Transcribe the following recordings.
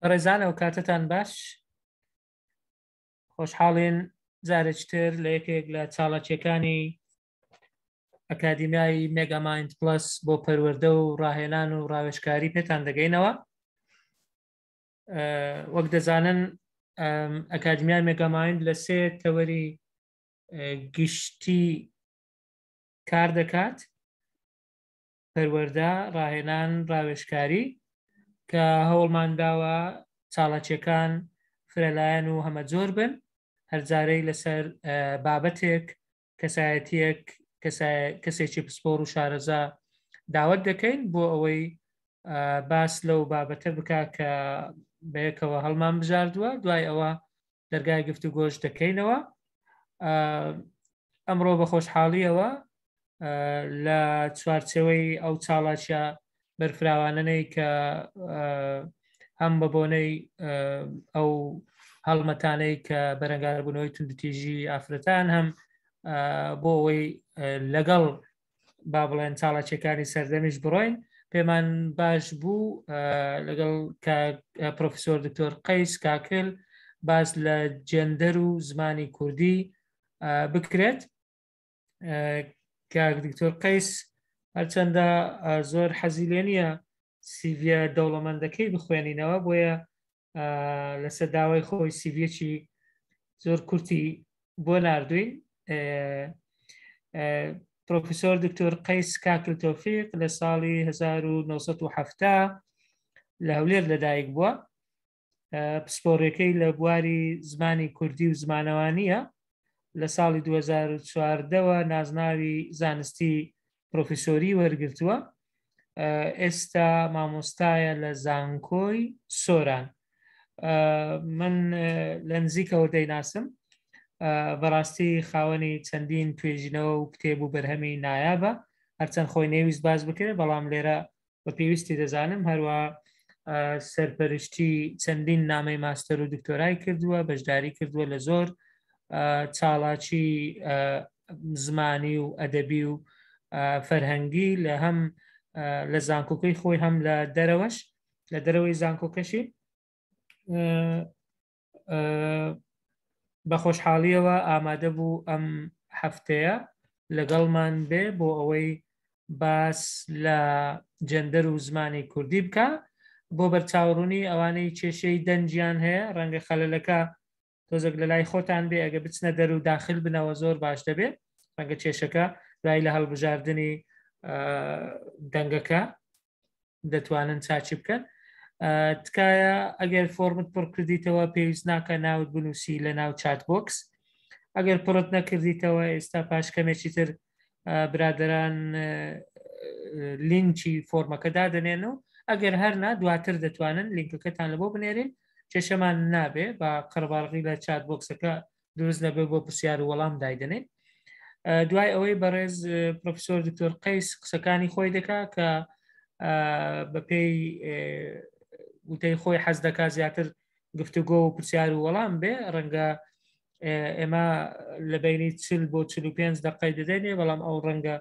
ڕێزانەوە کاتتان باش خۆشحاڵین جارێکتر لە یەکێک لە چاڵەکیەکانی ئەکادیمیای مێگامایند پلس بۆ پەروەردە و ڕاهێنان و ڕاوێژکاری پێتان دەگەینەوە. وەک دەزانن ئەکادیمیای مێگامایند لە سێ تەوەری گشتی کار دەکات: پەروەردە، ڕاهێنان، ڕاوێژکاری، کە هەوڵمان داوە چاڵەکیەکان فرەلایەن و هەمەجۆر بن، هەرجارەی لەسەر بابەتێک کەسایەتیەک کەسێکی پسپۆڕ و شارەزا داوەت دەکەین بۆ ئەوەی باس لەو بابەتە بکا کە بەیەکەوە هەڵمان بژاردووە. دوای ئەوە دەرگای گفتوگۆش دەکەینەوە. ئەمڕۆ بە خۆشحاڵیەوە لە چوارچێوەی ئەو چاڵاکیە بەرفراوانەی کە هەم بە بۆنەی ئەو هەڵمەتانەی کە بەرەنگاربوونەوەی توندوتیژی ئافرەتان هەم بۆ ئەوەی لەگەڵ با بڵێن چاڵاکیەکانی سەردەمیش بڕۆین، پێمان باش بوو لەگەڵ پرۆفیسۆر دکتۆر قەیس کاکل باس لە جێندەر و زمانی کوردی بکرێت. کاک دکتۆر قەیس هەرچەندە زۆر حەزی لێ نییە سیڤە دەوڵەمەندەکەی بخوێنینەوە، بۆیە لەسەر داوای خۆی سیڤەکی زۆر کورتی بۆ ناردوین. پرۆفیسۆر دکتۆر قەیس کاکل تۆفیق لە ساڵی 1970 لە هەولێر لەدایک بووە. پسپۆڕەکەی لە بواری زمانی کوردی و زمانەوانیە. لە ساڵی 2014ەوە نازناوی زانستی پرۆفیسۆری وەرگرتووە. ئێستا مامۆستایە لە زانکۆی سۆران. من لە نزیکەوە دەیناسم، بەڕاستی خاوەنی چەندین توێژینەوە و کتێب و بەرهەمی نایابە، هەرچەند خۆی نەویست باز بکرێت، بەڵام لێرە بە پێویستی دەزانم هەروە سەرپەرشتی چەندین نامەی ماستەر و دکتۆرای کردووە، بەشداری کردووە لە زۆر چاڵاکی زمانی و ئەدەبی و فەرهەنگی لە هەم لە زانکۆکەی خۆی هەم لە دەرەوەش لە دەرەوەی زانکۆکەشی. بە خۆشحاڵیەوە ئامادە بوو ئەم هەفتەیە لەگەڵمان بێ بۆ ئەوەی باس لە جەندەر و زمانی کوردی بکە، بۆ بەرچاوڕوونی ئەوانەی کێشەی دەنجیان هەیە. ڕەنگە خەلەلەکە تۆزێک لە لای خۆتان بێ، ئەگە بچنە دەر و داخل بنەوە زۆر باش دەبێت، ڕەنگە کێشەکە دوای لە هەڵبژاردننی دەنگەکە دەتوانن چاچی بکەن. تکایە ئەگەر فۆرمت پڕ کردیتەوە پێویست ناکە ناوت بنووسی لە ناو چات بۆکس. ئەگەر پڕت نەکردیتەوە ئێستا پاش کەمێکی تر برادران لینکی فۆرمەکە دادنێن و ئەگەر هەرنا دواتر دەتوانن لینکەکەتان لە بۆ بنێرین، کێشەمان نابێ بە قەرباڵغی لە چات بۆکسەکە دروست نەبێ بۆ پرسیار و وەڵام دایدنێن. دوای ئەوەی بەڕێز پرۆفیسۆر دکتۆر قەیس قسەکانی خۆی دەکا کە بەپێی وتەی خۆی حەز دەکا زیاتر گفتوگۆ و پرسیار و وەڵام بێ. ڕەنگە ئێمە لە بینی 40 بۆ 45 دقەی دەدەینێ، بەڵام ئەو ڕەنگە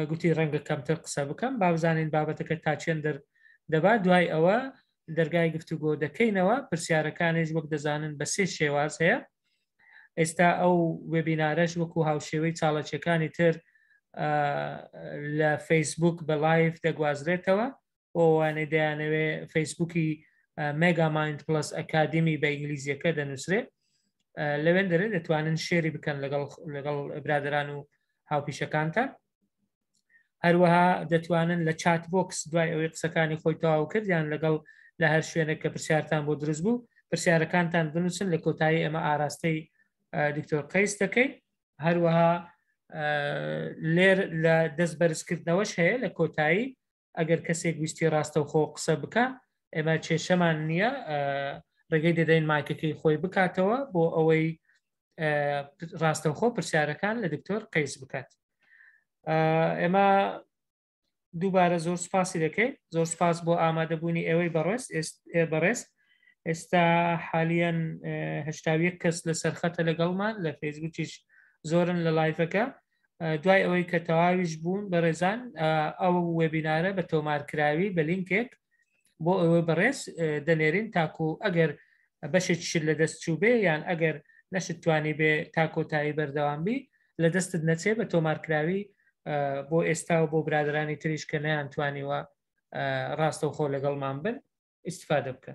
گوتی ڕەنگە کەمتر قسە بکەم، با بزانین بابەتەکە تا چێن دەبات. دوای ئەوە دەرگای گفتوگۆ دەکەینەوە. پرسیارەکانیش وەک دەزانن بە سێ شێواز هەیە. ئێستا ئەو وێبینارەش وەکو هاوشێوەی چاڵەکیەکانی تر لە فەیسبوک بە لایف دەگوازرێتەوە، بۆوانەی دەیانەوێ فەیسبوکی مێگامایند پلس ئەکادمی بە ئینگلیزیەکە دەنووسرێت، لەوێن دەرێت دەتوانن شێری بکەن لەگەڵ برادران و هاوپیشەکانتان. هەروەها دەتوانن لە چات بۆکس دوای ئەوەی قسەکانی خۆی تەواو کرد یان لەگەڵ لە هەر شوێنێک کە پرسیارتان بۆ دروست بوو پرسیارەکانتان بنووسن، لە کۆتایی ئەمە ئاراستەی دکتۆر قەیس دەکەین. هەروەها لێر لە دەست بەرزکردنەوەش هەیە لە کۆتایی، ئەگەر کەسێک ویستی ڕاستەوخۆ قسە بکە ئێمە کێشەمان نییە، ڕێگەی دەدەین مایکەکەی خۆی بکاتەوە بۆ ئەوەی ڕاستەوخۆ پرسیارەکان لە دکتۆر قەیس بکات. ئێمە دووبارە زۆر سوپاسی دەکەین، زۆر سوپاس بۆ ئامادەبوونی ئێوەی بەڕێز. ئێستا حالیان 81 کەس لە سەرخەتە لەگەڵمان لە فەیسبوکیش زۆرن لە لایفەکە. دوای ئەوەی کە تەواویش بوون بەڕێزان، ئەو وێبینارە بە تۆمارکراوی بە لینکێک بۆ ئەوە بەڕێز دەنێرین تاکو ئەگەر بەشێکیشت لە دەست چوو بێ یان ئەگەر نەشت توانی بێ تا کۆتایی بەردەوامبی لە دەستت نەچێ بە تۆمارکراوی بۆ ئێستا و بۆ برادرانی تریش کە نەیان توانیوە ڕاستە و خۆ لەگەڵمان بن ئیسفادە بکە.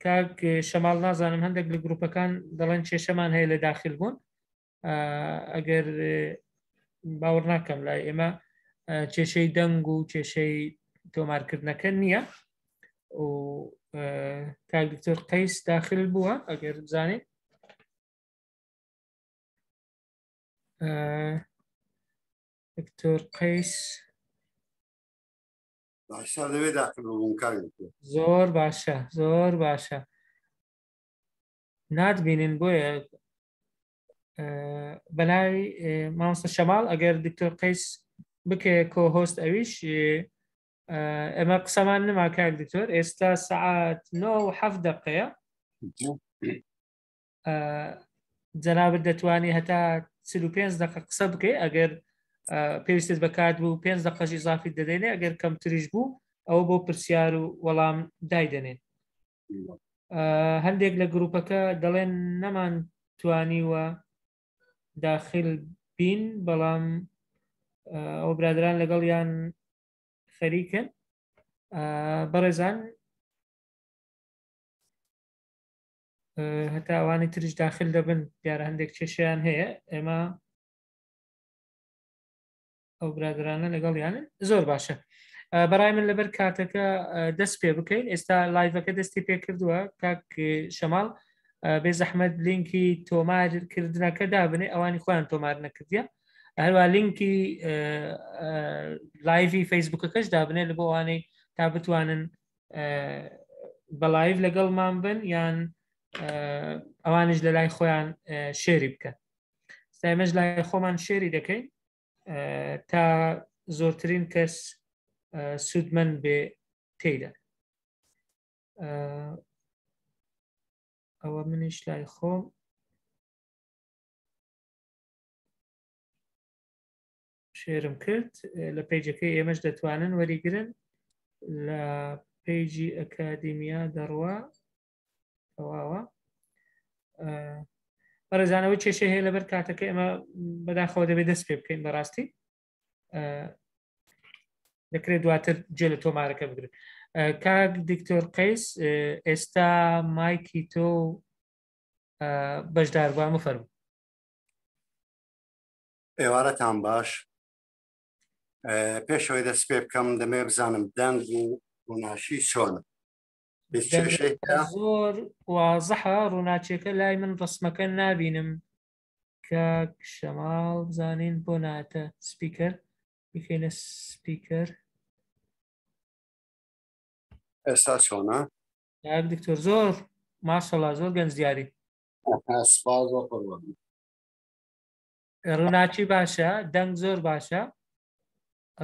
کاک شەماڵ نازانم هەندێک لە گروپەکان دەڵێن کێشەمان هەیە لە داخل بوون ئەگەر باوەڕ ناکەم لای ئێمە کێشەی دەنگ و کێشەی تۆمارکردنەکە نییە و کاک دکتۆر قەیس داخل بووە ئەگەر بزانێت دکتۆر قەیس زۆر باشە زۆر باشە ناتبینین بۆیە بەلای مامۆستا شەماڵ ئەگەر دکتۆر قەیس بکێ کۆهۆست ئەویش ئەمە قسەمان نما کاک دکتۆر ئێستا سەعات 9:07 دقەیە جەنابەت دەتوانی هەتا 45 دقە قسە بکەی ئەگەر پێویستت بەکات بوو 5 دقەش ئیزافی دەدەێنێ ئەگەر کەمتریش بوو ئەوە بۆ پرسیار و وەڵام دایدەنێن هەندێک لە گروپەکە دەڵێن نەمان توانیوە داخل بین بەڵام ئەو برادران لەگەڵ یان خەریکن بەڕێزان هەتا ئەوانی تریش داخل دەبن دیارە هەندێک کێشیان هەیە ئێمە ئەو برادرانە لەگەڵ یانن زۆر باشە بەڕای من لەبەر کاتەکە دەست پێ بکەین ئێستا لایڤەکە دەستی پێ کردووە کاک شەماڵ بێ زەحمەت لینکی تۆمارکردنەکە دابنێ ئەوانی خۆیان تۆمار نەکردیە هەروە لینکی لایڤی فەیسبوکەکەش دابنێ لە بۆ ئەوانەی تا بتوانن بە لایڤ لەگەڵمان بن یان ئەوانش لە لای خۆیان شێری بکەن ئێمەش لای خۆمان شێری دەکەین تا زۆرترین کەس سوودمەند بێ تێیدا ئەوە منیش لای خۆم شێرم کرد لە پیجەکەی ئێمەش دەتوانن وەریگرن لە پیجی ئەکادیمیا دەڕوا تەواوە بەڕێزانەوەی کێشەی هەیە لەبەر کاتەکە ئێمە بەداخەوە دەبێت دەست پێ بکەین بەڕاستی دەکرێت دواتر جێ لە تۆمارەکە بگرن کاک دکتۆر قەیس ئێستا مایکی تۆ بەشدار بووە مفەرموو ئێوارەتان باش پێشەوەی دەست پێ بکەم دەمێ بزانم دەنگ و ڕووناشی چۆنە زۆر وازەحە ڕووناچیەکە لای من ڕسمەکە نابینم کاک شەماڵ بزانین بۆ ناتە سپیکەر بکەینە سپیکەر ئێستا چۆنە کاک دکتۆر زۆر ماشەڵڵا زۆر گەنج دیاری ڕووناچی باشە دەنگ زۆر باشە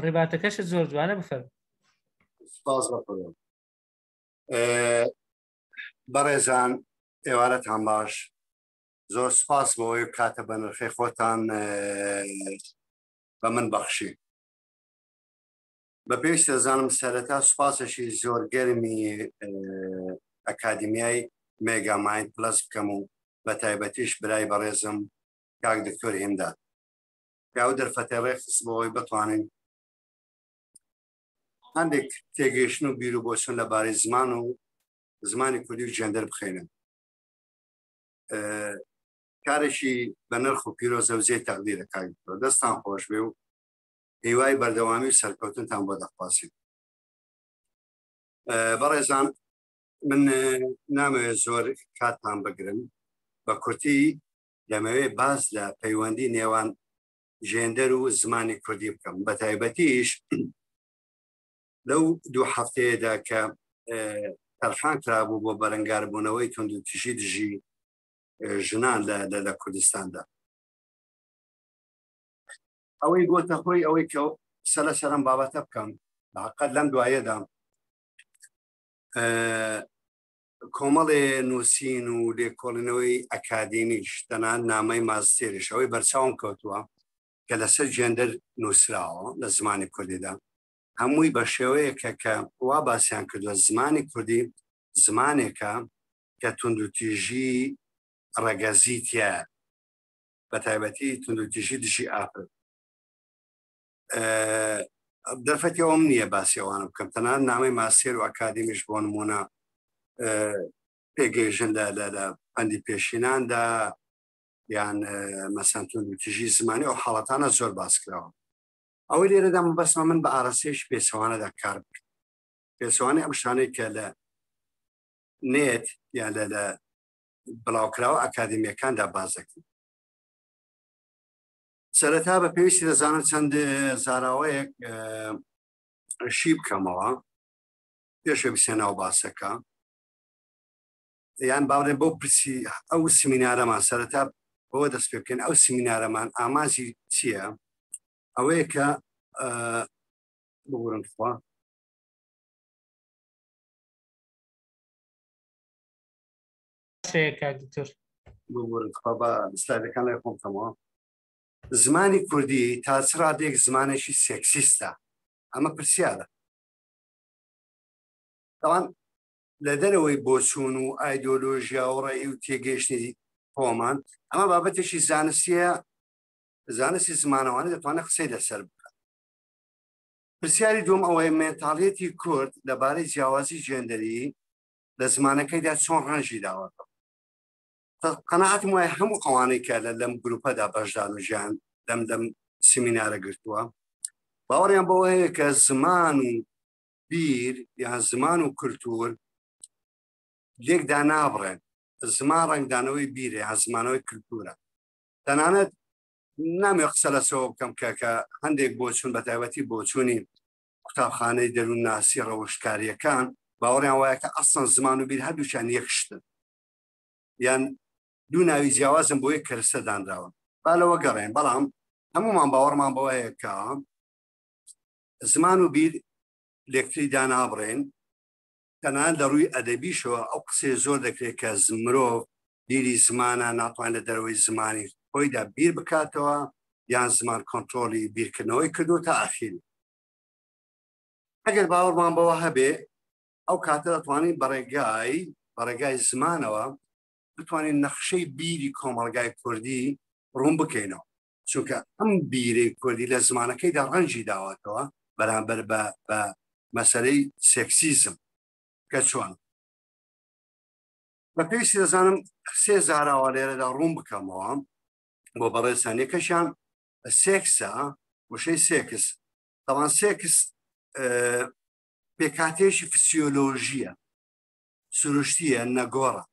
ڕێباتەکەشت زۆر جوانە بفەرموو بەڕێزان ئێوارەتان باش زۆر سپاس بۆەوەی کاتە بە نرخەی خۆتان بە من بەخشی بە پێش دەزانم سەرەتا سوپاسەشی زۆر گەرمی ئەکادیمیای مێگامایند پلەس بکەم و بە تایبەتیش برای بەڕێزم کاک دکتۆر هێمداد یا و دەرفەتە ڕێخست بۆەوەی بتوانین هەندێک تێگەیشتن و بیر و بۆچوون لەبارەی زمان و زمانی کوردی و جێندەر بخێنن کارێکی بە نرخ و پیرۆزە و زێ تەقدیرە کاک دکتۆر دەستان خۆش بێ و هیوای بەردەوامی و سەرکەوتنتان بۆ دەخواسیم بەڕێزان من نامەوێت زۆر کاتتان بگرن بە کورتی دەمەوێت باز لە پەیوەندی نێوان ژێندەر و زمانی کوردی بکەم بە تایبەتیش لەو دوو هەفتەیەدا کە تەرخان کرابوو بۆ بەرەنگاربوونەوەی توندوتیژی دژی ژنان لە کوردستاندا ئەوەی گۆتە خۆی ئەوەی کە سەرم بابەتە بکەم بەحقەت لەم دوایەدا کۆمەڵێ نووسین و لێکۆڵینەوەی ئەکادیمیش تەنان نامەی مازستێریش ئەوەی بەرچاوم کەوتووە کە لەسەر جێندەر نووسراوە لە زمانی کوردیدا هەمووی بە شێوەیەکە کە وا باسییان کردووە زمانی کوردی زمانێکە کە توندوتیژی ڕەگەزیتە بە تایبەتی توندوتیژی دژی ئافر دەرفەتی ئەوم نییە باسیەوانە بکەم تەنان نامەی ماسێر و ئەکادمیش بۆ نمونە پێگەیژن لە پەندی پێشیناندا یان مەسەن توندوتیژی زمانی ئەو حاڵەتانە زۆر باسکراوە ئەوەی لێرەدا بەسمە من بە ئارەسێش پێچەوانەدا کار بکەم پێچەوانی ئەم شانەی کە لە نێت یان لە بڵاوکراوە ئەکادمیەکاندا بازەکەن سەرەتا بە پێویستی دەزانم چەند زاراوەیەک شی بکەمەوە پێشە بسێناو باسەکە یان باڵێ بۆ پرسی ئەو سمینارەمان سەرەتا بۆ دەست پێ بکەین ئەو سمینارەمان ئاماژی چییە ئەوەیە کە بگورن خوا بگورن خوا بە سلایدەکان لای خۆمتەمەوە زمانی کوردی تا چ ڕادێک زمانێکی سێکسیستە ئەمە پرسیارە تاوان لە دەرەوەی بۆچوون و ئایدۆلۆژیا و ڕێی و تێگەیشتنی خۆمان ئەمە بابەتێکی زانستیە زانستی زمانەوانی دەتوانێت قسەی لەسەر بکات پرسیاری دوم ئەوەی مێنتاڵیەتی کورد لەبارەی جیاوازی جێندەری لە زمانەکەیدا چۆن ڕەنجی داوەتەوە قەناعەتم وایە هەموو ئەوانەی کە لەم گروپەدا بەشدار و ژیان دەم سمینارە گرتووە باوەڕیان بەوە هەیە کە زمان و بیر یان زمان و کولتور لێکدا نابڕێن زمان ڕنگدانەوەی بیرە یا زمانەوەی کولتورە تەنانەت نامێ قسە لەسەوە بکەم کە هەندێک بۆچوون بە تایبەتی بۆچوونی قوتابخانەی دەروون ناسی ڕەوشکاریەکان باوەڕیان وایە کە ئەسڵەن زمان و بیر هەردووچیان یەکشتن یان دوو ناوی جیاوازم بۆ یەک کەرەستە دانراوە با لەوە گەڕێن بەڵام هەمومان باوەڕمان بەوە هەیە کە زمان و بیر لێکتری دانابڕێن تەنانەت لە ڕووی ئەدەبیشەوە ئەو قسەی زۆر دەکرێت کە مرۆڤ بیری زمانە ناتوانێت لە دەرەوەی زمانی خۆیدا بیر بکاتەوە یان زمان کۆنتڕۆلی بیرکردنەوەی کردو تا ئاخیر ئەگەر باوەڕمان بەوە هەبێ ئەو کاتە دەتوانین بەڕێگای زمانەوە بتوانین نەخشەی بیری کۆمەڵگای کوردی ڕوون بکەینەوە چونکە ئەم بیرەی کوردی لە زمانەکەیدا ڕەنجی داوەتەوە بەرامبەر بە مەسەلەی سێکسیزم کە چۆن بە پێویستی دەزانم سێ زاراوە لێرەدا ڕوون بکەمەوە بۆ بەڕێزان یەکەشیان سێکسە وشەی سێکس تاوان سێکس پێکاتێشی فسیۆلۆژیە سروشتیە نەگۆڕە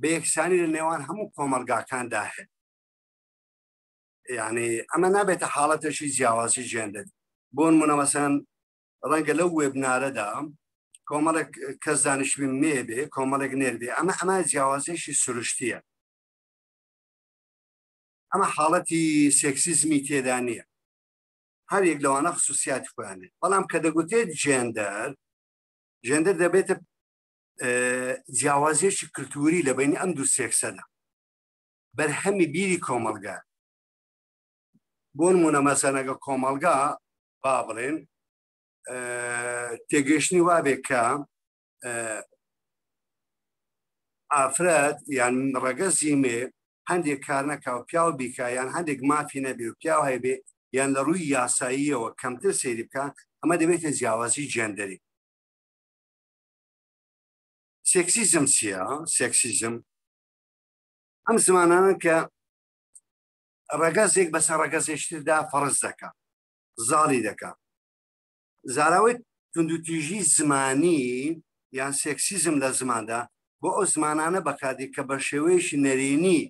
بە یەکسانی لە نێوان هەموو کۆمەلگاکاندا هەیە یعنی ئەمە نابێتە حاڵەتێکی جیاوازی ژێندەر بۆ نمونە مەسەن ڕەنگە لەو وێبنارەدا کۆمەڵێک کەس دانیشتبین نێبێ کۆمەڵێک نێربێ ئەمە جیاوازێکی سروشتیە ئەمە حاڵەتی سێکسیزمی تێدا نییە هەر یەک لەوانە خصوصیاتی خۆیانێت بەڵام کە دەگوتێت ژێندەر دەبێتە جیاوازێکی کلتوری لە بینی ئەم دوو سێکسەدا بەرهەمی بیری کۆمەلگا بۆ نمونە مەسەنەگە کۆمەلگا با بڵێن تێگەشتنی وابێ کە ئافرەت یان ڕەگەزی مێ هەندێک کار نەکاو پیاو بیکە یان هەندێک مافی نەبێ و پیاو هەیەبێ یان لە ڕووی یاساییەوە کەمتر سەیری بکە ئەمە دەبێتە جیاوازی جێندەری سێکسیزم چییە؟ سێکسیزم ئەم زمانانە کە ڕەگەزێک بەسەر ڕەگەزێشتردا فەرز دەکە زاڵی دەکە زاراوەی توندوتیژی زمانی یان سێکسیزم لە زماندا بۆ ئەو زمانانە بەکاردێک کە بە شێوەیەشی نەرێنی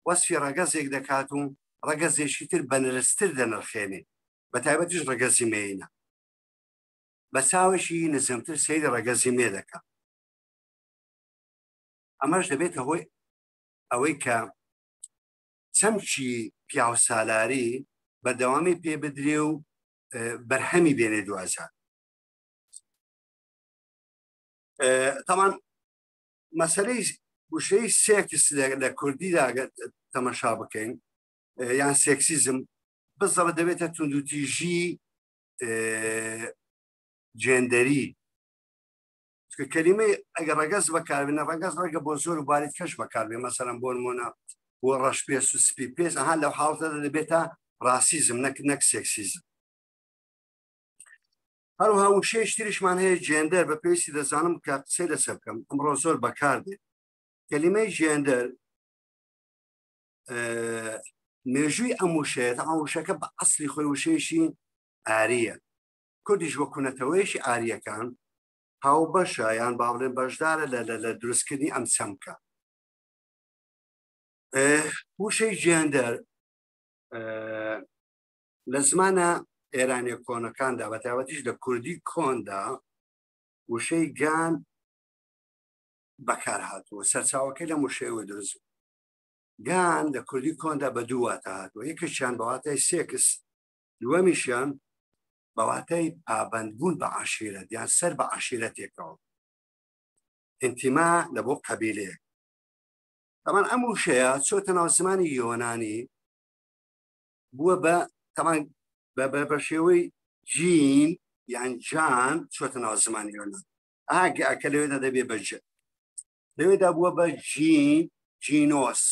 وەسفی ڕەگەزێک دەکات و ڕەگەزێکی تر بەنرستر دەنرخێنێ بە تایبەتیش ڕەگەزی مێینە بە چاوێکی نزمتر سەیری ڕەگەزی مێ دەکات ئەمەش دەبێتە هۆی ئەوەی کە چەمکی پیاو سالاری بەردەوامی پێ بدرێ و بەرهەمی بێنێ دوازار تامان مەسەلەی وشەی سێکس لە کوردیدا تەمەشا بکەین یان سێکسیزم بزەڵە دەبێتە توندوتیژی جێندەری کەلیمەی ئەگە ڕەگەز بەکاربێنە ڕەگەز ڕێگە بۆ زۆر باریت کەش بەکاربێ مەسەرەن بۆ نمونە بۆ ڕەش پێست و سپی پێست ئەها لەو حاڵەتەدا دەبێتە ڕاسیزم نەک سێکسیزم. هەروها وشەیەکی تریشمان هەیە جێندەر بە پێویستی دەزانم کە قسەی لەسەر بکەم ئەمڕۆ زۆر بەکاردێت. کەلیمەی جێندەر مێژووی ئەم وشەیە تەمام وشەکە بە ئەسلی خۆی وشەیەکی ئاریە. کوردیش وەکوونەتەوەیەکی ئاریەکان هاو بەشە یان باڵێن بەشدارە لە دروستکردنی ئەم چەمکە. وشەی جێندەر لە زمانە ئێرانی کۆنەکاندا بە تایبەتیش لە کوردی کۆندا وشەی گان بەکار هاتووە. سەرچاوەکەی لەم وشەیەوە دروست گان لە کوردی کۆندا بە دوو واتە هاتووە. یەکێکیان بە واتای سێکس، دووەمیشیان بە واتای پابەندبوون بە عەشیرەت یان سەر بە عەشیرەتێکەوە، ئینتیما لە بۆ قەبیلەیەک. تەمان ئەم وشەیە چۆتە ناو زمانی یۆنانی بووە بە شێوەی جین یان جان چۆتە ناو زمانی یۆنان. ئاکە لەوێدا دەبێ بەجێ لەوێدا بووە بە جینۆس.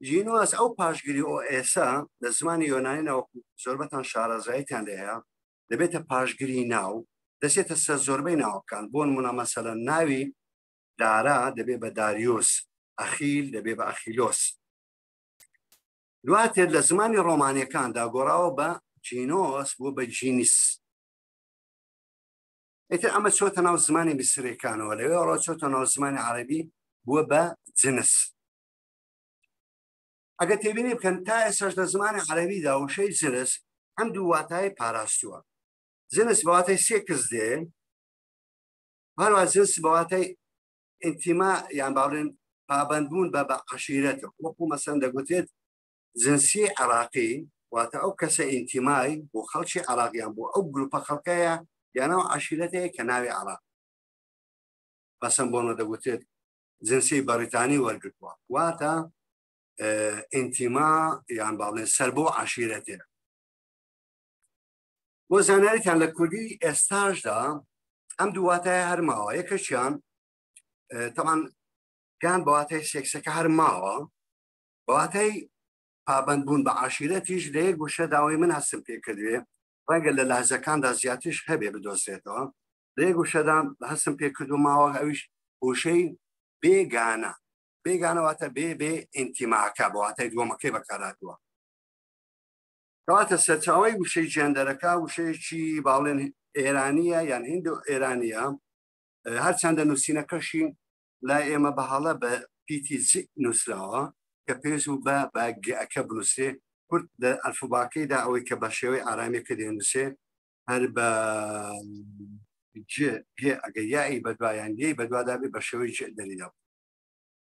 جینۆس ئەو پاشگیری ئەو ئێسا لە زمانی یۆنانیەوە زۆربەتان شارەزاییتیان لێ هەیە دەبێتە پاشگیری ناو، دەچێتە سەر زۆربەی ناوەکان. بۆ نمونە مەسەلەن ناوی دارا دەبێ بە داریۆس، ئەخیل دەبێ بە ئەخیلۆس. دواتر لە زمانی ڕۆمانیەکاندا گۆڕاوە بە جینۆس بووە بە جینیس. ئیتر ئەمە چۆتە ناو زمانی میسرەکانەوە، لەوێ ڕۆ چۆتە ناو زمانی عەرەبی بووە بە جنس. ئەگە تێبینی بکەن تا ئێستاش لە زمانی عەرەبیدا وشەی جنس ئەم دوو واتای پاراستووە. جنس بە واتای سێکس دێ، هەروە جنس بە واتای ئینتیما یان باڵێن پابەندبوون بە عەشیرەتە. وەکو مەسەلەن دەگوترێت جنسی عێراقی واتە ئەو کەسە ئینتیمای بۆ خەڵکی عێراقیان بۆ ئەو گروپە خەڵکەیە یانەوە عەشیرەتەیە کە ناوی عێراق. مەسەلەن بۆ دەگوترێت جنسی بەریتانی وەرگرتووە واتە ئینتیما یان باڵێن سەر بۆ عەشیرەتێ. بۆ زانیاریتان لە کوردی ئێستاشدا ئەم دوو واتایە هەر ماوە. یەکەشیان تەمان گان بە واتای سێکسەکە هەر ماوە، بە واتای پابەندبوون بە عەشیرەتیش لە یەک وشە داوای من هەستم پێ کردوێ، ڕەنگە لە لەهجەکاندا زیاتریش هەبێ بدۆزرێتەوە. لە یەک وشەدا هەستم پێ کردو ماوە ئەویش وشەی بێگانە. بێگانە واتە بێ ئینتیماکە بە واتای دووەمەکەی بەکارهاتووە. کەواتە سەرچاوەی وشەی جێندەرەکە وشەیەکی باڵێن ئێرانیە یان هیندۆ ئێرانیە، هەرچەندە نووسینەکەشی لای ئێمە بەهاڵە بە پیتی نووسراوە کە پێش و بە گەکە بنووسێ. کورد لە ئەلفوباکەیدا ئەوەی کە بە شێوەی ئارامێکە دێنووسێ هەر بە ئەگە یایی بەدوایان گەی بەدوادابێ بە شێوەی جێ دەریدا.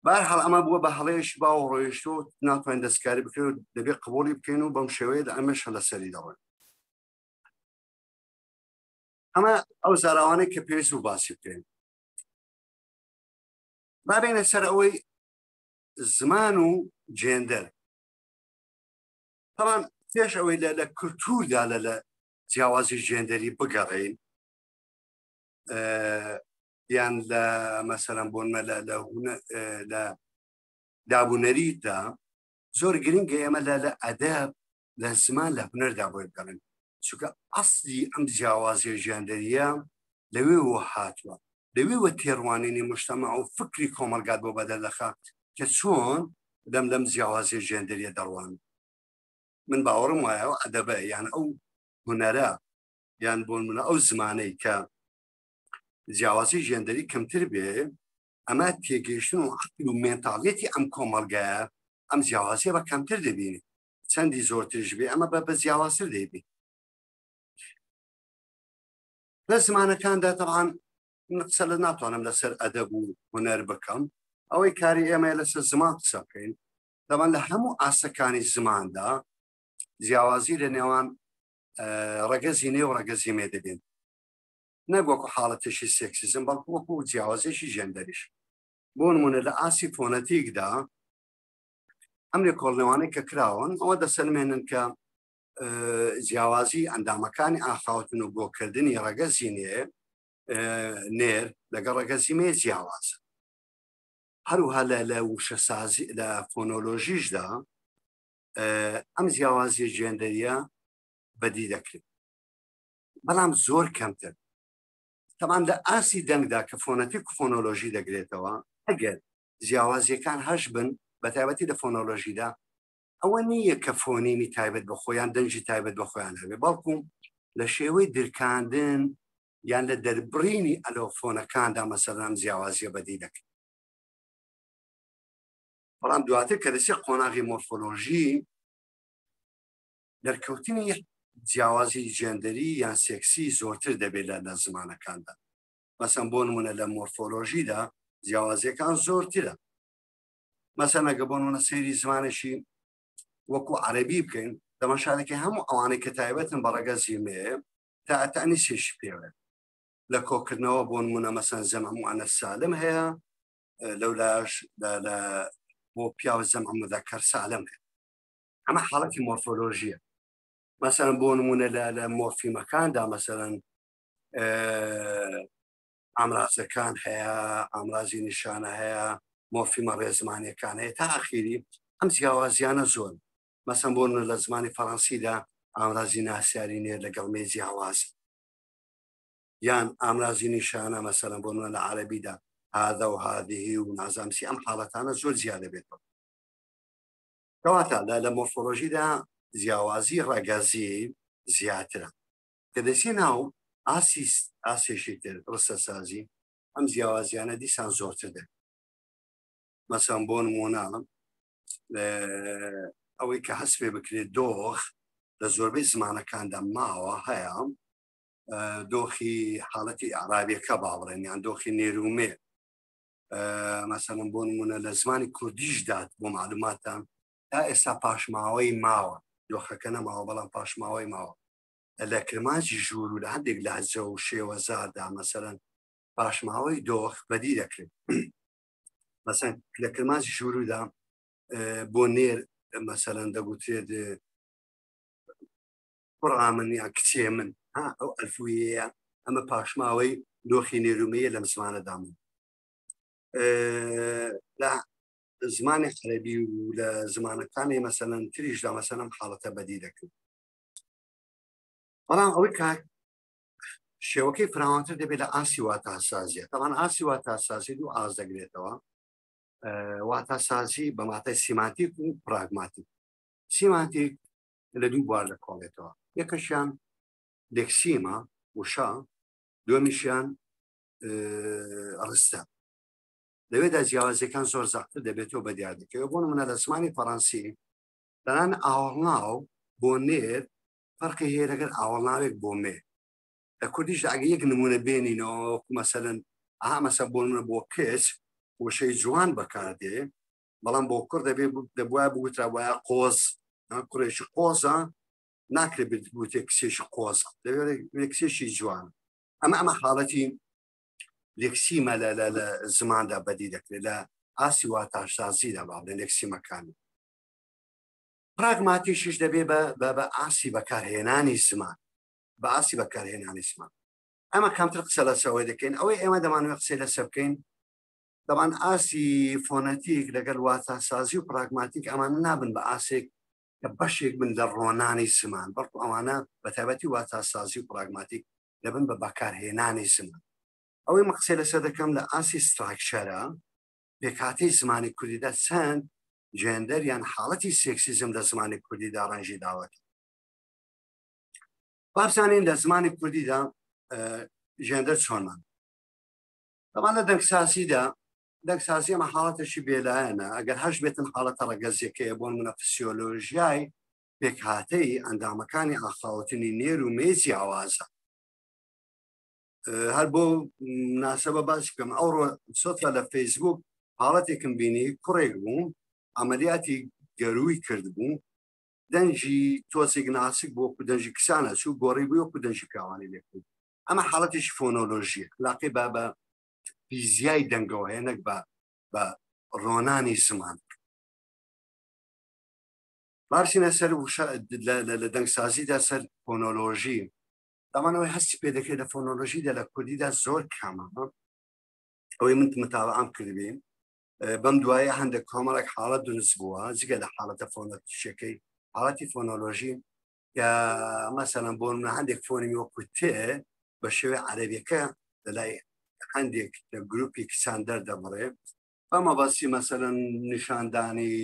بەهەرحاڵ ئەمە بووە بە هەڵەیەکی باو ڕۆیشتۆ ناتوانین دەستکاری بکرێت و دەبێت قبوڵی بکەین و بەم شێوەیە ئەمەش لەسەری داوە. ئەمە ئەو زاراوانەی کە پێویست و باسی بکەین. بابێنە سەر ئەوەی زمان و جێندەر. تەمان پێش ئەوەی لە کولتوردا لە جیاوازی جێندەری بگەڕین یان لە مەسەلەن بۆنمە لە دابوونەریدا زۆر گرنگە ئێمە لە ئەدەب لە زمان لە هونەردا بۆی بگەڕین، چونکە ئەسلی ئەم جیاوازی جێندەریە لەوێ هاتووە، لەوێ تێڕوانینی مجتەمع و فکری کۆمەلگات بۆ بەدەردەخات کە چۆن لەم جیاوازی جێندەریە دەڕوان. من باوەڕم وایە ئەو ئەدەبە یان ئەو هونەرە یان بۆنمونە ئەو زمانەی کە جیاوازی جێندەری کەمتر بێ، ئەمە تێگەیشتن و عەقل و مێنتاڵێتی ئەم کۆمەلگایە ئەم جیاوازیە بە کەمتر دەبینی، چەندی زۆرترش بێ ئەمە بە جیاوازتر دەیبی. لە زمانەکاندا تەبعاً قسە لە ناتوانم لەسەر ئەدەب و هونەر بکەم، ئەوەی کاری ئێمە لەسەر زمان قسە بکەین. تەبعاً لە هەموو ئاسەکانی زماندا جیاوازی لە نێوان ڕەگەزی نێ و ڕەگەزی مێ دەبێن، نەک وەکو حاڵەتێکی سێکسیزم بەڵکو وەکو جیاوازێکی ژێندەریش. بۆ نمونە لە ئاسی فۆنەتیکدا ئەم لێکۆڵنەوانەی کە کراون ئەوە دەسەلمێنن کە جیاوازی ئەندامەکانی ئاخاوتن و بۆکردنی ڕەگەزی نێر لەگەڵ ڕەگەزی مێ جیاوازە. هەروها لە وشەسازی لە فۆنۆلۆژیشدا ئەم جیاوازیە جێندەریە بەدی دەکرێت، بەڵام زۆر کەمتر. تەمان لە ئاسی دەنگدا کە فۆنەتیک و فۆنۆلۆژی دەگرێتەوە، ئەگەر جیاوازیەکان هەش بن بە تایبەتی لە فۆنۆلۆژیدا، ئەوە نییە کە فۆنیمی تایبەت بە خۆیان دەنجی تایبەت بە خۆیان هەبێ، بەڵکو لە شێوەی درکاندن یان لە دەربڕینی ئەلۆفۆنەکاندا مەسەلەن جیاوازیە بەدی دەکرێت. بەڵام دواتر کە دەچێت قۆناغی مۆرفۆلۆژی، دەرکەوتنی جیاوازی جێندەری یان سێکسی زۆرتر دەبێت لە زمانەکاندا. مەسەن بۆ نمونە لە مۆرفۆلۆژیدا جیاوازیەکان زۆرترە. مەسەن ئەگە بۆ نمونە سەیری زمانێکی وەکو عەرەبی بکەین، دەمەشارێکی هەموو ئەوانەی کە تایبەتن بە ڕەگەزی مێ تا ئەتەنیسێشی پێوێت. لە کۆکردنەوە بۆ نمونە مەسەن زەمع مؤەنەس سالم هەیە، لەولاش بۆ پیاوە زەمع مودەکەر سالم هەیە. ئەمە حاڵەتی مۆرفۆلۆژیە. مەسەن بۆ نمونە لە مۆرفیمەکاندا مەسەن ئامرازەکان هەیە، ئامرازی نیشانە هەیە، مۆرفیمە ڕێزمانیەکان هەیە، تا ئاخیری ئەم جیاوازیانە زۆر. مەسەن بۆ نمونە لە زمانی فەڕەنسیدا ئامرازی ناسیاری نێر لەگەڵ مێ جیاوازی، یان ئامرازی نیشانە مەسەلەن بۆ نمونە لە عەرەبیدا هذا و هذه و نازانسی ئەم حاڵەتانە زۆر زیاد دەبێتەوە. کەواتە لە مۆرفۆلۆژیدا جیاوازی ڕەگەزی زیاترە. کە دەچێ ناو ئاسێشی تر ڕستە سازی، ئەم جیاوازیانە دیسان زۆرتر دەبێت. مەسەن بۆ نمونە ئەوەی کە هەست پێ بکرێت دۆخ لە زۆربەی زمانەکاندا ماوە هەیە، دۆخی حاڵەتی عەرابیەکە باڵێن یان دۆخی نێرومێ. مەسەن بۆ نمونە لە زمانی کوردیشدات بۆ معلوماتان تا ئێستا پاشماوەی ماوە، دۆخەکە نەماوە بەڵام پاشماوەی ماوە. لە کرماجی ژوور و لە هەندێک لەهجە و شێوەزاردا مەسەلەن پاشماوەی دۆخ بەدی دەکرێت. مەسەن لە کرماجی ژووردا بۆ نێر مەسەلەن دەگوترێت کوڕا من یا کچێ من، ئەو ئەلفویەیە، ئەمە پاشماوەی دۆخی نێرومەیە لەم زمانەدا من. لە زمانی عەرەبی و لە زمانەکانی مەسەلەن تریشدا مەسەلەن حاڵەتە بەدی دەکرێت. بەڵام ئەوەی کە شێوەکەی فراوانتر دەبێت لە ئاسی واتاسازیە. تەمان ئاسی واتاسازی دوو ئاز دەگرێتەوە، واتاسازی بە ماتای سیمانتیک و پراگماتیک. سیمانتیک لە دوو بوار دەکۆڵێتەوە، یەکەشیان لێکسیمە وشە، دووەمیشیان ڕستە. لەوێدا جیاوازیەکان زۆر زاختر دەبێتەوە بە دیاردەکەوە. بۆ نمونە لە زمانی فەڕەنسی لەلایەن ئاوەڵناو بۆ نێر فەرقی هەیە لەگەڵ ئاوەڵناوێک بۆ مێ. لە کوردیشدا ئەگە یەک نمونە بێنینەوە مەسەلەن مەسەن بۆ نمونە بۆ کچ وشەی جوان بەکاردێ، بەڵام بۆ کوڕ دەبوایە بگوترا وایە قۆز، کوڕێکی قۆزە ناکرێت بگوتێ کچێکی قۆزە، دەبێت کچێکی جوان. ئەمە حاڵەتی لێکسیمە لە زماندا بەدی دەکرێت لە ئاسی واتاسازیدا باڵێن لێکسیمەکانی. پراگماتیشیش دەبێت بە ئاسی بەکارهێنانی زمان، بە ئاسی بەکارهێنانی زمان. ئەمە کەمتر قسە لەسەوەی دەکەین. ئەوەی ئێمە دەمانوێت قسەی لەسەر بکەین، دەمان ئاسی فۆنەتیک لەگەڵ واتاسازی و پراگماتیک ئەمان نابن بە ئاسێک کە بەشێک بن لە ڕۆنانی زمان، بەڵکو ئەوانە بە تایبەتی واتاسازی و پراگماتیک دەبن بە بەکارهێنانی زمان. ئەوەی مە قسەی لەسەر دەکەم لە ئاسی ستراکچەرە پێکهاتەی زمانی کوردیدا چەند جێندەر یان حاڵەتی سێکسیزم لە زمانی کوردیدا ڕەنجی داوەت. بابزانین لە زمانی کوردیدا جێندەر چۆنمان. طبعا لە دەنگسازیدا دەنگسازی ئەمە حاڵەتێکی بێلایەنە. ئەگەر هەش بێتن حاڵەتە ڕەگەزیەکەیە بۆ نمونە فسیۆلۆژیای پێکهاتەی ئەندامەکانی ئاخاوتنی نێر و مێ جیاوازە. هەر بۆ مناسەبە باس بکەم، ئەوڕۆ سۆتە لە فەیسبوک حاڵەتێکم بینی، کوڕێک بوو ئەمەلیاتی گەروی کرد بوو، دەنجی تۆچێک ناسک بۆ وەکو دەنجی کسانە چوو گۆڕی بوو وەکو دەنجی پیاوانی لێکرد. ئەمە حاڵەتێکی فۆنۆلۆژیە، لاقی بە فیزیای دەنگەوە هێنەک بە ڕۆنانی زمان. باشینە سەر لە دەنگسازیدا سەر فۆنۆلۆژی داوانەوەی هەستی پێ دەکرێت لە فۆنۆلۆژیدا لە کوردیدا زۆر کامە ئەوەی من متابعام کردبین بەم دوایە هەندێک کۆمەڵێک حاڵەت دروست بووە جگە لە حاڵەتە فۆنەتیشەکەی حاڵەتی فۆنۆلۆژی کە مەسەلەن بۆ منە هەندێک فۆنی وەکو تێ بە شێوەی عەرەبیەکە لەلای هەندێک لە گروپی کچان دەردەبڕێ ئەمە بەسی مەسەلەن نیشاندانی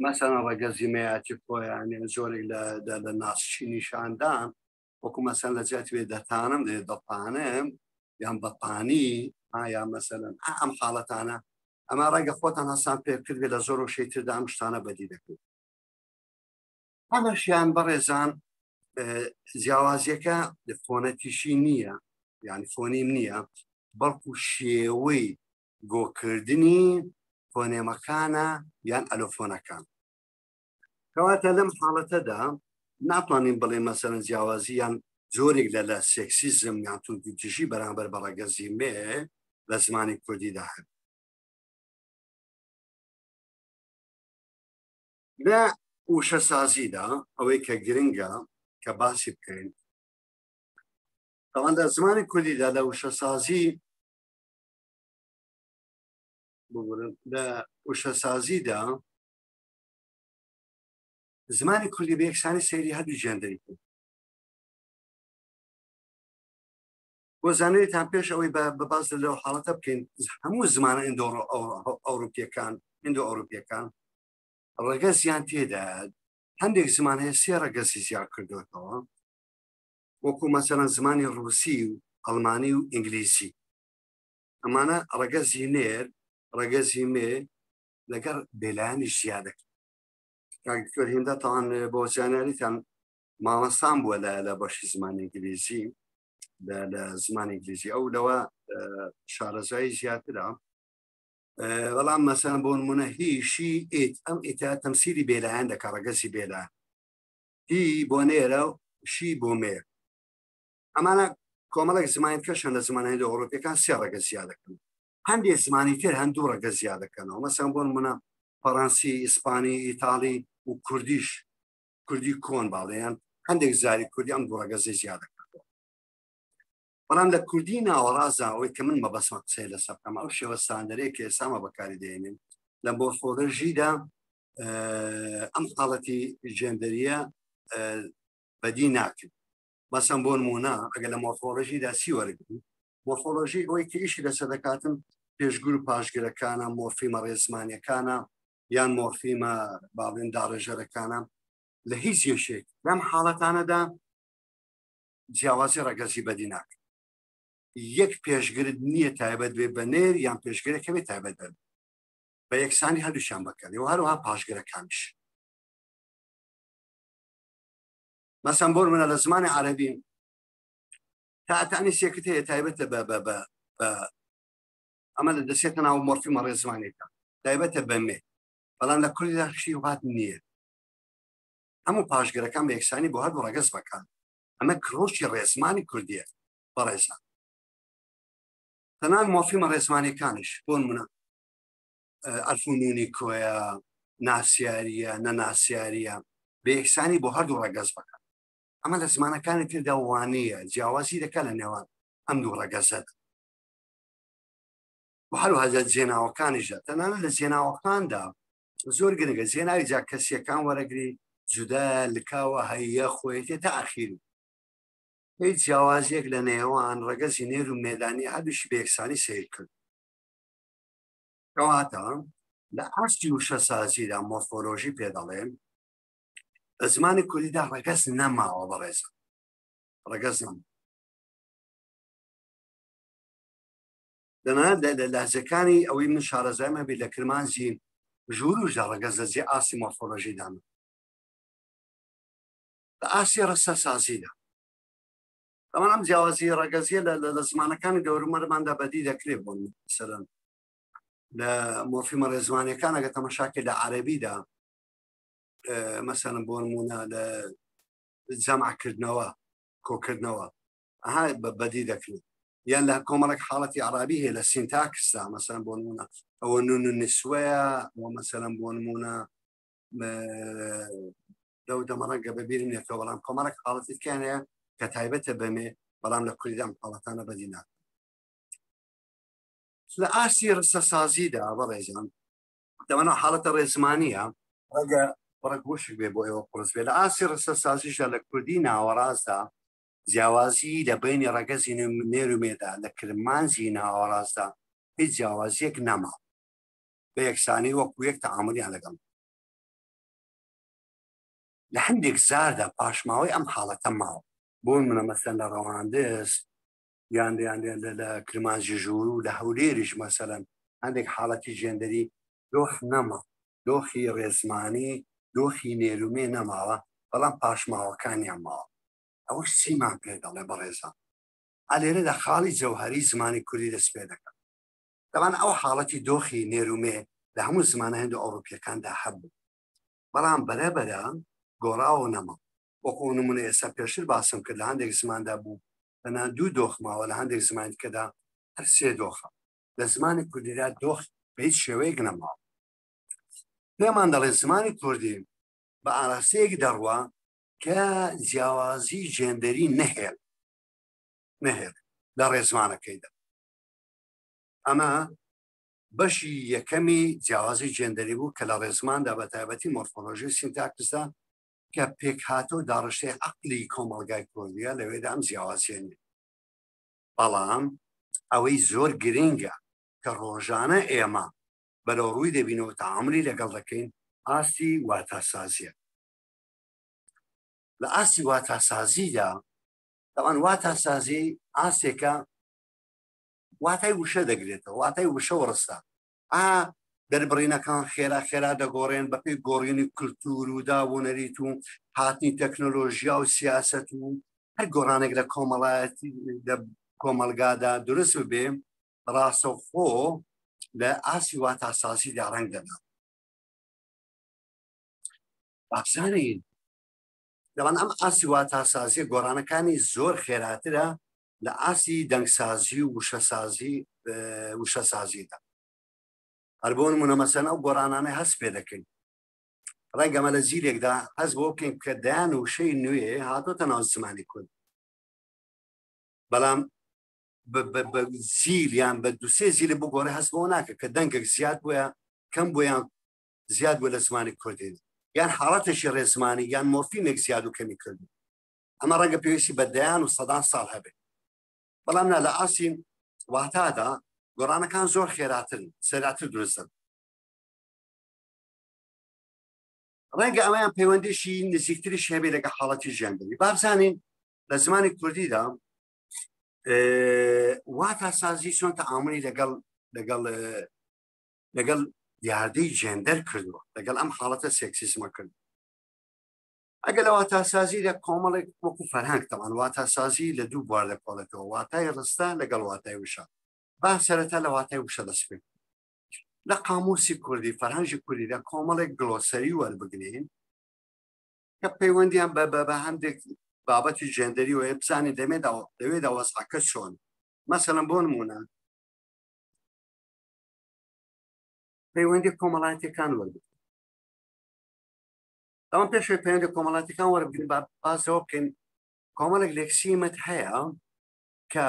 مەسەلەن ڕەگەزی مەیاتی خۆیان زۆرێک لە ناسچی نیشاندان وەکو مەسەلەن لە جاتی وێ دەتانم دەپانم یان بەپانی یا مەسەلەن ئەم حاڵەتانە ئەمە ڕێگە خۆتان هەسان پێ کردێت لە زۆر و شەی تردا ئەم شتانە بەدی دەکرێت ئەمەشیان بەڕێزان جیاوازیەکە فۆنەتیشی نییە یعنی فۆنیم نییە بەڵکو شێوەی گۆکردنی فۆنێمەکانە یان ئەلۆفۆنەکان کەواتە لەم حاڵەتەدا ناتوانین بڵێ مەسەرەن جیاوازی یان زۆرێک لە سێکسیزم یان تووتیژی بەرامبەر بە ڕەگەزی مێ لە زمانی کوردیدا هەن لە وشە سازیدا ئەوەی کە گرنگە کە باسی بکەین ئەوەندە زمانی کوردیدا لە وشە سازی لە وشە سازیدا زمانی کوردی بە یەکسانی سەیری هەردوو ژێندەری کرد بۆ زانوێتان پێش ئەوەی بە باز لەو حاڵەتە بکەین هەموو زمانە ئەوروپیەکان ئیندۆ ئەوروپیەکان ڕەگەزیان تێدا هەندێک زمان هەیە سێ ڕەگەزی زیاد کردوێتەوە وەکو مەسەلەن زمانی ڕووسی و ئەڵمانی و ئینگلیزی ئەمانە ڕەگەزی نێر ڕەگەزی مێ لەگەڵ بێلایانی زیادەکە هێندا تاوان بۆ زانیاریتان مامەستان بووە لە بەشی زمانی ئینگلیزی لە زمانی ئینگلیزی ئەو لەوە شارەزایی زیاترە بەڵام مەسەلەن بۆ نمونە هیشی ئەم ئیتا تەمسیلی بێلایەن دەکە ڕەگەزی بێلایەن هی بۆ نێرە و شی بۆ مێر ئەمانە کۆمەڵێک زمانی کەشن لە زمانە هێندە ئەوروپیەکان سێ ڕەگەز زیاد دەکەن هەندێک زمانی تر هەندوو ڕەگەز زیاد دەکەنەوە مەسەلەن بۆ نمونە فەڕەنسی ئیسپانی ئیتاڵی و کوردیش کوردی کۆن باڵێیان هەندێک زاری کوردی ئەم دوو ڕەگەزی زیاد دەکەن بەڵام لە کوردی ناوەڕازە ئەوەی کە من مەبەسمە قسەی لەسەر بکەم ئەو شێوە ستاندەرەیە کە ئێسامە بەکاری دێنین لە مۆرفۆلۆژیدا ئەم حاڵەتی ژێندەریە بەدی ناکرد مەسەڵەن بۆ نمونە ئەگەر لە مۆرفۆلۆژیدا چی وەرگرت مۆرفۆلۆژی ئەوەی کە ئیشی لەسەر دەکاتن پێشگور و پاشگرەکانە مۆرفیمە ڕێزمانیەکانە یان مۆرفیمە باڵێن داڕێژەرەکانە لە هیچ یەشێک لەم حاڵەتانەدا جیاوازی ڕەگەزی بەدی ناکرد یەک پێشگرت نییە تایبەت بێ بە نێر یان پێشگرەکەوێت تایبەت بێت بە یەکسانی هەردووشیان بەکەنی و هەروەها پاشگرەکانش مەسەڵەن بۆ منە لە زمانی عەرەبی تاعتانی سێکت هەیە تایبەتە بە ئەمە لە دەسێتە ناو مۆرفیمە ڕێزمانێکە تایبەتە بە مێ بەڵام لە کوردیدا شتی وات نییە هەموو پاشگرەکان بە یەکسانی بۆ هەردوو ڕەگەز بەکەن ئەمە کرۆشی ڕێزمانی کوردیە بەڕێزان تەنان مۆرفیمە ڕێزمانیەکانش بۆ نمونە ئەلفونونی کۆیە ناسیاریە نەناسیاریە بە یەکسانی بۆ هەردوو ڕەگەز بکەن ئەمە لە زمانەکانی تردا وانەیە جیاوازی دەکات لە نێوان ئەم دوو ڕەگەزەدا بۆ هەروەها جێناوەکانیشدا تەنانەت لە جێناوەکاندا زۆر گرنگە جێناوی جا کەسیەکان وەرەگری جودا لکاوە هەیە خۆیەتێ تا ئاخیری هیچ جیاوازیەک لە نێوان ڕەگەزی نێر و مێدانی هەردووشی بە یەکسانی سیر کرد کەواتە لە ئاستی وشە سازیدا مۆرفۆلۆژی پێ دەڵێن لە زمانی کوردیدا ڕەگەز نەماوە بەڕێزە ڕەگەز نەما دەنات لە لەهجەکانی ئەوەی من شارەزایمە بێت لە کرمانجی ژووروشدا ڕەگەز لە جێ ئاسی مۆرفۆلۆژیدامە لە ئاسی ڕستە سازیدا ئەمان ئەم جیاوازی ڕەگەزیە لە زمانەکانی گەورەمەرماندا بەدی دەکرێت بۆن سەرن لە مۆرفیمە ڕێزمانیەکان ئەگە تەماشاکە لە عەرەبیدا مەسەلەن بۆ نمونە لە جەمعکردنەوە کۆکردنەوە ئەها بەدی دەکرێت یان لە کۆمەڵێک حاڵەتی عەرابی هەیە لە سینتاکسدا مەسەلەن بۆ نمونە ئەوە نون و نسوەیە و مەسەلەن بۆ نمونە لەو دەمەڕەنگە بەبیرم نێتەوە بەڵام کۆمەڵک حاڵەتێکیان هەیە کە تایبەتە بەمێ بەڵام لە کوردیدا حاڵەتانە بەدی ناکەن. لە ئاسی ڕستە سازیدا بەڕێزان دەمەنە حاڵەتە ڕێزمانیە ڕەنگە بڕک وشک بێ بۆ ئێوە قرس بێ لە ئاسی ڕستە سازیشە لە کوردی ناوەڕاستدا جیاوازی لە بینی ڕەگەزی نێرومێدا لە کرمانزی ناوەڕاستدا هیچ جیاوازیەک نەما بە یەکسانی وەکو یەک تەعاملیان لەگەڵ لە هەندێک زاردا پاشماوەی ئەم حاڵەتە ماوە بۆن منە مەسەن لە ڕەواندز یان لە کرمانزی ژوور و لە هەولێریش مەسەلەن هەندێک حاڵەتی ژێندەری دۆخ نەما دۆخی ڕێزمانی دۆخی نێرومێ نەماوە بەڵام پاشماوەکانیان ماوە ئەوەش چیمان پێ دەڵێ بەڕێزان ئالێرە لە خاڵی جەوهەری زمانی کوردی دەست پێ دەکەن دەبان ئەو حاڵەتی دۆخی نێرومێ لە هەموو زمانە هەندە ئەوروپیەکاندا هەبوو بەڵام بەرەبەرە گۆڕاوە نەما وەکو نمونە ئێستا پێشتر باسم کرد لە هەندێک زماندا بوو بەنان دوو دۆخماوە لە هەندێک زمانکەدا هەر سێ دۆخە لە زمانی کوردیدا دۆخ بە هیچ شێوەیەک نەماوە پێمان دەڵێ زمانی کوردی بە ئاراستەیەک دەڕوا کە جیاوازی جێندەری نەهێل لە ڕێزمانەکەیدا ئەمە بەشی یەکەمی جیاوازی جێندەری بوو کە لە ڕێزماندا بە تایبەتی مۆرفۆلۆژی سینتاکسدا کە پێک هاتۆ داڕشتەی عەقلی کۆمەڵگای کوردیە لەوێدا ئەم جیاوازیە نیە بەڵام ئەوەی زۆر گرنگە کە ڕۆژانە ئێمە بەرەو ڕووی دەبینەوە تەعاملی لەگەڵ دەکەین ئاستی واتاسازیە لە ئاستی واتاسازیدا دەوان واتاسازی ئاستێکە واتای وشە دەگرێتەوە واتای وشە و ڕستە دەربڕینەکان خێرا دەگۆڕێن بەپێی گۆڕینی کللتور و دابوونەریت و هاتنی تەکنۆلۆژیا و سیاست و هەر گۆڕانێک لە کۆمەڵایەتی لە کۆمەلگادا دروست ببێ ڕاستەوخۆ لە ئاسی واتاسازیدا ڕەنگ دەدا بابزانین دەوان ئەم ئاسی واتاسازیە گۆڕانەکانی زۆر خێراترە لە ئاسی دەنگسازی و وشەسازیدا هەر بۆ نمونە مەسەلەن ئەو گۆڕانانەی هەست پێ دەکەین ڕەنگەمە لە زیرێکدا هەست بۆ بکەین کە دایان وشەی نوێ هاتۆتە ناو زمانی کورد بەڵام بە زیل یان بە دووسێ زیلە بۆ گۆڕی هەست بۆ ناکە کە دەنگێک زیاد بووە کەم بۆیان زیاد بووە لە زمانی کوردی یان حاڵەتێکی ڕێزمانی یان مۆرفیمێک زیاد و کەمی کرد ئەمە ڕەنگە پێویستی بە دەیان و سەدان ساڵ هەبێت بەڵام لە ئاسی واتادا گۆڕانەکان زۆر خێراترن سەراتر دروستن ڕەنگە ئەمەیان پەیوەندیشی نزیکتریش هەبێت لەگە حاڵەتی ژێندەری بابزانین لە زمانی کوردیدا واتاسازی چۆن تەعاملی لەگەڵ یاردەی جێندەر کردووە لەگەڵ ئەم حاڵەتە سێکسیسمە کرد ئەگە لە واتاسازیدا کۆمەڵێک وەکو فەرهەنگ تەمان واتاسازی لە دوو بوار دەکۆڵێتەوە واتای ڕستە لەگەڵ واتای وشە با سەرەتا لە واتای وشە دەست پێ لە قاموسی کوردی فەرهەنگی کوردیدا کۆمەڵێک گلۆسەری وەربگرین کە پەیوەندیان بە هەندێک بابەتی جێندەری و بزانین دەوێت وەزعەکە چۆن مەسەلەن بۆ نمونە پەیوەندی کۆمەڵایەتیەکان وەربگرین ئەوان پێشوی پەیوەندی کۆمەڵایەتیەکان وەربگرین باسەوە بکەین کۆمەڵێک لێکسیمت هەیە کە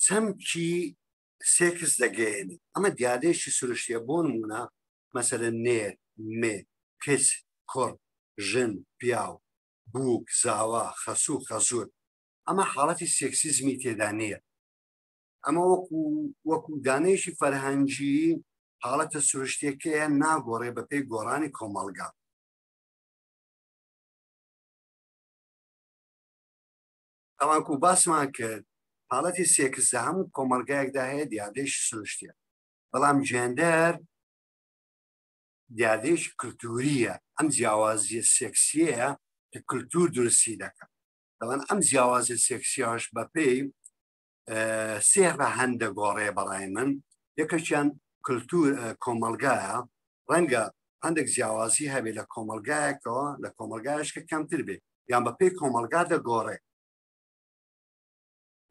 چەمکی سێکس دەگەێنی ئەمە دیادێشی سروشتیە بۆ نمونە مەسەلەن نێر مێ کچ کوڕ ژن پیاو بووک زاوا خەسوو خەزور ئەمە حاڵەتی سێکسیزمی تێدا نییە ئەمە وەکو دانێشی فەرهەنگی حاڵەتە سروشتێکەیە ناگۆڕێ بە پێی گۆڕانی کۆمەڵگا ئەوانکو باسمان کرد حاڵەتی سێکسە هەموو کۆمەلگایەکدا هەیە دیادێشی سروشتیە بەڵام جێندەر دیادێشی کللتوریە ئەم جیاوازیە سێکسیەیە کە کللتور درستی دەکەن دەڵێن ئەم جیاوازی سێکسیاش بە پێی سێ ڕەهەن دەگۆڕێ بەڕای من یەکەشیان کللتور کۆمەلگایە ڕەنگە هەندێک جیاوازی هەبێت لە کۆمەلگایەکەوە لە کۆمەلگایشکە کەمتر بێت یان بە پێی کۆمەلگا دەگۆڕێ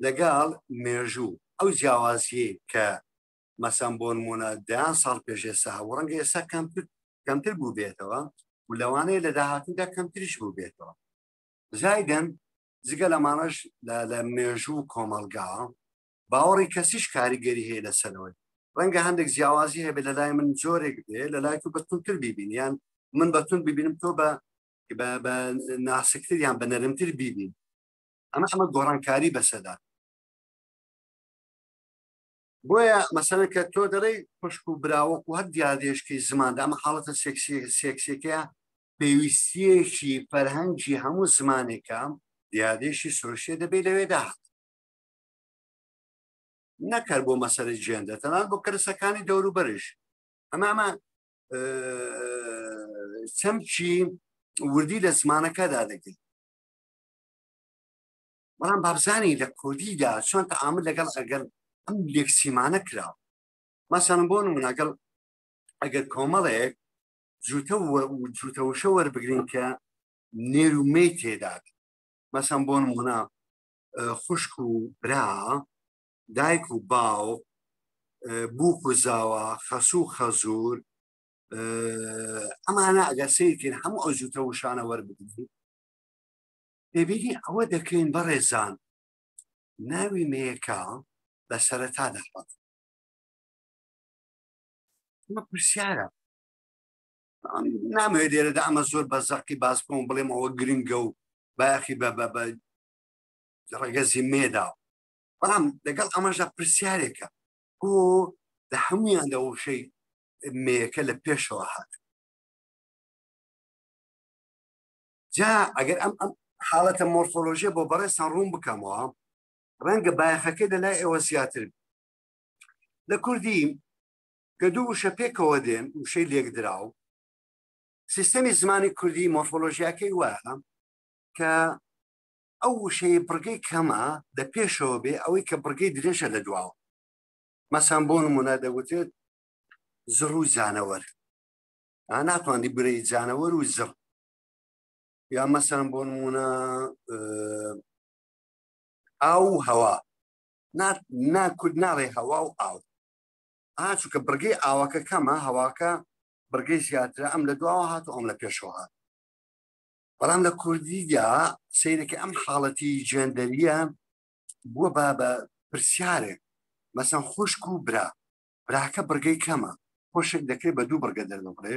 لەگەڵ مێژوو ئەو جیاوازیە کە مەسەن بۆ نمونە دەیان ساڵ پێش ئێستا هەبوو ڕەنگە ئێستا کەمتر بوو بێتەوە و لەوانەیە لە داهاتوودا کەمتریش بوو بێتەوە زایدەن جگە لەمانەش لە مێژوو کۆمەلگا باوەڕی کەسیش کاریگەری هەیە لەسەرەوەی ڕەنگە هەندێک جیاوازی هەیە بێ لە لای من زۆرێک بێ لە لای تو بەتونتر بیبین یان من بەتون ببینم تۆ بە ناسکتر یان بە نەرمتر بیبین ئەمە گۆڕانکاری بەسەدا بۆیە مەسەلەن کە تۆ دەڕێی خوشک و براوەک و هەر دیادێشکی زماندا ئەمە حاڵەتە سێکسێکەیە پێویستیەکی فەرهەنگی هەموو زمانێکە دیادێشی سۆشیە دەبێت لەوێدا نەکەر بۆ مەسەرە جێندە تەنان بۆ کەرسەکانی دەوروبەرش ئەمە چەمچی وردی لە زمانەکەدا دەگەیت بەڵام بابزانی لە کۆدیدا چۆن تەعامل لەگەڵ ئەگەر ئەم لێکسیمانە کراوە مەسەڵەن بۆ نمونە ئەگەر کۆمەڵێک جوتە وشە وەربگرین کە نێرومەی تێدات مەسەڵەن بۆ نمونە خوشک و برا دایک و باو بووک و زاوە خەسوو و خەزور ئەمانە ئەگەر سیرکەین هەموو ئەو جوتە وشانە وەربگرین دەبینی ئەوە دەکەین بەڕێزان ناوی مەیەکە لە سەرەتا دەخات ئەمە پرسیارە نامەوێت لێرەدا ئەمە زۆر بە زەقی باس بکەم بڵێم ئەوە گرنگە و باەخی بە ڕێگەزی مێدا بەڵام لەگەڵ ئەمەشدا پرسیارێکە بۆ لە هەمویان لە وشەی مەیەکە لە پێشەوە هات جا ئەگەر ئەم حاڵەتە مۆرفۆلۆژیە بۆ بەڕێستان ڕوون بکەمەوە ڕەنگە بایەخەکەی لەلای ئێوە زیاتر لە کوردی کە دوو وشە پێکەوە دێن وشەی لێکدراو سیستەمی زمانی کوردی مۆرفۆلۆژیاکەی وایە کە ئەو وشەی بڕگەی کەمە لە پێشەوە بێ ئەوەی کە بڕگەی درێژە لە دواوە مەسەڵەن بۆ نمونە دەگوتێت زڕ و جانەوەر ناتوانانی برەی جانەوەر و زڕ یا مەسەڵەن بۆ نمونە ئاو و هەوا ناکورد ناڵێ هەوا و ئاو چونکە بڕگەی ئاوەکە کەمە هەواکە بڕگەی زیاترە ئەم لە دواوە هات و ئەم لە پێشەوە هات بەڵام لە کوردیدا سەیرەکە ئەم حاڵەتی جێندەریە بووە بە پرسیارێک مەسەڵەن خوشک و براکە بڕگەی کەمە خۆشێک دەکرێت بە دوو بڕگە دەردەبڕێ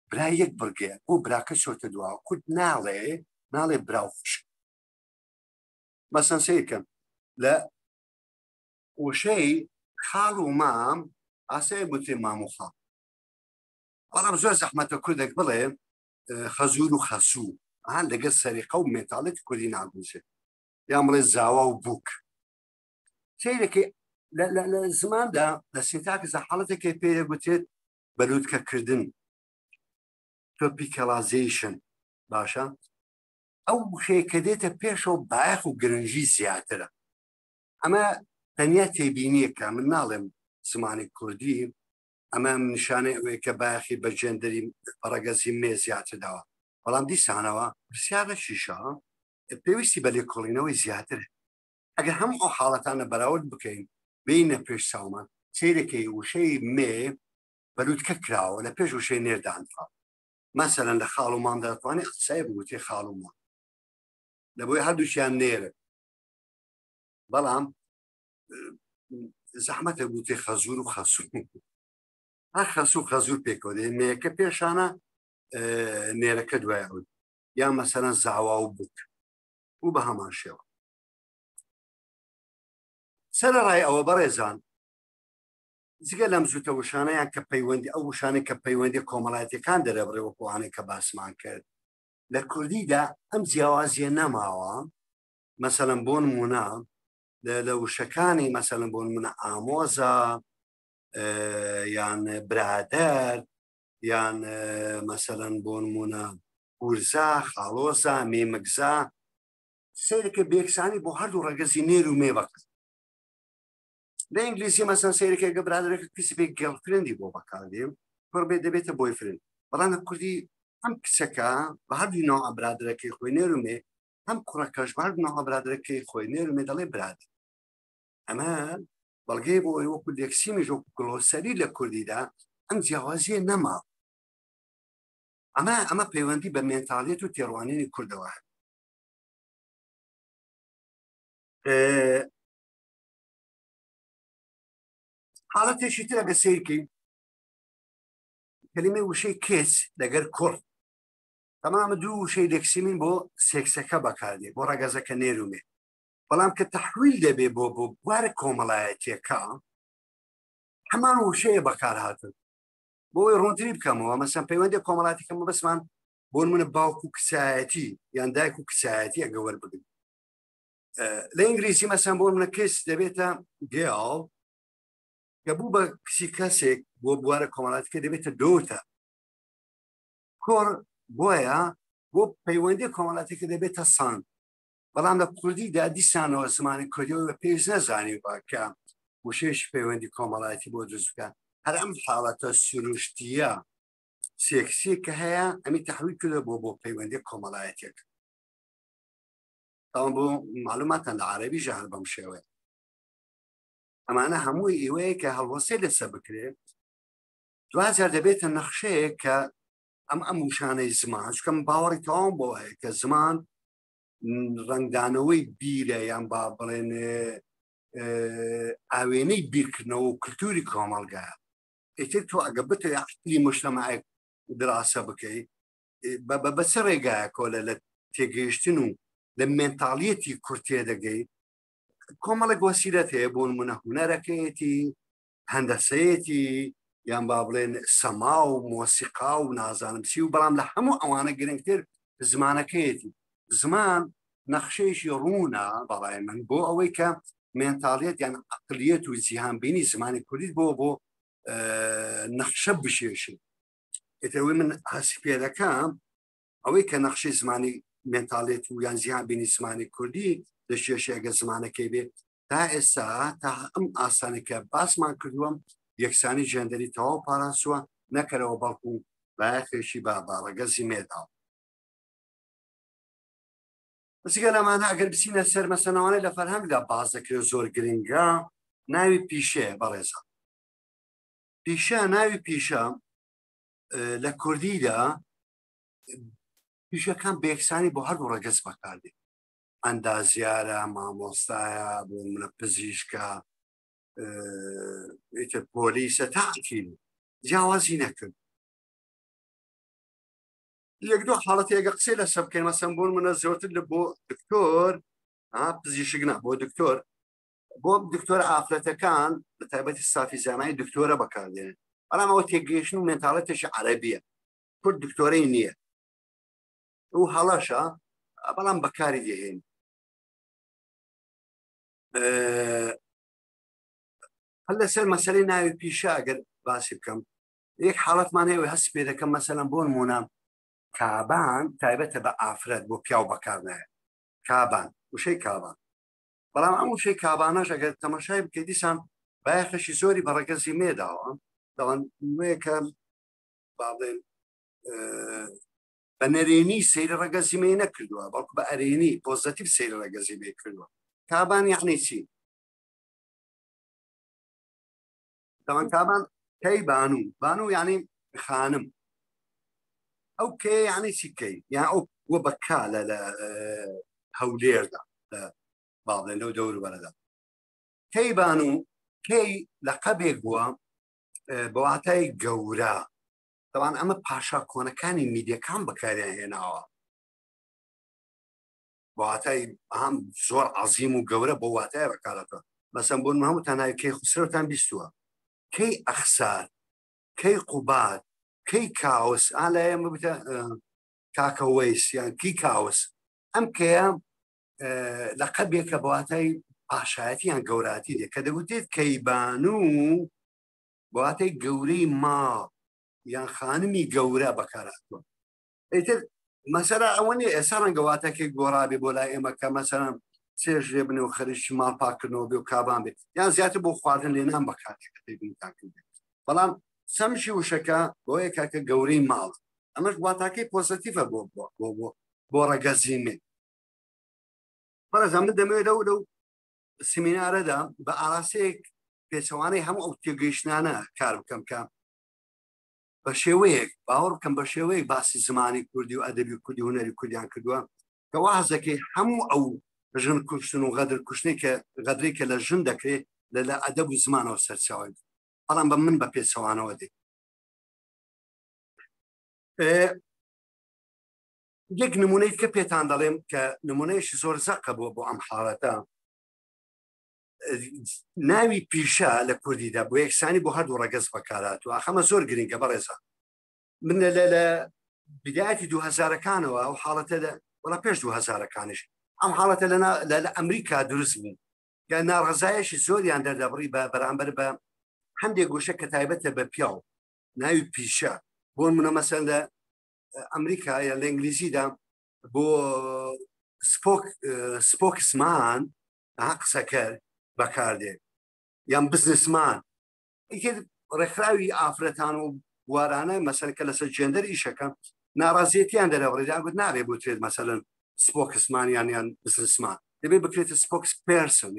برا یەک بڕگەیە بۆ براکە چۆتە دواوە کورد ناڵێ براو خوشک مەسەڵەن سەیرکەم لە وشەی خاڵ و مام ئاسایی بوتێ مام و خاڵ بەڵام زۆر زەحمەتە کوردێک بڵێ خەزور و خەسوو لەگەر سەریقە و مێتاڵێت کوردی ناگووشێت یان بڵێ زاوا و بووک سەیرەکەی لە زماندا لە سینتاکسە حاڵەتێکی پێ دەگوتێت بەلووتکەکردن تۆپیکەلازیشن باشە ئەو وشەیە کە دێتە پێشەوە بایەخ و گرنگی زیاترە ئەمە تەنیا تێبینیەکە من ناڵێم زمانی کوردی ئەمە نیشانەی ئەوەیە کە بایەخی بە جێندەری ڕەگەزی مێ زیاترداوە بەڵام دیسانەوە پرسیارە شیشە پێویستی بە لێکۆڵینەوەی زیاترە ئەگەر هەموو ئەو حاڵەتانە بەراورد بکەین بینە پێش ساڵمان سیرەکەی وشەی مێ بەلووتکە کراوە لە پێش وشەی نێردانفا مەسەلەن لە خاڵ و مام دەتوانێت قسەی بگوتێ خاڵ و مام لە بۆی هەردووشیان نێرە بەڵام زەحمەتە گوتێ خەزور و خەسوو خەسوو خەزور پێکەوە دێ مێیەکە پێشانە نێرەکە دوایەوە یا مەسەلەن زاوا و بووک و بە هەمان شێوە سەرەڕای ئەوە بەڕێزان جگە لەم زووتە وشانەیان کە پەیوەندی ئەو وشانەی کە پەیوەندی کۆمەڵایەتیەکان دەرەبڕێ وەکوانەی کە باسمان کرد لە کوردیدا ئەم جیاوازیە نەماوە مەسەلەن بۆ نمونە لە وشەکانی مەسەلەن بۆ نمونە ئامۆزە یان برادەر یان مەسەلەن بۆ نمونە گورزا خاڵۆزە مێمەگزا سیرەکە بێکسانی بۆ هەردوو ڕەگەزی نێر و مێوەکە لە ئینگلیزی مەسەلەن سیرەکە برادەرێکە کەسی بێ گێڵفرێندی بۆ بەکاردێم پڕ بێ دەبێتە بۆیفرێند بەڵام لە کوردی ئەم کچەکە بە هەردوو ناو برادەرەکەی خۆی نێر و مێ ئەم کوڕەکەش بە هەردوو ناو برادەرەکەی خۆی نێر و مێ دەڵێ برادەر ئەمە بەڵگەی بۆ ئەوەی وەکو لێکسیمیش وەکو گلۆسەری لە کوردیدا ئەم جیاوازیە نەما ئەمە پەیوەندی بە مێنتاڵیەت و تێڕوانینی کوردەوە حاڵەتێکی تر ئەگە سیرکەین کەلیمەی وشەی کێچ لەگەر کوڕ تەمامە دوو وشەی دەکسیمین بۆ سێکسەکە بەکاردێ بۆ ڕەگەزەکە نێرومێ بەڵام کە تەحویل دەبێ بۆ بوارە کۆمەڵایەتیەکە هەمان وشەیە بەکار هاتن بۆی ڕوونتری بکەمەوە مەسەن پەیوەندی کۆمەڵاتیەکەمە بەسمان بۆ منە باوکو کچایەتی یان دایک و کچایەتی ئەگە وەربگن لە ئینگلیزی مەسەن بۆ منە کەس دەبێتە گێڵ کە بوو بە کچی کەسێک بۆ بوارە کۆمەڵاتیەکە دەبێتە دۆتە کۆڕ بۆیە بۆ پەیوەندی کۆمەڵاتیەکە دەبێتە سان بەڵام لە کوردیدا دیسانەوە زمانی کوردیەوە بە پێویست نەزانی کە وشەیەکی پەیوەندی کۆمەڵایەتی بۆ دروست بکات هەر ئەم حاڵەتە سروشتیە سێکسی کە هەیە ئەمی تەحویل کردە بۆ پەیوەندی کۆمەڵایەتێک تاوان بۆ معلوماتان لە عەرەبیژە هەر بەم شێوەیە ئەمانە هەمووی ئێوەیە کە هەڵوەسەی لەسەر بکرێت دوجار دەبێتە نەخشەیە کە ئەم وشانەی زمان چکەم باوەڕی تەواو بۆ هەیە کە زمان ڕنگدانەوەی بیرە یان با بڵێن ئاوێنەی بیرکردنەوە و کللتوری کۆمەڵگایە ئیتر تۆ ئەگە بتە یاحتری مشتەمەعێک دراسە بکەیت بە چ ڕێگایە کۆلە لە تێگەیشتن و لە مێنتاڵیەتی کورتێ دەگەیت کۆمەڵێک وەسیلەت هەیە بۆ نمونە هونەرەکەیەتی هەندەسەیەتی یان با بڵێن سەما و مۆسیقا و نازانم چی و بەڵام لە هەموو ئەوانە گرنگتر زمانەکەیەتی زمان نەخشەیەکی ڕوونە بەڵای من بۆ ئەوەی کە مێنتاڵیەت یان عەقلیەت و جیهانبینی زمانی کوردیت بۆ نەخشە بشێشێت ئێتەوەی من هەستی پێ دەکەم ئەوەی کە نەخشەی زمانی مێنتاڵیەت و یان جیهانبینی زمانی کوردی لە شێشەیەگە زمانەکەی بێت تا ئێستا تا ئەم ئاسانێکە باسمان کردووەم یەکسانی ژێندەری تەواو پاراستووە نەکەرەوە بەڵکو بایەخێکی باڕەگەزی مێداوە بەسیگە لەمانە ئەگەر بچینە سەر مەسەلەوانەی لە فەرهەنگدا باز دەکرێت زۆر گرنگە ناوی پیشەیە بەڕێزە پیشە ناوی پیشە لە کوردیدا پیشەکان بەیەکسانی بۆ هەردوو ڕەگەز بەکاردێت ئەندازیارە مامۆستایە بۆ منە پزیشکە پۆلیسە تاقیل جیاوازی نەکرد یەک دوو حاڵەت ێگە قسەی لەسەر بکەین مەسەن بۆ منە زۆرتر لە بۆ دکتۆر پزیشکنا بۆ دکتۆر بۆ دکتۆر ئافرەتەکان بە تایبەتی سافی زانایی دکتۆرە بەکاردێنێت بەڵام ئەوە تێگەیشتن و مێنتاڵەتێکی عەرەبیە کورد دکتۆرەی نییە و هەڵەشە بەڵام بەکاری دێهێن هەر لەسەر مەسەلەی ناوی پیشە ئەگەر باسی بکەم یەک حاڵەتمان هەیە هەست پێ دەکەم مەسەلەن بۆ نمونە کابان تایبەتە بە ئافرەت بۆ پیاو بەکار نایە کابان وشەی کابان بەڵام ئەم وشەی کابانەش ئەگەر تەماشای بکەیت دیسان بایەخەشی زۆری بەڕەگەزی مێداوە دەڵێن وەیەکە با بڵێن بە نەرێنی سەیری ڕەگەزی مێ نەکردووە بەڵکو بە ئەرێنی پۆزتیڤ سەیری ڕەگەزی مێ کردووە کابان یعنی چی دەڵێن کابان کەی بانوو یعنی خانم ئەو کێ یعنی چی کەی یان ئەو وە بەکا لە هەولێردا با بڵێن لەو دەوروبەرەدا کەی بانوو کەی لەقەبێک بووە بە واتای گەورە طبعا ئەمە پاشا کۆنەکانی میدیەکان بەکاریان هێناوە بە واتای ئەم زۆر عەزیم و گەورە بۆ واتای بەکارەکە مەسەن بۆ هەمووتان ناوی کەی خوسرەوتان بیستووە کەی ئەخسار کەی قوبات کەی کاوس ئالای ئەمە بتە کاکە وەیس یان کی کاوس ئەم کەیە لەقەبێکە بە واتای پاشایەتی یان گەوراتی دێ کە دەگوتێت کەیبانوو بە واتای گەورەی ماڵ یان خانمی گەورە بەکارهاتووە ئیتر مەسەلا ئەوە نیە ئێستا ڕەنگە واتەکەی گۆڕابێ بۆ لای ئێمە کە مەسەلەن چێژ لێ بنێ و خەریکی ماڵ پاکردنەوە بێ و کابان بێت یان زیاتر بۆ خواردن لێنان بەکاتێکە تێبینتان کرد بەڵام سەمشی وشەکە بۆ یەکاکە گەورەی ماڵ ئەمەش واتاکەی پۆزتیڤە بۆ ڕەگەزیمێ بەڵێزان من دەمەوێت لەو سمینارەدا بە ئاراسەیەک پێچەوانەی هەموو ئەو تێگەیشتانە کار بکەم کە بە شێوەیەک باوەڕ بکەم بە شێوەیەک باسی زمانی کوردی و ئەدەبی کوردی و هونەری کوردیان کردووە کە وازەکەی هەموو ئەو ژن کوشتن و غەدر کوشتنی کە غەدرەی کە لە ژن دەکرێت لە ئەدەب و زمانەوە سەرچاوی بەڵام بە من بە پێچەوانەوە دێ یەک نمونەی کە پێتان دەڵێم کە نمونەیەشی زۆر زەقە بووە بۆ ئەم حاڵەتە ناوی پیشە لە کوردیدا بۆ یەکسانی بۆ هەردوو ڕەگەز بەکارهاتووە ئەخەمە زۆر گرنگە بەڕێزە من لە بدایەتی 2000ەکانەوە ئەو حاڵەتە وەڵا پێش 2000ەکانیش ئەم حاڵەتە لە ئەمریکا دروست بوو کە ناڕەزایەشی زۆریان دەردەبڕی بە بەرامبەر بە هەندێک گۆشە کە تایبەتە بە پیاو ناوی پیشە بۆ منە مەسەن لە ئەمریکا یان لە ئینگلیزیدا بۆ سپۆکسمان قسەکەر بەکاردێ یان بزنسمان ڕێکخراوی ئافرەتان و وارانە مەسەن کە لەسەر جێندەر ئیشەکەم ناڕازیەتیان دەرەبڕێدا گوت نابێ بوترێت مەسەلەن سپۆکسمان یان بزنسمان دەبێت بکرێتە سپۆکس پێرسن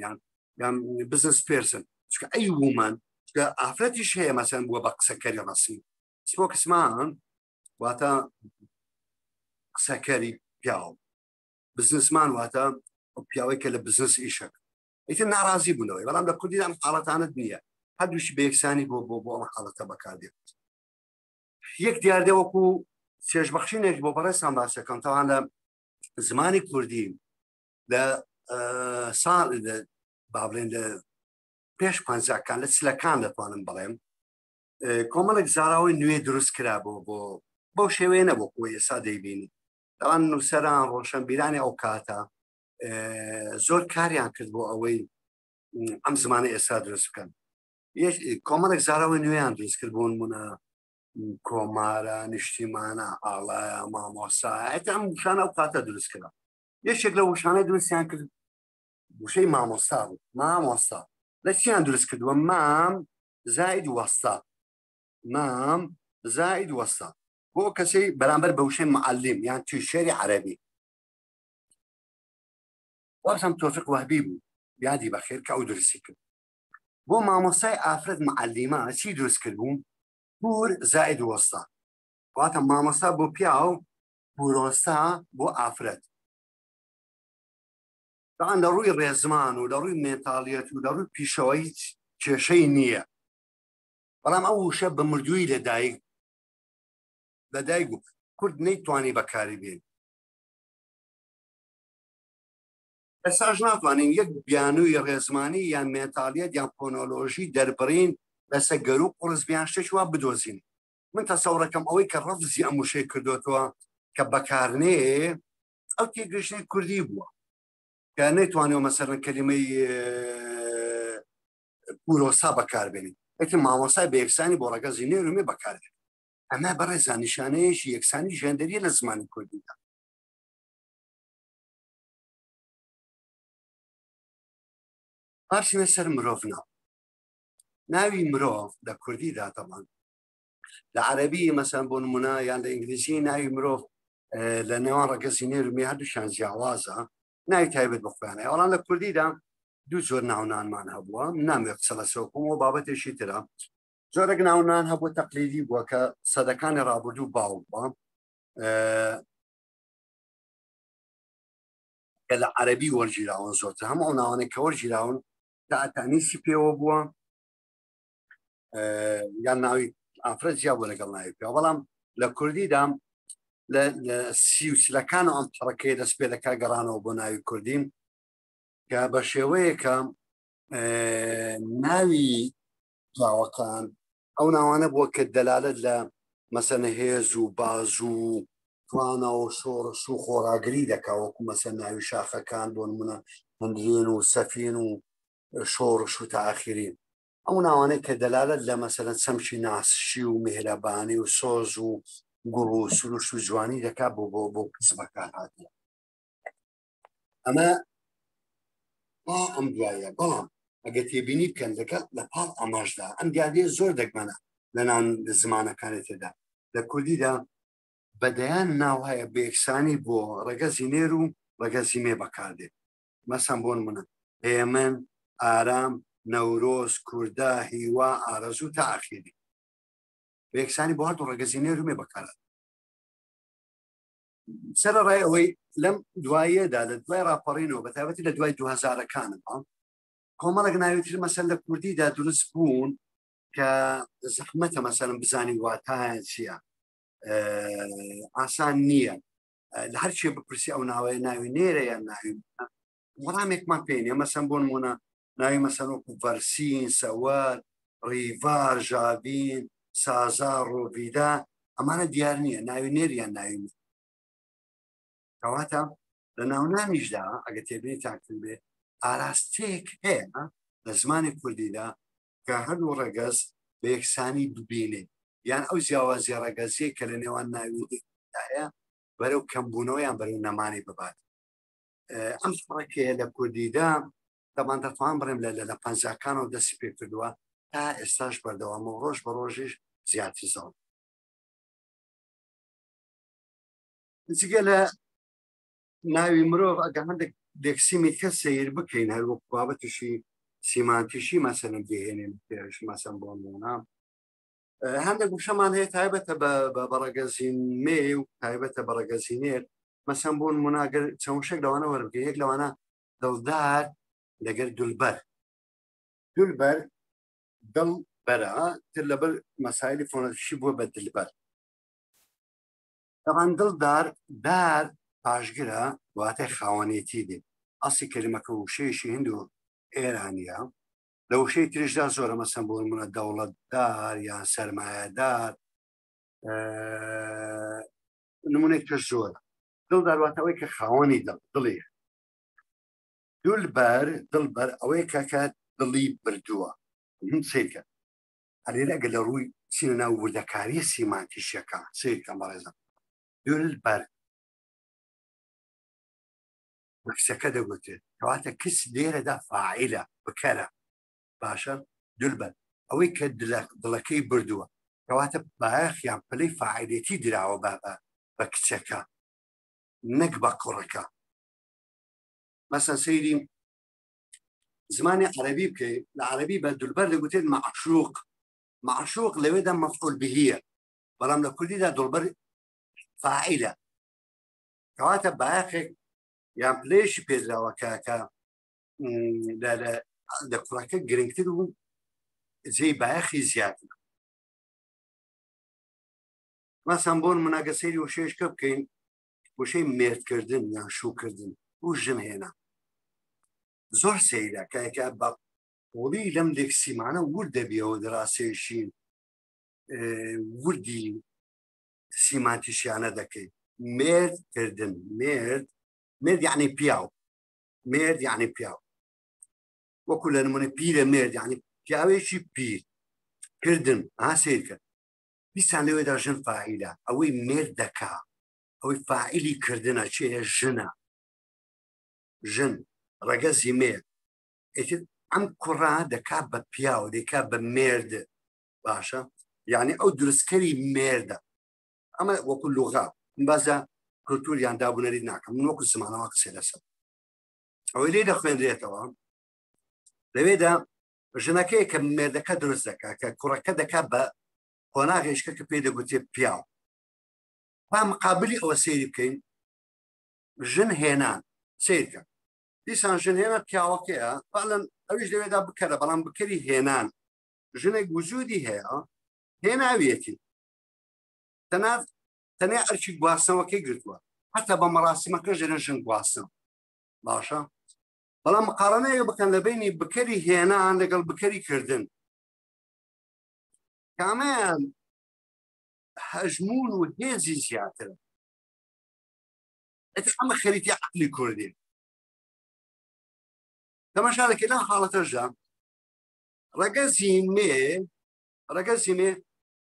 یان بزنس پێرسن چکە ئەی وومەن ئافرەتیش هەیە مەسەن بووە بە قسەکەری ڕەسمی سپۆکسمان واتە قسەکەری پیاو بزنسمان واتە پیاوەی کە لە بزنس ئیشەکە ئیتر ناڕازی بوونەوەی بەڵام لە کوردیدا حاڵەتانت نییە هەردووشی بە یەکسانی بۆ ئەم حاڵەتە بەکاردێت یەک دیاردە وەکو سێژبەخشینێک بۆ بەڕێستان باسەکەم تاوان لە زمانی کوردی لە ساڵ با بڵێن لە پێش 50کان لە چلەکان دەتوانم بڵێم کۆمەڵێک زاراوەی نوێ دروست کرا بۆ شێوەیە نەبوو بۆ ئێستا دەیبینی دەوان نووسەران ڕۆشنبیرانی ئەو کاتە زۆر کاریان کرد بۆ ئەوەی ئەم زمانە ئێستا دروست بکەن کۆمەڵێک زاراوەی نوێیان دروست کرد بۆ نمونە کۆمارە نیشتیمانە ئاڵایە مامۆستا ئەم وشانە ئەو کاتە دروست کرا یەکێک لە وشانە دروستیان کرد وشەی مامۆستا بوو مامۆستا لە چیان دروست کردووە مام زائد وەستا مام زائد وەستا بۆ کەسەی بەرامبەر بە وشەی معەلم یان تیشێری عەرەبی وەرسەم تۆفیق وەهبی بوو یادی بەخێر کە ئەو درستی کرد بۆ مامۆستای ئافرەت معەلیمە چی دروست کرد بوو پور زائد وەستا واتە مامۆستا بۆ پیاو پورۆستا بۆ ئافرەت دەڵێن لە ڕووی ڕێزمان و لە ڕووی مێنتاڵیەت و لە ڕووی پیشەوەی کێشەی نییە بەڵام ئەو وشە بە مردووی لەدایک بوو کورد نەیتوانی بەکاری بێن ئێستاش ناتوانین یەک بیانووی ڕێزمانی یان مێنتاڵیەت یان فۆنۆلۆژی دەربڕین لەسەر گەر و قوڕس بیان شتێک وا بدۆزین من تەسەوڕەکەم ئەوەی کە ڕەفزی ئەم وشەی کردوتەوە کە بەکارنێ ئەو تێگەشتەی کوردی بووە کە نەیتوانێەوە مەسەرەن کەلیمەی پورۆسا بەکاربێنین ئەتر مامۆسای بە یەکسانی بۆ ڕەگەزی نێرومێ بەکارێت ئەمە بەڕێزان نیشانەیەشی یەکسانی ژێندەریە لە زمانی کوردیدا باشینە سەر مرۆڤ ناوی مرۆڤ لە کوردیدا تەمان لە عەرەبی مەسەن بۆ نمونە یان لە ئینگلیزی ناوی مرۆڤ لە نێوان ڕەگەزی نێرومی هەردووشیان جیاوازە ناوی تایبەت بە خۆیانەیە بەڵام لە کوردیدا دوو زۆر ناونانمان هەبووە ناموێت قسە لەسەرکۆمەوە بابەتێکی ترە زۆرێک ناونان هەبوو تەقلیدی بووە کە سەدەکانی ڕابردوو باوک بووە کە لە عەرەبی وەرگیراون زۆرتر هەموو ئەو ناوانێک کە وەرگیراون تەعتانیسی پێوە بووە یان ناوی ئافرەت جیا بوو لەگەڵ ناوی پێوە بەڵام لە کوردیدا لە سیوسلەکان ئەم پەڕەکەی دەست پێ دەکا گەڕانەوە بۆ ناوی کوردیم کە بە شێوەیەکە ناوی پیاوەکان ئەو ناوانە بووە کە دەلالت لە مەسەنە هێز و باز و توانە و شۆڕش و خۆراگری دەکا وەکو مەسەن ناوی شاخەکان بۆ نمونە هەندرێن و سەفین و شۆڕش و تاخیرین ئەو ناوانەی کە دەلالت لە مەسەلەن چەمکی ناسشی و میهرەبانی و سۆز و گوڵ و سروش و جوانی دەکا بۆ کەس بەکار هاتیە ئەمە ئەم دوایە بەڵام ئەگە تێبینی بکەن لەگەڵ لە پاڵ ئەماشدا ئەم دیادەیە زۆر دەگمەنە لە ناو زمانەکانی تێدا لە کوردیدا بەدەیان ناو هەیە بە یەکسانی بۆ ڕەگەزی نێر و ڕەگەزی مێ بەکاردێت مەسەن بۆ نمونە هێمن ئارام نەورۆز کووردا هیوا ئارەزوو تا ئاخیری بە یەکسانی بۆ هەردوو ڕێگەزینێر ومێ بەکارات سەرەڕای ئەوەی لەم دواییەدا لە دوای راپەڕینەوە بە تایبەتی لە دوای 2000ەکانەوە کۆمەڵێک ناویتر مەسەن لە کوردیدا دروست بوون کە زەحمەتە مەسەلەن بزانی واتایان چییە ئاسان نییە لە هەرچێ بپرسی ئەو ناوەیە ناوی نێرە یان ناوی وەڵامێکمان پێینێ مەسەن بۆ نمونە ناوی مەسەن وەکو ڤەرسین سەوەر ڕیڤار ژابین سازار ڕۆڤیدا ئەمانە دیار نییە ناوی نێریان ناوی کەواتە لە ناونامیشدا ئەگە تێبینی تاکتن بێ ئاراستەیەک هەیە لە زمانی کوردیدا کە هەردوو ڕێگەز بە یەکسانی ببینێ یان ئەو جیاوازی ڕێگەزیە کە لە نێوان ناویدایە بەرەو کەمبوونەوەیان بەرەو نەمانی ببات ئەم فڕێکەیە لە کوردیدا دەمان دەتوان بڕێم لە پەنجاکانەوە دەستی پێ کردووە تا ئێستاش بەردەوامە و ڕۆژ بە ڕۆژیش زیاتر زەڵ جگە لە ناوی مرۆڤ ئەگە هەندێک دێکسیمی کە سیر بکەین هەروەکو بابەتشی سیمانتیشی مەسەلەن بهێنێن پێش مەسەن بۆ نمونە هەندێک وشەمان هەیە تایبەتە بە ڕێگەزینمێ و تایبەتە بە ڕێگەزینێر مەسەن بۆ نمونە ئەگەر چەند شتێک لەوانە وەربگە یەک لەوانە دڵدار لەگەر دولبەر دولبەر دڵبەرە تر لەبەر مەسایلی فۆنەتیشی بووە بە دلبەر طبعا دڵدار دار پاشگرە واتای خاوەنێتی دێ ئەسی کەلیمەکە وشەیەشی هند و ئێرانیە لە وشەی تریشدا زۆرە مەسەن بۆ نمونە دەوڵەتدار یان سەرمایەدار نمونەی کەس زۆرە دڵدار واتەوەی کە خاوەنی دڵی دڵبەر ئەوەی کە دڵی بردووە سیرکە هەرێرە ئەگە لە ڕووی چینە ناو وردەکاری سیمانتیشیەکە سیرکە بەڕێزم دولبەر کسەکە دەگوتێت کەواتە کس لێرەدا فاعیلە بکەرە باشە دولبەر ئەوەی کە دڵەکەی بردووە کەواتە بایەخیان پلەی فاعیلێتی دراوە بە کچەکە نەک بە کوڕەکە مەسەن سەیری زمانی عەرەبی بکەیت لە عەرەبی بە دولبەر دەگوتێت معشوق لەوێدا مەفعول بهیە بەڵام لە کوردیدا دڵبەر فاعیلە کەواتە بایەخێک یان پلێشی پێدراوە کە لە کوڕەکە گرنگتر و جێی بایەخی زیاتر مەسەن بۆ نمونەگە سەیری وشەیەشکە بکەین وشەی مێردکردن یان شوکردن و ژن هێنا زۆر سەیرە کە بە قوڵی لەم لێکسیمانە ورد دەبیەوە دەراسێشین وردی سیمانتیشیانە دەکەیت مێردکردن مێرد یعنی پیاو مێرد یعنی پیاو وەکو لە نمونە پیرە مێرد یعنی پیاوێکی پیر کردن سیرکە بیستان لەوێدا ژن فاعیلە ئەوەی مێرد دەکا ئەوەی فاعیلی کردنە چێە ژنە ژن ڕەگەزی مێرد ئەم کوڕا دەکا بە پیاو دەکا بە مێرد باشە یعنی ئەو دروستکەری مێردە ئەمە وەکو لوغا بازە کلتوریان دابوونەری ناکەم من وەکو زمانەوە قسە لەسەر ئەوەی لێ دەخوێنرێتەوە لەوێدا ژنەکەی کە مێردەکە دروست دەکا کە کوڕەکە دەکا بە قۆناغێشکە کە پێی دەگوتێ پیاو با مقابلی ئەوە سەیری بکەین ژن هێنان سیرکە دیسان ژن هێنا پیاوەکەیە باڵەن ئەویش لەوێدا بکەرە بەڵام بکەری هێنان ژنێک وجودی هەیە هێناویەتی تەنیا ئەرچی گواستنەوەکەی گرتووە حتا بە مەراسیمەکە ژنە ژن گواستن باشە بەڵام مقارنەیە بکەن لە بینی بکەری هێنان لەگەڵ بکەری کردن کامیان هەژمون و هێزی زیاترە ئەمە خەریتی عەقلی کوردی تەماشا دەکەی لەم حاڵەتەشدا ڕەگەزی مێ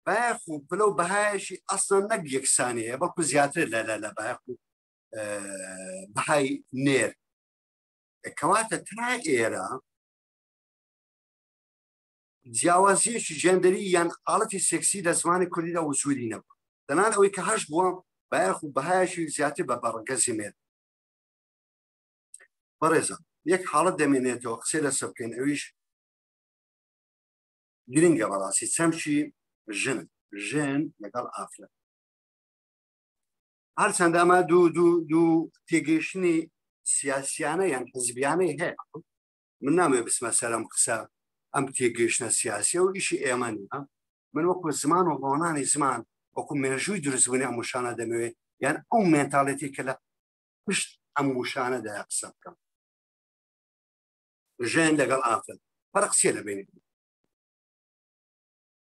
بایەخ و پلە و بەهایەشی ئەسڵەن نەک یەکسانەیە بەڵکو زیاتر لە بایەخ و بەهای نێر کەواتە تا ئێرە جیاوازیەکی جێندەری یان حاڵەتی سێکسی لە زمانی کوردیدا وجودی نەبووە تەنانەت ئەوەی کە هەش بووە بایەخ و بەهایەشی زیاتر بە ڕەگەزی مێر بەڕێزە یەک حاڵەت دەمێنێتەوە قسەی لەسەر بکەین ئەویش گرنگە بەڕاستی چەمچی ژن ژن لەگەڵ ئافرەت هەرچەندە ئەمە دوو تێگەیشتنی سیاسیانە یان حزبیانەی هەیە من نامێ بسمە سەر ئەم قسە ئەم تێگەیشتنە سیاسیە و ئیشی ئێمە نیە من وەکو زمان و ڕۆنانی زمان وەکو مێژووی دروستبوونی ئەم وشانە دەمەوێت یان ئەو مێنتاڵێتی کە لە پشت ئەم وشانەدا قسە بکەم ژێن لەگەڵ ئافرەت فەرق چییە لەبینی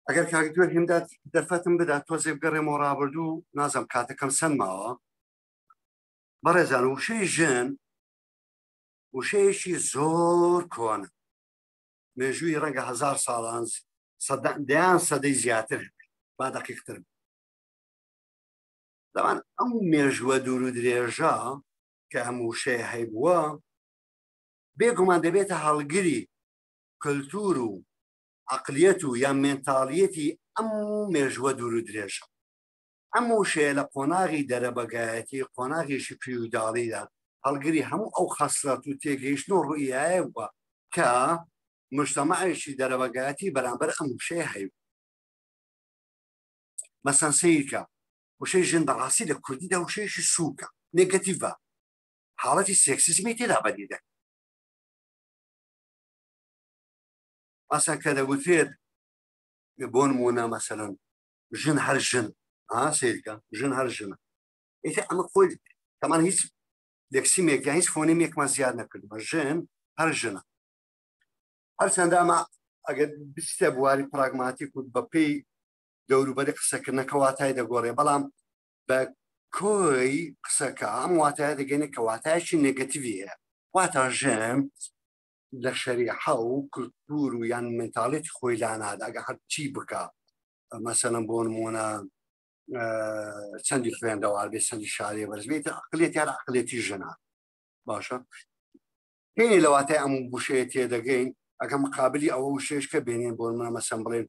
ئەگەر کاکتوێر هێمدا دەرفەتم بدات تۆزێ بگەڕێمەوە ڕابردوو نازەم کاتەکەم چەند ماوە بەڕێزان وشەی ژن وشەیەکی زۆر کۆنە مێژووی ڕەنگە 1000 ساڵان دەیان سەدەی زیاتر با دەقیقتر دەوان ئەم مێژووە دوور و درێژە کە ئەم وشەیە هەیبووە بێگومان دەبێتە هەڵگری کللتور و عقلیەت و یان مێنتاڵیەتی ئەم مێژووە دوور و درێژە ئەم وشەیە لە قۆناغی دەرەبەگایەتی قۆناغیشی پیوداڵیدا هەڵگری هەموو ئەو خەسرەت و تێگەیشتن و ڕوئیایە بووە کە مجتەمەعێکی دەرەبەگایەتی بەرامبەر ئەم وشەیە هەیبوو مەسەن سەیرکە وشەی ژن بەڕاستی لە کوردیدا وشەیەکی سووکە نێگەتیڤە حاڵەتی سێکسیزمی تێدا بەدیدە ئاسان کە دەگوترێت بۆ نمونە مەسەلەن ژن هەر ژن سیرکە ژن هەر ژنە ئەمە خۆی تەمان هیچ لێکسیمێک یان هیچ فۆنیمێکمان زیاد نەکردمە ژن هەر ژنە هەرچەندە ئەمە ئەگەر بستە بواری پراگماتیک و بەپێی دەوروبەری قسەکردنەکە واتای دەگۆڕێ بەڵام بە کۆی قسەکە ئەم واتایە دەگەینێت کە واتایەکی نێگەتیڤی هەیە واتە ژن لە شەریعە و کولتور و یان مێنتاڵێتی خۆی لانادا ئەگە هەرچی بکە مەسەلەن بۆ نمونە چەندی خوێندەوار بێت چەندی شارێ بەرزبێت عقلێت یان عقلێتی ژنە باشە پێی لە واتای ئەم وشەیە تێدەگەین ئەگە مقابلی ئەوە وشەیەشکە بێنین بۆ نمونە مەسەن بڵێن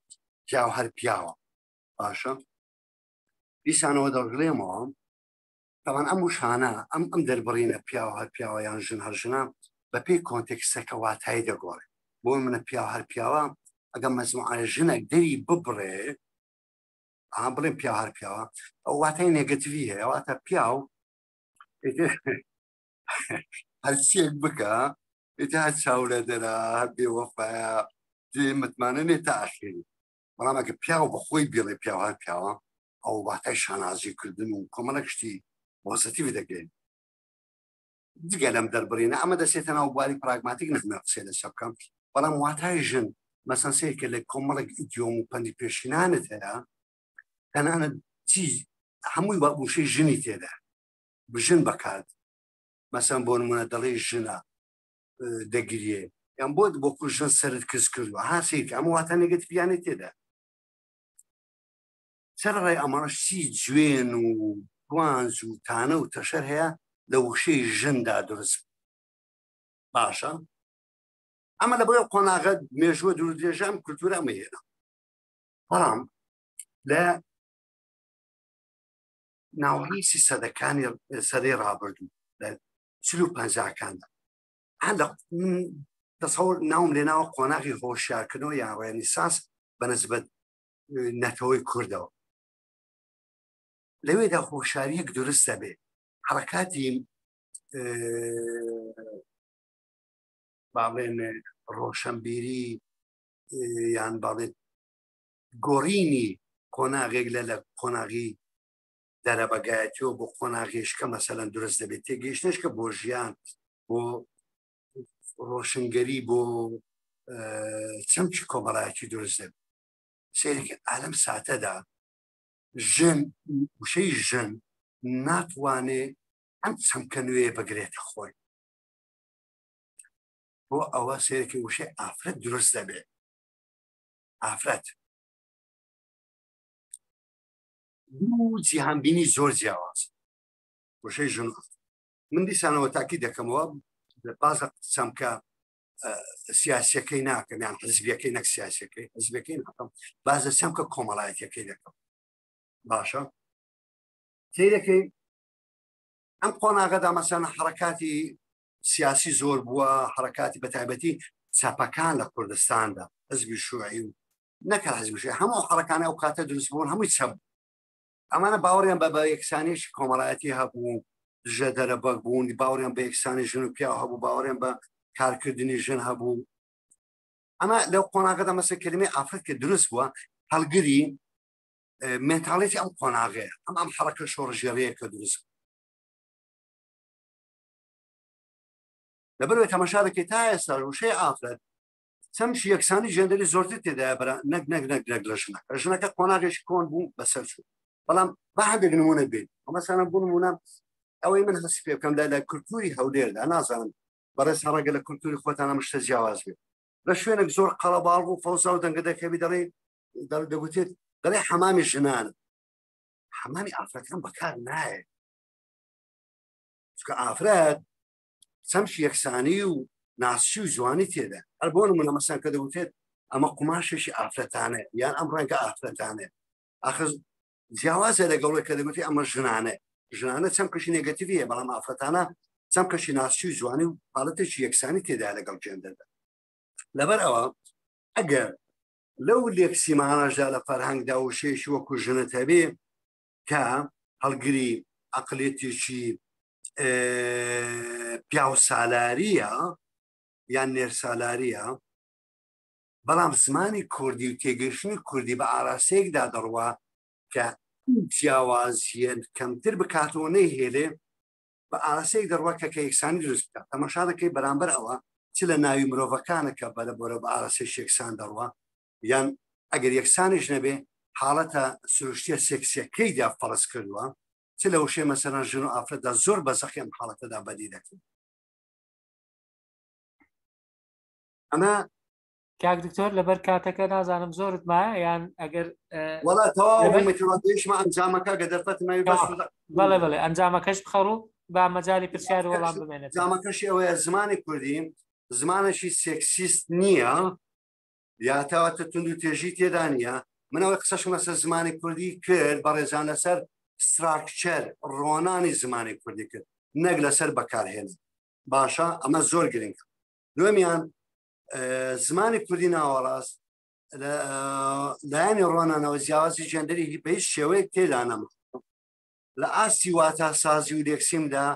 پیاو هەر پیاوە باشە دیسانەوە دەڵێمەوە تەوان ئەم وشانە ئەم دەربڕینە پیاو هەر پیاوە یان ژن هەر ژنە بەپێی کۆنتێکسەکە واتایی دەگۆڕێت بۆ منە پیاو هەر پیاوە ئەگەم مەزموعە ژنێک دەری ببڕێ بڵێن پیاو هەر پیاوە ئەو واتای نێگەتیڤی هەیە واتە پیاو هەرچیەک بکە هەر چاورە دەرا هەر بێوەفایە متمانە نێتە ئاخری بەڵام ئەگە پیاو بەخۆی بێڵێ پیاو هەر پیاوە ئەو واتای شانازیکردن و کۆمەڵێک شتی پۆزیتیڤ دەگەین جگە لەم دەربڕینە ئەمە دەچێتە ناو بواری پراگماتیک نەمە قسەی لەسەر بکەم بەڵام واتای ژن مەسەن سەیەکە لە کۆمەڵێک ئیدیۆم و پەندی پێشینانت هەیە تەنانەت چی هەمووی بە وشەی ژنی تێدا بژن بەکات مەسەن بۆ نمونە دەڵێ ژنە دەگرێ یان بۆ بۆکو ژن سەرت کەس کردووە سیرکە ئەمە واتە نێگەتیڤیانێت تێدا سەرڕای ئەمەش چی جوێن و گوانز و تانە و تەشەر هەیە لە وشەی ژندا دروست باشە ئەمە لە بۆی قۆناغە مێژووە دوور درێژە ئەم کولتورە ئەمە هێنا بەڵام لە ناوەڕاستی سەدەکانی سەدەی ڕابردوو لە 40-50کاندا دەسەوڵ ناوم لێ ناوە قۆناغی هۆشیارکردنەوە یان ڕێنیسانس بەنسبەت نەتەوەی کوردەوە لەوێدا هۆشیاریەک دروست دەبێ حرەکاتی باڵێن ڕۆشنبیری یان باڵێت گۆڕینی قۆناغێک لە قۆناغی دەرەبەگایەتیەوە بۆ قۆناغێشکە مەسەلەن دروست دەبێت تێگەیشتنشکە بۆ ژیان بۆ ڕۆشنگەری بۆ چەمکی کۆمەڵایەتی دروست دەبێت سێرێکە ئالەم ساتەدا ژن وشەی ژن ناتوانێت ئەم چەمکە نوێ بگرێتە خۆی بۆ ئەوە سێرێکی وشەی ئافرەت دروست دەبێت ئافرەت دوو جیهانبینی زۆر جیاواز وشەی ژن من دیسانەوە تاکی دەکەمەوە بازە چەمکە سیاسیەکەی ناکەم یان حزبیەکەی نەک سیاسیەکەی حزبەکەی ناکەم بازە چەمکە کۆمەڵایەتیەکەی دەکەم باشە سیرەکەی ئەم قۆناغەدا مەسەلەن حرەکاتی سیاسی زۆر بووە حرەکاتی بەتایبەتی چاپەکان لە کوردستاندا حزبی شوعی و نەکە حزبشێ هەموو حڕەکانە ئەو کاتە دروست بوون هەمووی چەب ئەمانە باوەڕیان بە یەکسانیش کۆمەڵایەتی هەبوو ژە دەرەبەک بوون باوەڕیان بە یەکسانی ژن و پیا هەبوو باوەڕیان بە کارکردنی ژن هەبوو ئەمە لەو قۆناغەدا مەسە کلمەی ئافرەت کە دروست بووە هەڵگری مێنتاڵێتی ئەم قۆناغەیە ئەم حڕەکە شۆڕژێڕەیە کە دروست لەبەرەوەی تەماشا دەکەی تا ئێستا ڕوشەی ئافرەت چەمشی یەکسانی ژێندەری زۆرتر تێدایە بەرە نەک لە ژنەکە ژنەکە قۆناغێکی کۆن بوو بەسەر چوو بەڵام با هەندێک نمونە بێت مەسەڵەن بوو نمونە ئەوەی من هەستی پێ بکەم لە کولتوری هەولێردا نازانم بەڕێز ڕەنگە لە کولتوری خۆتانە مشتە جیاواز بێت لە شوێنێک زۆر قەڵەباڵ و فەوزا و دەنگە دەکەوی دەگوتێت دەڵێ حەمامی ژنانە حەمامی ئافرەتەکان بەکار نایە چونکە ئافرەت چەمشی یەکسانی و ناسچی و جوانی تێدا هەر بۆ نمونە مەسەڵەن کە دەگوتێت ئەمە قوماشێکی ئافرەتانە یان ئەم ڕەنگە ئافرەتانە ئاخر جیاوازە لەگەڵی کە دەگوتی ئەمە ژنانە چەم کەشی نێگەتیڤیە بەڵام ئافرەتانە چەم کەشی ناسچی و جوانی و حاڵەتێکی یەکسانی تێدا لەگەڵ جێندەردا لەبەر ئەوە ئەگەر لەو لێکسیمانەشدا لە فەرهەنگدا و شێشی وەکو ژنت هەبێ کە هەڵگری عەقڵێتێکی پیاو سالاریە یان نێرسالاریە بەڵام زمانی کوردی و تێگەشتنی کوردی بە ئاراسەیەکدا دەڕوا کە جیاوازیەن کەمتر بکاتەوە نەیهێلێ بە ئاراسەیەک دەڕوا کە یەکسانی دروست بکات تەماشا دەکەی بەرامبەر ئەوە چ لە ناوی مرۆڤەکانە کە بەلە بۆرە بە ئاراسەیەک یەکسان دەڕوا یان ئەگەر یەکسانیش نەبێ حاڵەتە سروشتیە سێکسیەکەیدا فەرز کردووە چ لە وشێ مەسەڵەن ژن و ئافرەتدا زۆر بەزەخی ئەم حاڵەتەدا بەدی دەکەن ئەمە کاک دکتۆر لەبەر کاتەکە نازانم زۆرت مایە یان ئەگەر وڵا تەواو متواتیشمە ئەنجامەکە گە دەرفەت ماوی باش بەڵێ بەڵێ ئەنجامەکەش بخەڕ و با مەجای پرسیار وەڵام بمێنێت ئەنجامەکەشی ئەوەیە زمانی کوردی زمانێکی سێکسیست نییە یا تاواتە تونند و تێژی تێدا نیە منەوەی قسەشم لەسەر زمانی کوردی کرد بە ڕێزان لەسەر ستراکچەر ڕۆنانی زمانی کوردی کرد نەک لەسەر بەکارهێن باشە ئەمە زۆر گرنگە دوێمیان زمانی کوردی ناوەڕاست لایەنی ڕۆنانەوە جیاوازی جێندەری بە هیچ شێوەیەک تێدا نەما لە ئاستی واتە سازی و لێکسیمدا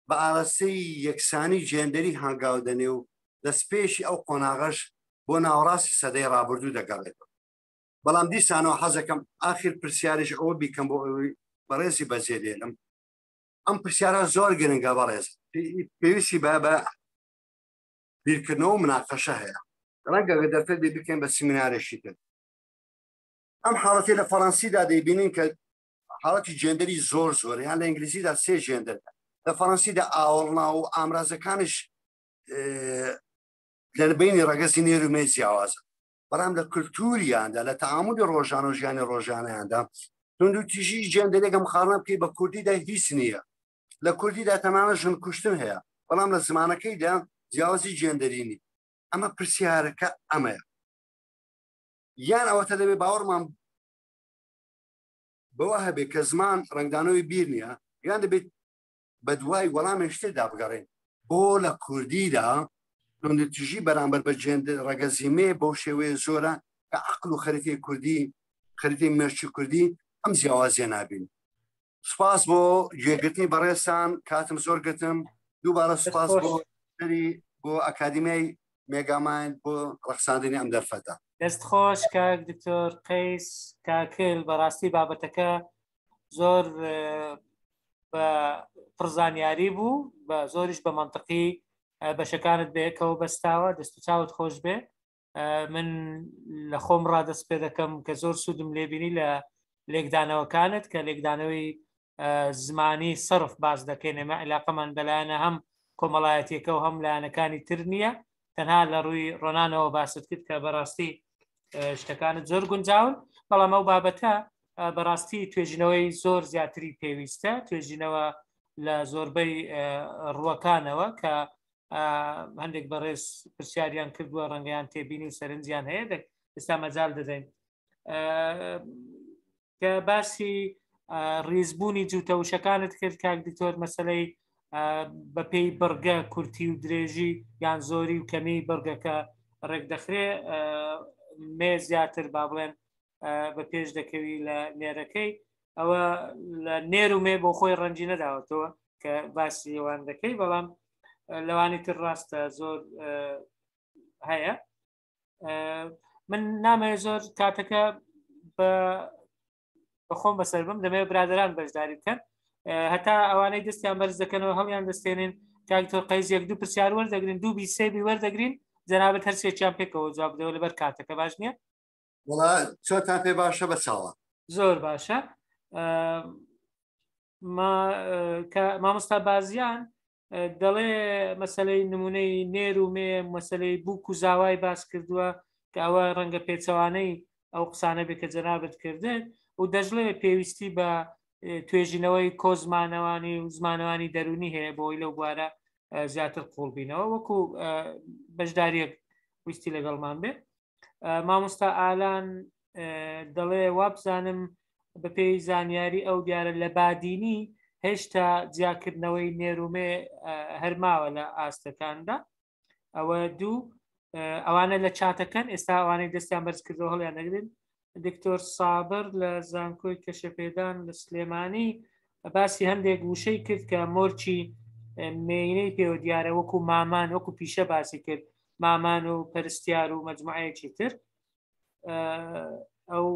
بە ئاراستەی یەکسانی جێندەری هەنگاودەنێ و دەستپێشی ئەو قۆناغەش بۆ ناوەڕاستی سەدەی ڕابردوو دەگەڕێتەوە بەڵام دیسانەوە حەزەکەم ئاخر پرسیارش ئەوە بیکەم بۆ ئەوەی بەڕێزی بەجێدێنم ئەم پرسیارە زۆر گرنگە بەڕێز پێویستی بە بیرکردنەوە مناقەشە هەیە ڕەنگە دەرفێت بکەین بە سیمینارێکی تر ئەم حاڵەتی لە فەڕەنسیدا دەیبینین کە حاڵەتی جێندەری زۆر زۆر یان لە ئینگلیزیدا سێ جێندەر لە فەڕەنسیدا ئاوەڵنا و ئامرازەکانش لە بینی ڕەگەزی نێرومێ جیاوازە بەڵام لە کولتوریاندا لە تەعاملی ڕۆژانە و ژیانی ڕۆژانەیاندا تونند و تیژی جێندەرێکم خاڕە بکەی بە کوردیدا هیچ نییە لە کوردیدا تەمامە ژن کوشتن هەیە بەڵام لە زمانەکەیدا جیاوازی جێندەرینی ئەمە پرسیارەکە ئەمەیە یان ئەوەتە دەبێت باوەڕمان بەوە هەبێت کە زمان ڕنگدانەوەی بیر نییە یان دەبێت بە دوای وەڵامی شتێدا بگەڕێن بۆ لە کوردیدا تونندتیژی بەرامبەر بە ڕەگەزیمێ بەو شێوەیە زۆرە کە عەقڵ و خەریتەی کوردی خەریتەی مێرچی کوردی ئەم جیاوازیە نابین سوپاس بۆ گوێگرتنی بەڕێستان کاتم زۆر گرتم دووبارە سوپاس بۆ ئەکادیمیای مێگامایند بۆ ڕەخساندنی ئەم دەرفەتە دەست خۆش کاک دکتۆر قەیس کاکل بەڕاستی بابەتەکە زۆر بە پڕزانیاری بوو بە زۆریش بە مەنتقی بەشەکانت بەیەکەوە بەستاوە دەست و چاوت خۆش بێ من لە خۆم ڕادەست پێ دەکەم کە زۆر سوودم لێبینی لە لێکدانەوەکانت کە لێکدانەوەی زمانی سرف باز دەکەین ئێمە علاقەمان بەلایەنە هەم کۆمەڵایەتیەکە و هەم لایەنەکانی تر نییە تەنها لە ڕووی ڕۆنانەوە باست کرد کە بەڕاستی شتەکانت زۆر گونجاون بەڵام ئەو بابەتە بەڕاستی توێژینەوەی زۆر زیاتری پێویستە توێژینەوە لە زۆربەی ڕووەکانەوە کە هەندێک بەڕێز پرسیاریان کردووە ڕەنگەیان تێبینی و سەرنجیان هەیە ئێستا مەجال دەدەین کە باسی ڕیزبوونی جوتەوشەکانت کرد کاک دکتۆر مەسەلەی بەپێی بەرگە کورتی و درێژی یان زۆری و کەمی بەرگەکە ڕێک دەخرێ مێ زیاتر با بڵێن بە پێش دەکەوی لە نێرەکەی ئەوە لە نێر و مێ بۆ خۆی ڕەنجی نەداوەتەوە کە باسی ئێوان دەکەی بەڵام لەوانی تر ڕاستە زۆر هەیە من نامەوێت زۆر کاتەکە بەخۆم بەسەر بم دەمەوێت برادران بەشداری بکەن هەتا ئەوانەی دەستیان بەرز دەکەنەوە هەڵیان دەستێنین کاکتۆر قەیز 1-2 پرسیار وەردەگرین 2 3 وەردەگرین جەنابەت هەر سێکیان پێکەوە جواب بدەوە لەبەر کاتەکە باش نییە وڵا چۆتان پێ باشە بە چاوە زۆر باشە مامۆستا بازیان دەڵێ مەسلەی نمونەی نێر و مێ مەسلەی بووک و زاوای باس کردووە کە ئەوە ڕەنگە پێچەوانەی ئەو قسانە بێ کە جەنابەت کردن و دەژڵێ پێویستی بە توێژینەوەی کۆزمانەوانی و زمانەوانی دەرونی هەیە بۆی لەو بوارە زیاتر قوڵبینەوە وەکو بەشداریەک ویستی لەگەڵمان بێ مامۆستا ئالان دەڵێ وابزانم بە پێی زانیاری ئەو دیارە لە بادینی هێشتا جیاکردنەوەی نێرومێ هەرماوە لە ئاستەکاندا ئەوە دوو ئەوانە لە چاتەکەن ئێستا ئەوانەی دەستیان بەرز کردەوە هەڵیان نەگرن دکتۆر سابر لە زانکۆی کەشەپێدان لە سلێمانی باسی هەندێک وشەی کرد کە مۆرچی مێینەی پێوە دیارە وەکو مامان وەکو پیشە باسی کرد مامان و پەرستیار و مەجموعەیەکی تر ئەو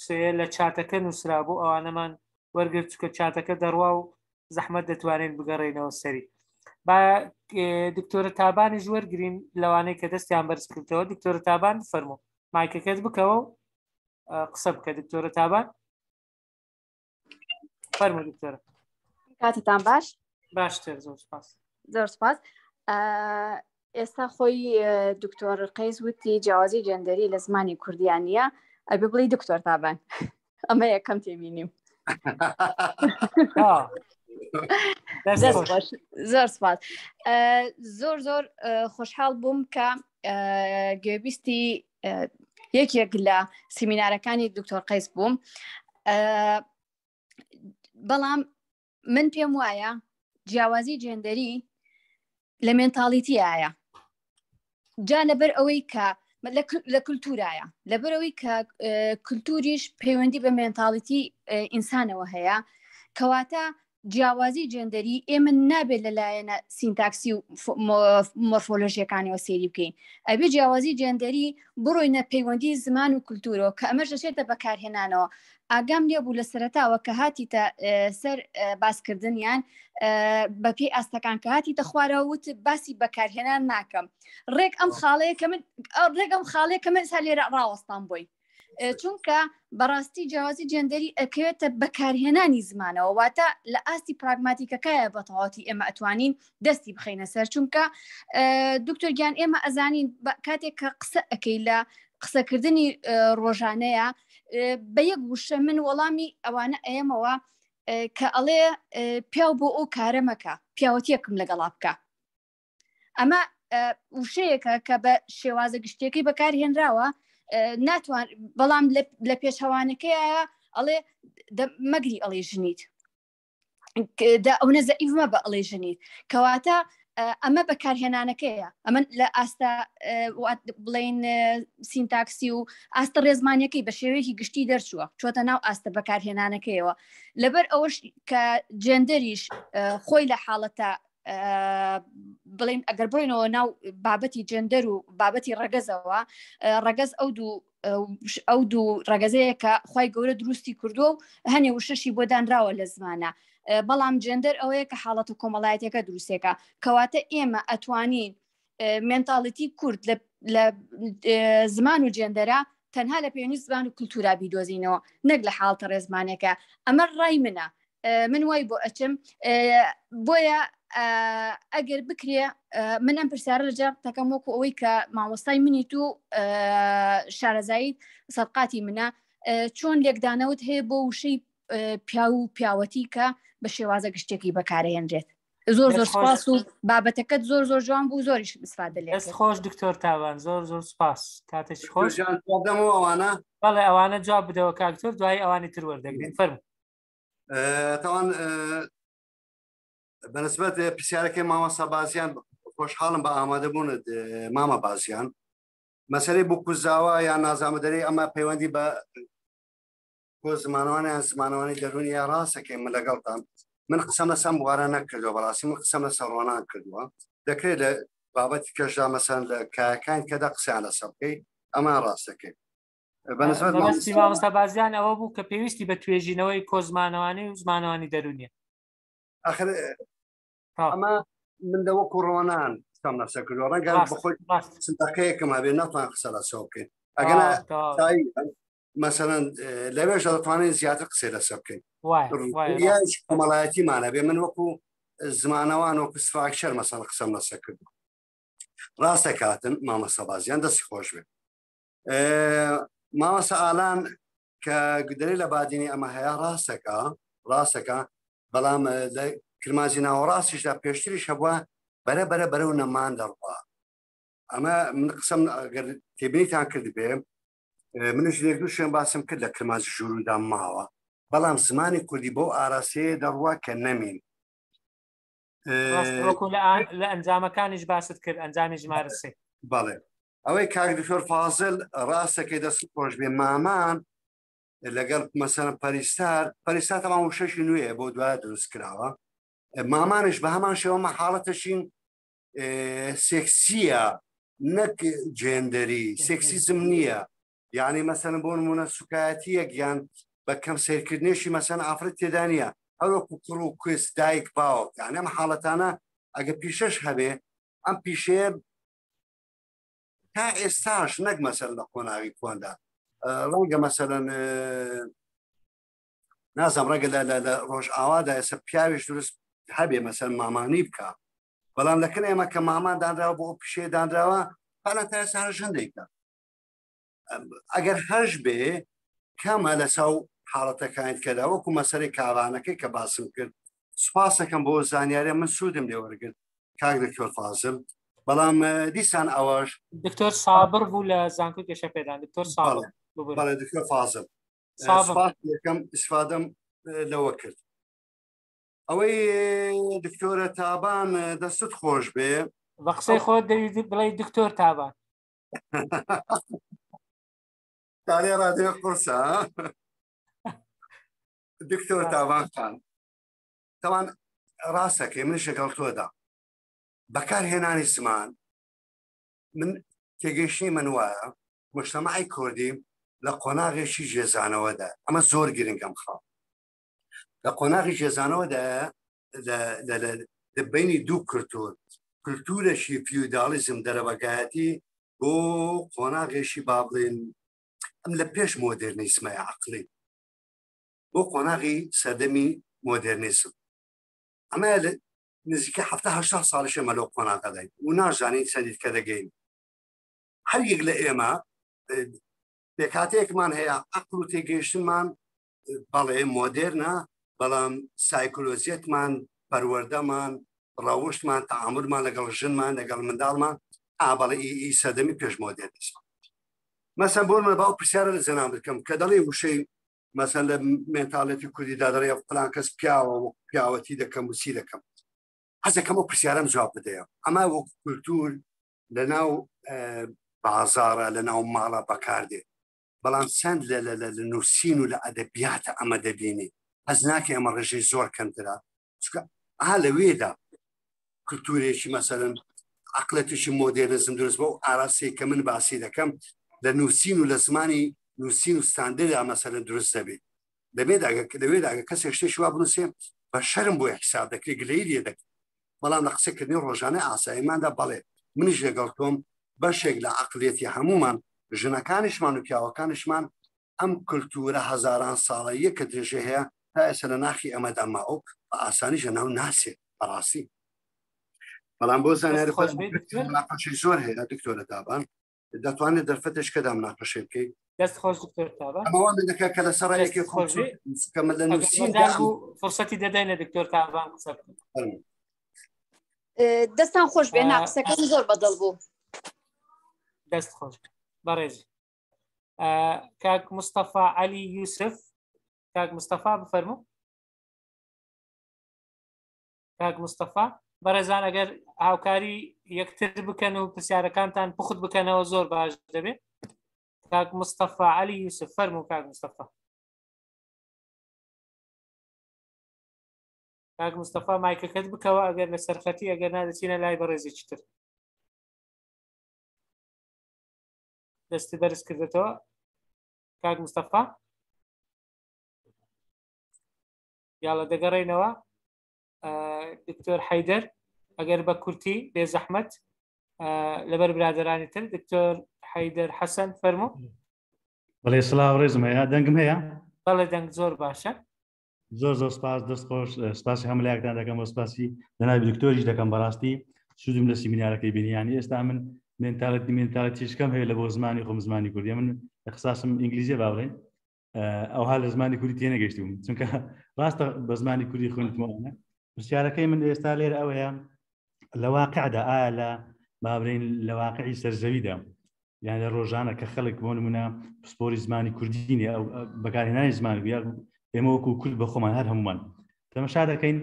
سێ لە چاتەکە نووسرا بوو ئەوانەمان وەرگرت کە چاتەکە دەڕوا و زەحمەت دەتوانین بگەڕێنەوە سەری با دکتۆرە تابانیش وەرگرین لەوانەیە کە دەستیان بەرز کردەوە دکتۆرە تابان فەرموو مایکەکەت بکەوە قسە بکە دکتۆرە تابان فەرموو دکتۆرە کاتتان باش باشتر زۆر سپاس زۆر سپاس ئێستا خۆی دکتۆر قەیز وتی جیاوازی جەندەری لە زمانی کوردیان نیە ئەبێ بڵی دکتۆر تابان ئەمە یەکەم تێبینیم زۆر سپاس زۆر خۆشحاڵ بووم کە گوێبیستی یەکێک لە سیمینارەکانی دکتۆر قەیز بووم بەڵام من پێم وایە جیاوازی جێندەری لە مێنتاڵیتیایە جا لەبەر ئەوەی کە لە کولتورایە لەبەر ئەوەی کە کولتوریش پەیوەندی بە مێنتاڵیتی ئینسانەوە هەیە کەواتە جیاوازی جێندەری ئێمە نابێت لەلایەنە سینتاکسی و مۆرفۆلۆژیەکانیەوە سێری بکەین ئەبێ جیاوازی جێندەری بڕۆینە پەیوەندی زمان و کولتورەوە کە ئەمەش دەچێتە بەکارهێنانەوە ئاگام لێ بوو لە سەرەتاوە کە هاتیتە سەر باسکردنیان بەپێی ئاستەکان کە هاتیتە خوارەوە وت باسی بەکارهێنان ناکەم ڕێک ئەم خاڵەیە کە من سا لێرە ڕاوەستان بۆی چونکە بەڕاستی جیاوازی جێندەری ئەکەوێتە بەکارهێنانی زمانەوە واتە لە ئاستی پراگماتیکەکەیە بەتەواوەتی ئێمە ئەتوانین دەستی بخەینە سەر چونکە دکتۆر گیان ئێمە ئەزانین کاتێک کە قسە ئەەکەی لە قسەکردنی ڕۆژانەیە بە یەک وشە من وەڵامی ئەوانە ئەێمەوە کە ئەڵێ پیاو بۆ ئەو کارە مەکە پیاوەتیەکم لەگەڵا بکە ئەمە وشەیەکە کە بە شێوازە گشتێکی بەکارهێنراوە ناتوان بەڵام لە پێشەوانەکەیە ئەڵێ مەگری ئەڵێ ژنیت ئەوە زەئیفمە بە ئەڵێ ژنیت کەواتە ئەمە بەکارهێنانەکەیە ئەمە لە ئاستە بڵین سینتاکسی و ئاستە ڕێزمانیەکەی بە شێوەیەکی گشتی دەرچووە چۆتە ناو ئاستە بەکارهێنانەکەیەوە لەبەر ئەوەش کە جێندەریش خۆی لە حاڵەتە بڵین ئەگەر بڕینەوە ناو بابەتی جێندەر و بابەتی ڕەگەزەوە ڕەگەز ئەو دوو ڕەگەزەیە کە خی گەورە دروستی کردووە و هەنێ وشەشی بۆ دانراوە لە زمانە بەڵام جێندەر ئەوەیە کە حاڵەتە کۆمەڵایەتەکە دروستێکە کەواتە ئێمە ئەتوانین مێنتاڵیتی کورد لە زمان و جێندەرە تەنها لە پێویست زمان و کولتورا بیدۆزینەوە نەک لە حاڵتە ڕێزمانەکە ئەمە ڕای منە من وای بۆ ئەچم بۆیە ئەگەر بکرێ من ئەم پرسیارە لەجا تەکەم وەکو ئەوەی کە مامۆستای منیت و شارەزاییت سەبقاتی منە چۆن لێکدانەوت هەیە بۆ وشەی پیا و پیاوەتی کە بە شێوازە گشتێکی بەکارهێنرێت زۆر سپاس و بابەتەکەت زۆر زۆر جوان بوو زۆریش بسفادە لێ خۆش دکتۆر تاوان زۆر سپاس کاتێکی خۆش ئەوانە بەڵێ ئەوانە جواب بدەوە کاکتۆر دوای ئەوانی تر وەردەگرین فەرموو تاوان بەنسبەت پرسیارەکەی مامۆستا بازیان خۆشحاڵم بە ئامادەبوونت مامە بازیان مەسەرەی بۆ کوزاوە یان نازانمەدەرەی ئەمە پەیوەندی بە بۆ زمانوانە یان زمانوانی دەرونی یا ڕاستەکەی من لەگەڵتان من قسەم لەسەم بوارە نەکردەوە بەڕاستی من قسەم لەسەر ڕۆنان کردووە دەکرێت لە بابەتی کەشدا مەسەن لە کایەکان کەدا قسەیان لەسەر بکەی ئەمان ڕاستەکەی بەستی مامۆستا بازیان ئەوە بوو کە پێویستی بە توێژینەوەی کۆزمانەوانی و زمانەوانی دەرونیە آخر ئەمە من دەوەکو ڕۆنان قسەم لەسەر کردووە ڕەنگە بەخۆی سنتەکەیەکم هەبێ ناتوان قسە لەسەر بکەین ئەگەنا مثلەن لەوێژە دەتوانین زیاتر قسەی لەسەر بکەین کۆمەڵایەتیمانە بێ من وەکو زمانەوان وەکو ستراکچەر مەسەڵ قسەم لەسەر کردو ڕاستە کاتن مامۆستا بازیان دەستی خۆش بێت مامۆستا ئالان کە گدرەی لە بادینی ئەمە هەیە ڕاستەکە بەڵام لە کرمازی ناوەڕاستیشدا پێشتریش هەبووە بەرە بەرەو نەمان دەڕوا ئەمە من قسەم ئەگەر تێبینیتان کرد بێ منش لێک دوو شوێن باسم کرد لە کرمازی ژووردا ماوە بەڵام زمانی کوردی بۆ ئاراسەیە دەڕوا کە نەمین لە ئەنجامەکانیش باست کرد ئەنجامی ژمارە سێ بەڵێ ئەوەی کاک دکتۆر فازڵ ڕاستەکەی دەست خۆش بێ مامان لەگەڵ مەسەڵەن پەریستار تەمام شەشی نوێ بۆ دوای دروست کراوە مامانش بە هەمان شێوەمە حاڵەتەشین سێکسیە نەک جێندەری سێکسیزم نییە یعنی مەسەڵەن بۆ نمونە سوکایەتیەک یان بە کەم سیرکردنێشی مەسەڵەن ئافرەت تێدا نییە هەروەکو کوڕ و کوێست دایک باوک یعنی ئەم حاڵەتانە ئەگە پیشەش هەبێ ئەم پیشەیە تا ئێستاش نەک مەسەڵەن لە قۆناغی کۆندا ڕەنگە مەسەڵەن نازانم ڕەنگە لە ڕۆژ ئاوادا ئێستا پیاویش دروست هەبێ مەسەڵەن مامانی بکە بەڵام لەکن ئێمە کە مامان دانراوە بۆ پیشێ دانراوە پاڵەن تا ئێستا هەرش هەندێکدا ئەگەر هەش بێ کەمە لە ساو حاڵەتەکانی کەدا وەکو مەسەرەی کاوانەکەی کە باسم کرد سوپاس دەکەم بۆ زانیاریە من سوودم لێ وەرگرت کاک دکتۆر فازڵ بەڵام دیسان ئەوەش دکتۆر سابر بوو لە زانکۆی گەشەپێدان دکتۆر سابر بەڵێ دکتۆر فازڵ یەکەم ئیسفادەم لەوە کرد ئەوەی دکتۆرە تابان دەستت خۆش بێ بە قسەی خۆت دەویست بڵێ دکتۆر تابان تاڵێ ڕادیۆ قورسە دکتۆر تابان خان تەوان ڕاستەکەی منش لەگەڵ تۆدا بەکارهێنانی زمان من تێگەیشتنی من وایە مجتەمەعی کوردی لە قۆناغێکی ژێزانەوەدا ئەمە زۆر گرنگەم خاڵ لە قۆناغی ژێزانەوەدا بینی دوو کلتورێکی فیودالیزم دەرەبەگایەتی بۆ قۆناغێکی با بڵێن ئەم لە پێش مۆدرنیسمە عەقڵی بۆ قۆناغی سەردەمی مۆدرنیسم ئەمە نزیکە 70 ساڵیشە مەلۆ قۆناغەداین و نازانین سەدیت کە دەگەین هەر یەک لە ئێمە پێکاتەیەکمان هەیە عەقڵ و تێگەیشتنمان بەڵێ مۆدرنە بەڵام سایکۆلۆژیەتمان پەروەردەمان ڕەوشتمان تەعاملمان لەگەڵ ژنمان لەگەڵ منداڵمان بەڵێ سەردەمی پێش مۆدرنیسم مەسەن بۆ من باو پرسیارە لە زەنان بکەم کە دەڵێ وشەی مەسەن لە مێنتاڵەتی کوردیدا دەڵێ فڵان کەس پیاوە و پیاوەتی دەکەم وسی دەکەم حەزەکەم و پرسیارەم جواب بدەیە ئەمە وەکو کولتور لەناو بازارە لەناو ماڵە بەکاردێت بەڵام چەند لە نووسین و لە ئەدەبیاتە ئەمە دەبینی هەز ناکە ئەمە ڕێژەی زۆر کەمترە لەوێدا کولتورێکی مەسەلەن عەقڵەتێکی مۆدرنیزم دروست بە و ئاراستەی کە من باسی دەکەم لە نووسین و لە زمانی نووسین و ستاندەردا مەسەلەن دروست دەبێت لەوێدا ئەگە کەسێک شتێکی وا بنووسێ بە شەرم بۆ حساب دەکرێت گلەی لێ دەکرێت بەڵام لە قسەکردنی ڕۆژانەی ئاساییماندا بەڵێ منیش لەگەڵ تۆم بەشێک لە عەقڵێتی هەمومان ژنەکانیشمان و پیاوەکانیشمان ئەم کولتورە هەزاران ساڵەیە کە درێژە هەیە تا ئێستا لە ناخی ئەمەدا ماوە بە ئاسانیشە ناو ناسێت بەڕاستی بەڵام بۆ زانیاری مناقەشەی زۆر هەیە دکتۆرە تابان دەتوانێت دەرفەتش کەدا مناقەشە بکەیت دەست خۆش دکتۆر تابان ئەمەوان دەکات کە لە سەرایەکی خۆش کەمە لە نووسین فرسەتی دەدەینە دکتۆر تابان قسە بکەن دەستان خۆش بێ ناقسەکەم زۆر بەدڵ بوو دەست خۆش بەڕێزی کاک مستەفا عەلی یوسف کاک مستەفا بفەرموو کاک مستەفا بەڕێزان ئەگەر هاوکاری یەکتر بکەن و پرسیارەکانتان پخت بکەنەوە زۆر باش دەبێت. کاک مستەفا عەلی یوسف فەرموو کاک مستەفا. کاک مستەفا مایکەکەت بکەوە ئەگەر لە سەرخەتی ئەگەر نادەچینە لای بەڕێزێکی تر. دەستی بەرز کردێتەوە کاک مستەفا. یاڵە دەگەڕێنەوە دکتۆر حەیدەر ئەگەر بە کورتی بێ زەحمەت لەبەر برادرانی تر. دکتۆر حەیدەر حەسەن فەرموو. بەڵێ سڵاو ڕێزم هەیە دەنگم هەیە؟ بەڵێ دەنگ زۆر باشە. زۆر زۆر سپاس دەستخۆش سپاسی هەموو دەکەم بۆ سپاسی جەنابی دکتۆریش دەکەم بەڕاستی سوودم لە سیمینارەکەی بینیانی ئێستا من مێنتاڵەتیشکەم هەیە لە بۆ زمانی خۆم زمانی کوردی من اختصاصم ئینگلیزیە با بڵێن ئەوها لە زمانی کوردی تێنەگەیشتوم چونکە ڕاستە بە زمانی کوردی خوێندمەوە. پرسیارەکەی من ئێستا لێرە ئەوەیە لە واقعدا ئایا لە با بڵێن لە واقعی سەرزەویدا یان لە ڕۆژانە کە خەڵک بۆ نمونە پسپۆری زمانی کوردینی ئەو بەکارهێنانی زمانی ئێمە وەکو کورد بە خۆمان هەر هەمومان تەماشا دەکەین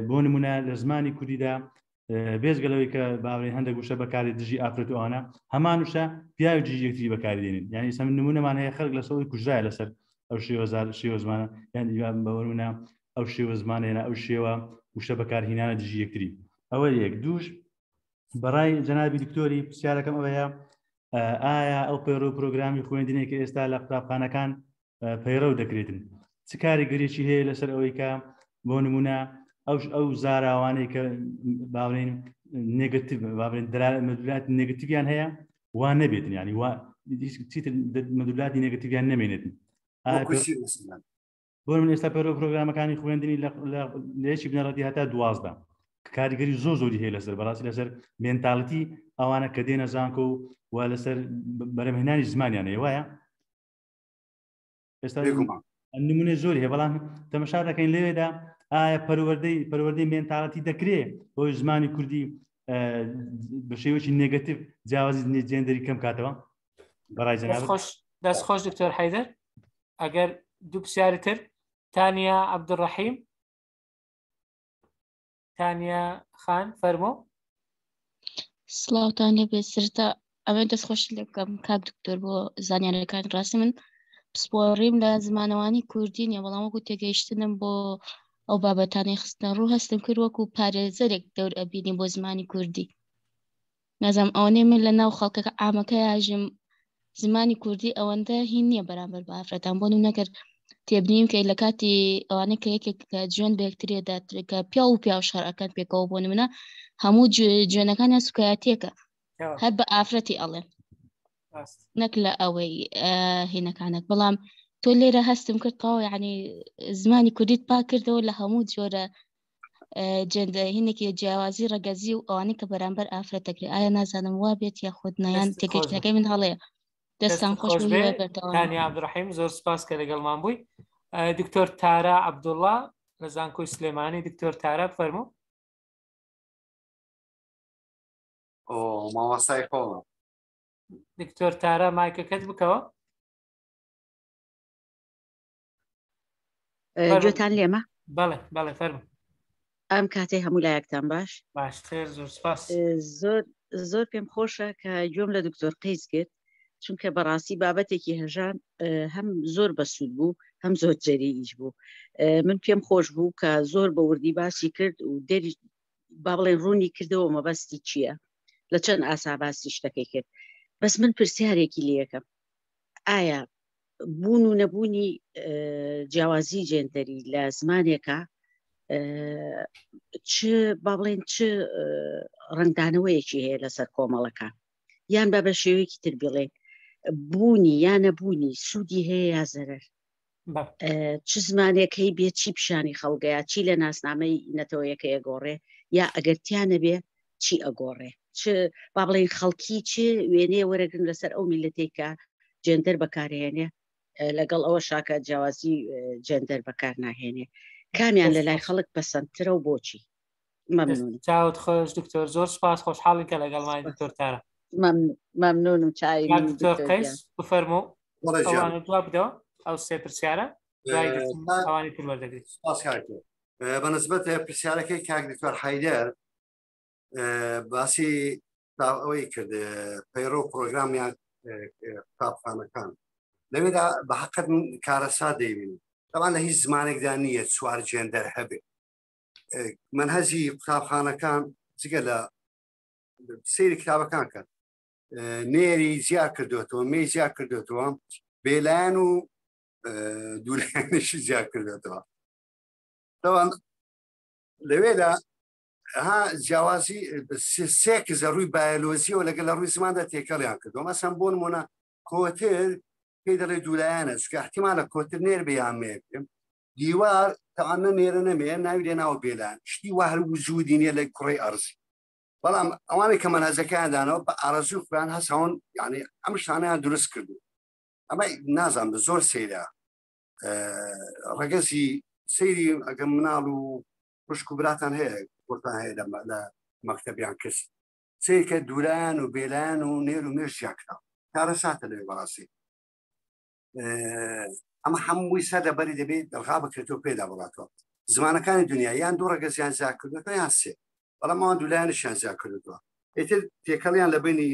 بۆ نمونە لە زمانی کوردیدا بێزگەلەوەی کە باڵێن هەندێک وشە بەکاری دژی ئافرەت و ئەوانە هەمان وشە پیاوی دژی یەکتری بەکاردێنین یعنی سەم نمونەمان هەیە خەڵک لە سەوڵی کوژرایە لەسەر ئەو شێوە زمانە یان بەوەرمونە ئەو شێوە زمانێنە ئەو شێوە وشە بەکارهێنانە دژی یەکتری. ئەوە یەک. دووش بەڕای جەنابی دکتۆری پرسیارەکەم ئەوەیە ئایا ئەو پەیڕۆ پرۆگرامی خوێندنێک کە ئێستا لە قوتابخانەکان پەیڕەو دەکرێتن چ کاریگەریەکی هەیە لەسەر ئەوەی کە بۆ نمونە ئەو زاراوانەی کە باڵێن نێگەتیڤ باڵێن مەدوولات نێگەتیڤیان هەیە وان نەبێتن ینی چیتر مەدوولاتی نێگەتیڤیان نەمێنێتن. بۆ من ئێستا پەیڕۆ پرۆگرامەکانی خوێندنی لە یەکی بنەڕەتی هەتا 12 کاریگەری زۆری هەیە لەسەر بەڕاستی لەسەر مێنتاڵەتی ئەوانە کە دێنە زانکۆ و لەسەر بەرەمهێنانی زمانیان هەیە وایە ئێستا نمونە زۆری هەیە بەڵام تەماشا دەکەین لەوێدا ئایا پەروەردەی مێنتاڵەتی دەکرێت بۆی زمانی کوردی بە شێوەیەکی نێگەتیڤ جیاوازی جێندەری کەم کاتەوە. بەڕای جەناب دەستخۆش دکتۆر حەیدەر. ئەگەر دوو پرسیاری تر تانیا عەبدوڕەحیم تانیا خان فەرموو. سڵاوتان لێبێ سرتا ئەمە دەستخۆش لەکەم کاک دکتۆر بۆ زانیاریەکان ڕاستی من پسپۆڕیم لە زمانەوانی کوردی نیە بەڵام وەکو تێگەیشتنم بۆ ئەو بابەتانی خستن ڕوو هەستم کرد وەکو پارێزەرێک دەور ئەبینی بۆ زمانی کوردی. نازانم ئەوەنێ من لە ناو خەڵکەکە ئامەکە یاژم زمانی کوردی ئەوەندە هین نییە بەرامبەر بە ئافرەتان بۆ نەگەر تێبنیم کە لە کاتی ئەوانە کە یەکێک کە جوێن بە یەکترێدا کە پیا و پیا و شەڕەکان پێکەوە بۆ نمونە هەموو جوێنەکانیان سوکایەتیەکە هەر بە ئافرەتی ئەڵێن نەک لە ئەوەی هینەکانت. بەڵام تۆ لێرە هەستم کرد قاوە یعنی زمانی کوردیت پا کردەوە لە هەموو جۆرە جێندە هینێکی جیاوازی ڕەگەزی و ئەوانەی کە بەرامبەر ئافرەتەکرێت. ئایا نازانم وا بێت یاخود نایان تێگەیشتنەکەی من هەڵەیە. دەستان خۆش تانیا عەبدوڕەحیم زۆر سپاس کە لەگەڵمان بووی. دکتۆر تارا عەبدوڵڵا لە زانکۆی سلێمانی. دکتۆر تارا فەرموو. مامۆستای خۆڵە. دکتۆر تارا مایکەکەت بکەوە. گوێتان لێمە؟ بەڵێ بەڵێ فەرموو. ئەم کاتەی هەموو لایەکتان باش؟ باش خێر زۆر سپاس. زۆر پێم خۆشە کە گوێم لە دکتۆر قەیس کرد چونکە بەڕاستی بابەتێکی هەژان هەم زۆر بەسوود بوو هەم زۆر جەریئیش بوو. من پێم خۆش بوو کە زۆر بە وردی باسی کرد و دەری با بڵێن ڕوونی کردەوە مەبەستی چییە لە چەند ئاسا باسی شتەکەی کرد. بەس من پرسیارێکی لێەکەم ئایا بوون و نەبوونی جیاوازی جێندەری لە زمانێکە چ با بڵێن چ ڕنگدانەوەیەکی هەیە لەسەر کۆمەڵەکان یان بە شێوەیەکی تر بڵێ بوونی یان نەبوونی سوودی هەیە یا زەرەر چ زمانێکەی بێت چی پیشانی خەڵگەیە چی لە ناسنامەی نەتەوەیەکە ئەگۆڕێ یا ئەگەرتیانە بێ چی ئەگۆڕێ چ با بڵێن خەڵکی چ وێنێ وەرەگرن لەسەر ئەو میلەتێکە جێندەر بەکارهێنێ لەگەڵ ئەوە شاکە جیاوازی جێندەر بەکار ناهێنێ کامیان لە لای خەڵک پەسەندترە و بۆچی؟ مەمنون. چاوت خۆش دکتۆر زۆر سپاس خۆشحاڵی کە لەگەڵمانی دکتۆر تارا. مەمنونم چای دکتۆر قەیس بفەرموو ئەوانە جواب بدەوە ئەو سێ پرسیارە دوای ئەوانی تر وەردەگریت. بەنسبەت پرسیارەکەی کاک دکتۆر حەیدەر باسی ئەوەی کرد پەیڕۆ پرۆگرامیان قوتابخانەکان لەوێدا بە حەقەت کارەسا دەیبین طبعا لە هیچ زمانێکدا نییە چوار جێندەر هەبێت منهەجی قوتابخانەکان جگە لە سەیری کتابەکان کرد نێری زیاد کردوێتەوە مێی زیاد کردوێتەوە بێلایەن و دوولایەنشی زیاد کردوێتەوە طبعا لەوێدا جیاوازی سێک ڕووی بایۆلۆژیەوە لەگەڵ لە ڕووی زماندا تێکەڵیان کردەوە مەسەن بۆ نمونە کۆتر پێی دەڵێ دوولایەنە چکە احتیمالە کۆتر نێر بەیان مێکم دیوار تەعانە نێرە نەمێ ناوی لێناوە بێلایەن شتی وا هەر وجودی نیە لە کوڕەی ئەرزی بەڵام ئەوانەی کە مەنهەجەکەیاندانەوە بە ئارەزوو خوێن هەساون یعنی ئەم شتانەیان دروست کردو ئەمە نازانم بە زۆر سەیرە ڕەگەزی سەیری ئەگەم مناڵ و خوشک و براتان هەیە گورتان هەیە لە مەکتەبیان کرد سەیرکە دوولایەن و بێلایەن و نێر و مێژ زیادکراوە کارەساتە لەوێ بەڕاستی ئەمە هەمووی سەر لەبەری دەبێت دڵغا بکرێتەوە پێدا بڵاتەوە زمانەکانی دنیا یان دوو ڕەگەزیان زیاد کردوێتەوە یان سێ بەڵام ئەوان دوولایەنشیان زیاد کردوێتەوە ئیتر تێکەڵیان لە بینی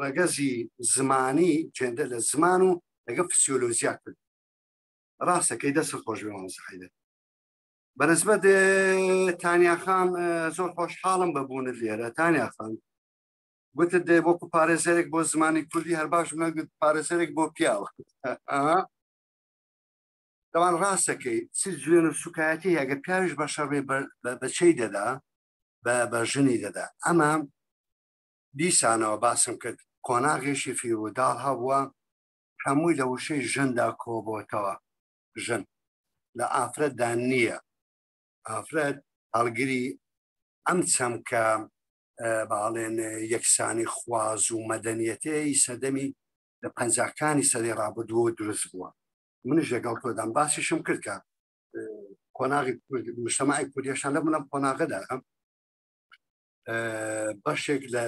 ڕەگەزی زمانی جێندە لە زمان و لەگەڵ فسیۆلۆژیا کرد ڕاستەکەی دەست خۆش بێوان زەحیدە بەنسبەت تانیاخان زۆر خۆشحاڵم بەبوونت لێرە تانیاخان گوتت بۆکو پارێزەرێک بۆ زمانی کوردی هەر باش نەگوت پارێزەرێک بۆ پیاوە دەوان ڕاستەکەی چ جوێن و سوکایەتی ئەگەر پیاویش بەشەڕێ بەچەی دەدا بە ژنی دەدا ئەمە دیسانەوە باسم کرد کۆناغێشی فیروداڵ هەبووە هەمووی لە وشەی ژندا کۆبۆتەوە ژن لە ئافرەتدا نییە ئافرەت هەڵگری ئەم چەمکە باڵێن یەکسانی خواز و مەدەنیەتەی سەدەمی لە پەنجاکانی سەدەی ڕابردووە دروست بووە منش لەگەڵ تۆدام باسیشم کرد کە کۆناغی مجتەماعی کوردیەشان لە منم کۆناغەدا بەشێک لە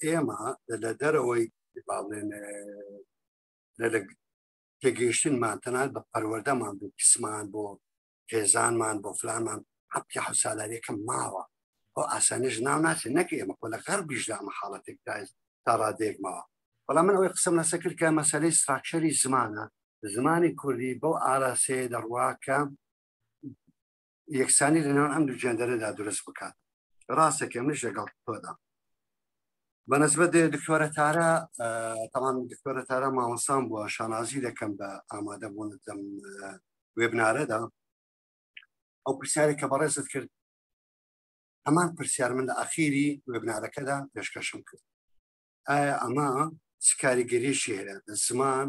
ئێمە لە دەرەوەی باڵێن لە تێگەیشتنمان تەنانەت بە پەروەردەمان بۆ کسمان بۆ هێزانمان بۆ فلانمان هەپی حەوت سالارێکم ماوە بۆ ئاسانیش ناو ناچێت نەکە ئێمە کۆ لە غەربیشدا ئەمە حاڵەتێک تا ڕادێکمەوە بەڵام من ئەوەی قسەم لەسەر کرد کە مەسەلەی ستراکچەری زمانە زمانی کوردی بۆ ئاراسەیە دەڕوا کە یەکسانی لەنێوان ئەم دوو جێندەرەدا دروست بکات ڕاستەکە منش لەگەڵ تۆدا بەنسبەت دکتۆرە تارە تەمان دکتۆرە تارە مامۆستام بووە شانازی دەکەم بە ئامادەبوونتم وێبنارەدا ئەو پرسیارێک کە بەڕێزت کرد هەمان پرسیار من لە ئەخیری وێبنارەکەدا پێشکەشم کرد ئایا ئەمە چ کاریگەریشی هەیە لە زمان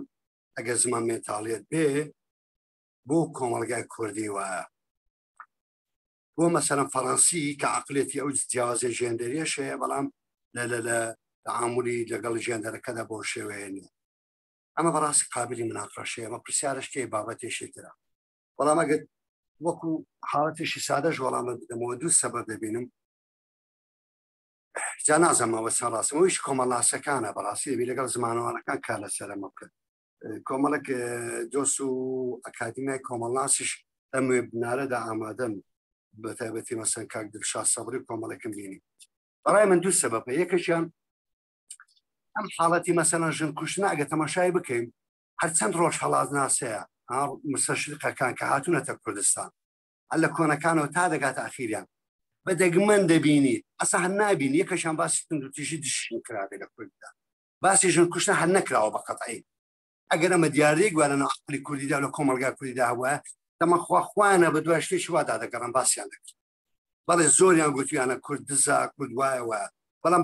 ئەگە زمان مێنتاڵیەت بێ بۆ کۆمەڵگای کوردی وایە بۆ مەسەرەن فەڕەنسی کە عەقلێتی ئەو جیاوازە ژێندەریەش هەیە بەڵام لە تعاملی لەگەڵ ژێندەرەکەدا بۆ شێوەیە نیە ئەمە بەڕاستی قابلی مناقەشەیە ئەمە پرسیارشکەی بابەتێکی ترە بەڵام ئەگەر وەکو حاڵەتێکی سادەش وەڵامە بدەمەوە دوو سەبەب دەبینم جا نازەمەوە چەند ڕاستم ئەویش کۆمەڵاسەکانە بەڕاستی دەبی لەگەڵ زمانەوانەکان کار لەسەرەمە بکرد کۆمەڵک دۆس و ئەکادیمیای کۆمەڵناسیش ئەم وێبنارەدا ئامادەم بە تایبەتی مەسەن کاک دڵشاد سەبری کۆمەڵێکم بینی بەڕای من دوو سەبەبە یەکەشیان ئەم حاڵەتی مەسەلەن ژن کوشتنە ئەگە تەماشای بکەین هەرچەند ڕۆژ هەڵات ناسەیە مستەشریقەکان کە هاتوونەتە کوردستان هەر لە کۆنەکانەوە تا دەگاتە ئەخیریان بە دەگمەن دەبینی ئەسا هەر نابین یەکەشان باسی توندوتیژی دشین کرابێ لە کورددا باسی ژن کوشتنە هەر نەکراوە بە قەتعی ئەگەر ئەمە دیارەیەک وە لە ناوعقلی کوردیدا لە کۆمەڵگای کوردیدا هەبووە دەمە خواخوانە بە دوای شتێکی وادا دەگەڕن باسییان دەکرد بەڵێ زۆریان گوتویانە کورد دزا کورد وایەوە بەڵام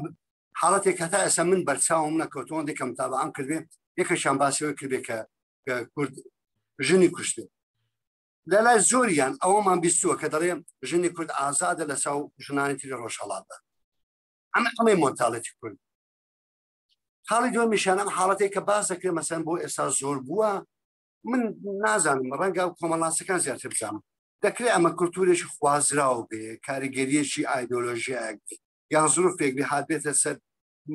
حاڵەتێک هەتا ئێستا من بەرچاوم نەکەوتەوە دێکم تابعام کردێ یەکەشان باسیەوەی کردێ کە کورد ژنی کوشتێ لە لای زۆریان ئەوەمان بیستووە کە دەڵێ ژنی کورد ئازادە لە چاو ژنانێتی لە ڕۆژهەڵاتدا ئەمەی مۆنتاڵەتی کورد حاڵی دووەمیشیان ئەم حاڵەتێک کە باس دەکرێت مەسەن بۆ ئێستا زۆر بووە من نازانم ڕەنگە کۆمەڵاسەکان زیاتر بزانم دەکرێت ئەمە کولتورێکی خوازراو بێ کاریگەریەکی ئایدۆلۆژیایەک یان زروفێک بێ هات بێتە سەر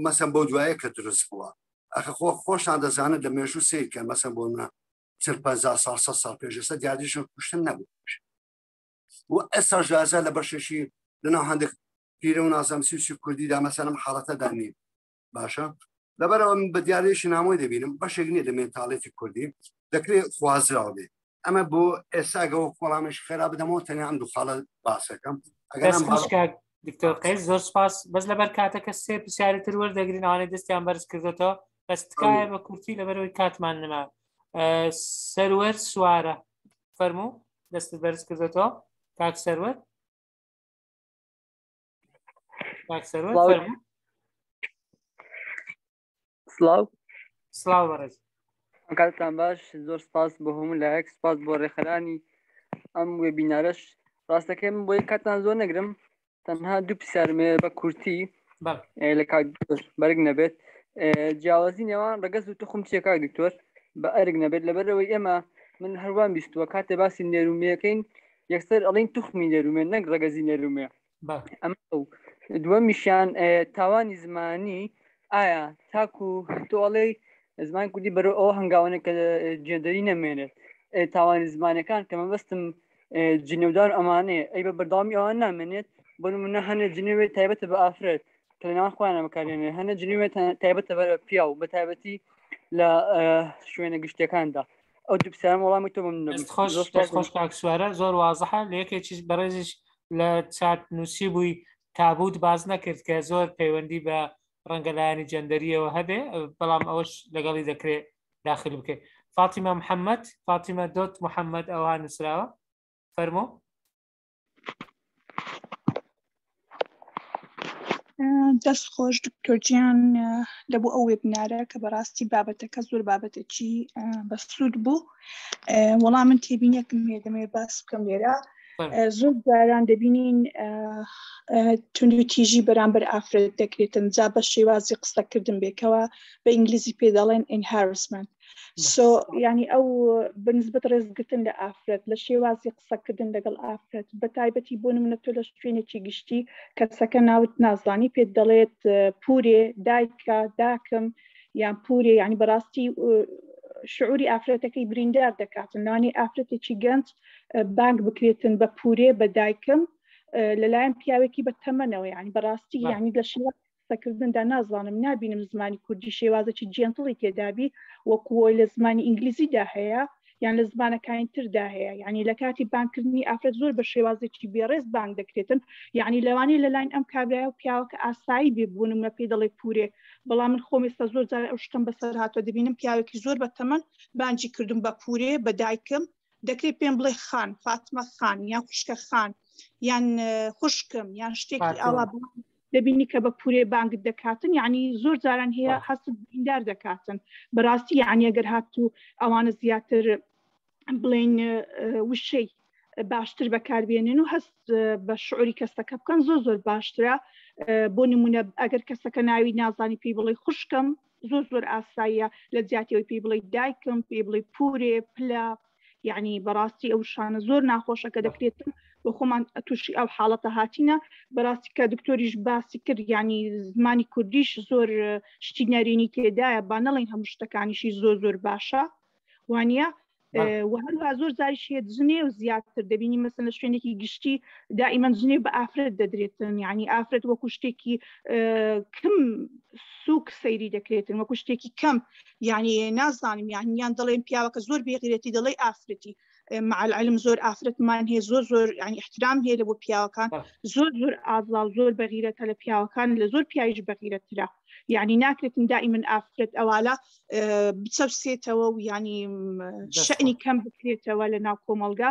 مەسەن بۆ دوایە کە دروست بووە ئەخە خۆشان دەزانن لە مێژوو سیرکەن مەسەن بۆ منە 50 سال 100 سال پێش ئێستا دیاریشن کوشتن نەبوو و ئێستا ژازە لە بەشێکی لەناو هەندێک پیرە و ناسەمسی کوردیدا مەسەلەم حاڵەتەدا نین باشە لەبەرەوە من بە دیارێکی نامۆی دەبینم بەشێک نیە لە مێنتاڵێتی کوردی دەکرێت خوازراوە بێت ئەمە بۆ ئێستاگەەوە کۆڵامش خێرا بدەمەوە تەنیا ئەم دوو خاڵە باسەکەم دکتۆر قەیس زۆر سپاس بەس لەبەر کاتەکە سێ پرسیاری تر وەردەگرین ئەوانەی دەستیان بەرز کردێتەوە بەس تکایە بە کورتی لەبەرەوەی کاتمان نەما سەروەر سوارە فەرموو دەستت بەرز کردێتەوە کاک سەروەر فەرموو سڵاو بەڕێز کاتتان باش زۆر سپاس بۆ هەموو لایەک سپاس بۆ ڕێخەرانی ئەم وێبینارەش ڕاستەکەی من بۆی کاتتان زۆر نەگرم تەنها دوو پرسیارمێ بە کورتی لە کاک دکتۆر بەرگ نەبێت جیاوازی نێوان ڕەگەز و تخم چیە کاک دکتۆر بە ئەرگ نەبێت لەبەرەوەی ئێمە من هەروان بیستووە کاتێ باسی نێرومەکەین یەکسەر ئەڵین توخمی نێرومێ نەک ڕەگەزی نێرومێ ئەمە دووەمیشیان تاوانی زمانی ئایا تاکو تۆڵەی زمان کوردی بەرەو ئەوە هەنگاوانە کە جێندەری نەمێنێت تاوانی زمانەکان کە مەبەستم جنێودار ئەمانەیە ئەی بە بەرداوامی ئەوان نامێنێت بۆ نمونە هەنێ جنێوێت تایبەتە بە ئافرەت کە لەناوان خۆیانە بەکارێنێت هەنێ جنێوێت تایبەتە بە پیا و بە تایبەتی لە شوێنە گشتەکاندا ئەو دوو پرسیارم وەڵامی تۆ خۆش کاک سوارە زۆر وازەحە لە یەکێکیش بەڕێزیش لە چات نووسی بووی تابوت باز نەکرد کە زۆر پەیوەندی بە ڕەنگەلایانی جەندەریەوە هەبێ بەڵام ئەوەش لەگەڵی دەکرێت داخل بکەیت فاتیمە محەممەد فاتیمە دۆت محەممەد ئەوها نووسراوە فەرمۆ دەست خۆش دکتۆرجیان لەبوو ئەو وێبنارە کە بەڕاستی بابەتەکە زۆر بابەتێکی بەسوود بوو وەڵام من تێبینیەکم هەیە دەمەوێت باس بکەم لێرە زۆر جاران دەبینین توندوتیژی بەرامبەر ئافرەت دەکرێتن جا بە شێوازی قسەکردن بێکەوە بە ئینگلیزی پێ دەڵێن ئینهارسمنت ینی ئەو بنسبەت ڕێزگرتن لە ئافرەت لە شێوازی قسەکردن لەگەڵ ئافرەت بە تایبەتی بۆ نمونە تۆ لە شوێنێکی گشتی کەسەکە ناوت نازانی پێت دەڵێت پورێ دایکە داکم یان پورێ ینی بەڕاستی شعوری ئافرەتەکەی بریندار دەکاتن لەوانەیە ئافرەتێکی گەنج بانگ بکرێتن بە پورێ بە دایکم لەلایەن پیاوێکی بە تەمەنەوە ینی بەڕاستی ینی لە شێوازی قسەکردندا نازانم نبینم زمانی کوردی شێوازێکی جێنتڵی تێدابی وەکوۆی لە زمانی ئینگلیزیدا هەیە یان لە زمانەکانی تردا هەیە ینی لە کاتی بانکردنی ئافرەت زۆر بە شێوازێکی بێڕێز بانگ دەکرێتن یعنی لەوانەیە لەلاین ئەم کابرایە و پیاوەکە ئاسایی بێبوونم لە پێی دەڵێ پورێ بەڵام من خۆم ئێستا زۆر جار ئەو شتم بەسەر هاتووە دەبینم پیاوێکی زۆر بە تەمەن بانجی کردم بە پورێ بە دایکم دەکرێت پێم بڵێ خان فاتمە خان یان خوشکە خان یان خوشکم یان شتێکی ئاوا دەبینی کە بە پورێ بانگت دەکاتن یعنی زۆر جاران هەیە هەست بریندار دەکاتن بەڕاستی یعنی ئەگەر هاتوو ئەوانە زیاتر بڵێن وشەی باشتر بەکاربێنن و هەست بە شعوری کەسەکە بکەن زۆر باشترە بۆ نمونە ئەگەر کەسەکە ناوی نازانی پێی بڵێ خوشکم زۆر ئاساییە لە جیاتیەوەی پێی بڵێ دایکم پێی بڵێ پورێ پلا یعنی بەڕاستی ئەو شانە زۆر ناخۆشەکە دەکرێتن بۆ خۆمان تووشی ئەو حاڵەتە هاتینە بەڕاستی کە دکتۆریش باسی کرد ینی زمانی کوردیش زۆر شتی نەرێنی تێدایە با نەڵێن هەموو شتەکانیشی زۆر باشە وانە هەروە زۆر زاریش هێت جنێ و زیاتر دەبینی مەسەن لە شوێنێکی گشتی دائیمەن جنێ بە ئافرەت دەدرێتن یعنی ئافرەت وەکو شتێکی کەم سوک سەیری دەکرێتن وەکو شتێکی کەم یعنی نازانم یان دەڵێن پیاوەکە زۆر بێغیرەتی دەڵێ ئافرەتی مع العلم زۆر ئافرەتمان هەیە زۆر ینی احترام هەیە لە بۆ پیاوەکان زۆر ئازاڵ زۆر بەغیرەتە لە پیاوەکان لە زۆر پیاویش بەغیرەترە یعنی ناکرێتن دائیمەن ئافرەت ئەواڵە بچەسێتەوە و ینی شەعنی کەم بکرێتەوە لە ناو کۆمەڵگا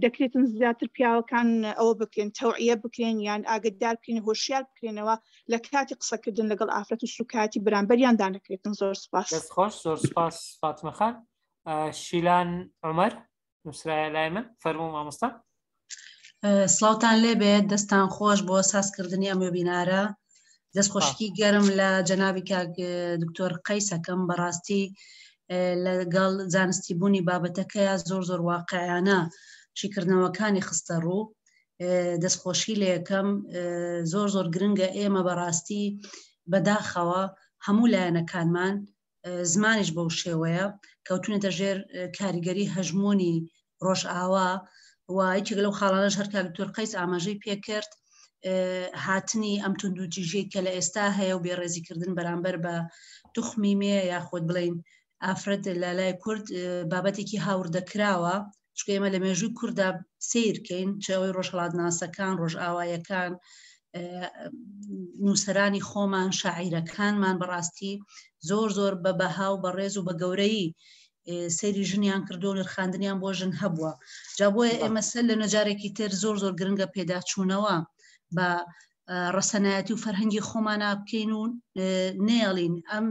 دەکرێتن زیاتر پیاوەکان ئەوە بکرێن تەوعیە بکرێن یان ئاگدار بکرێن هۆشیار بکرێنەوە لە کاتی قسەکردن لەگەڵ ئافرەت و سوکاتی بەرامبەریان دانەکرێتن زۆر سپاس خۆش زۆر سپاس فاتمە خان شیلان عومەر نووسرایە لای من فەرموو مامۆستا سڵاوتان لێبێت دەستان خۆش بۆ سازکردنی ئەم وێبینارە دەستخۆشکی گەرم لە جەنابی کاک دکتۆر قەیسەکەم بەڕاستی لەگەڵ زانستی بوونی بابەتەکەیە زۆر واقعیانە چیکردنەوەکانی خستە ڕوو دەستخۆشی لە یەکەم زۆر گرنگە ئێمە بەڕاستی بەداخەوە هەموو لایەنەکانمان زمانیش بەو شێوەیە کەوتونێتە ژێر کاریگەری هەژمۆنی ڕۆژئاوا و یەکێک لەو خاڵانەش هەر کاک دکتۆر قەیس ئاماژەی پێکرد هاتنی ئەم توندوتیژەی کە لە ئێستا هەیە و بێڕێزیکردن بەرامبەر بە توخمی مێ یاخۆت بڵین ئافرەت لە لای کورد بابەتێکی هاوردەکراوە چکە ئێمە لە مێژووی کووردا سیرکەین چەوەی ڕۆژهەڵاتناسەکان ڕۆژئاوایەکان نووسەرانی خۆمان شاعیرەکانمان بەڕاستی زۆر بە بەها و بەڕێز و بە گەورەی سەیری ژنیان کردو و نرخاندنیان بۆ ژن هەبووە جا بۆیە ئێمە سەر لە نەجارێکی تر زۆر گرنگە پێداچوونەوە بە ڕەسەنایەتی و فەرهەنگی خۆمانە بکەین و نێڵین ئەم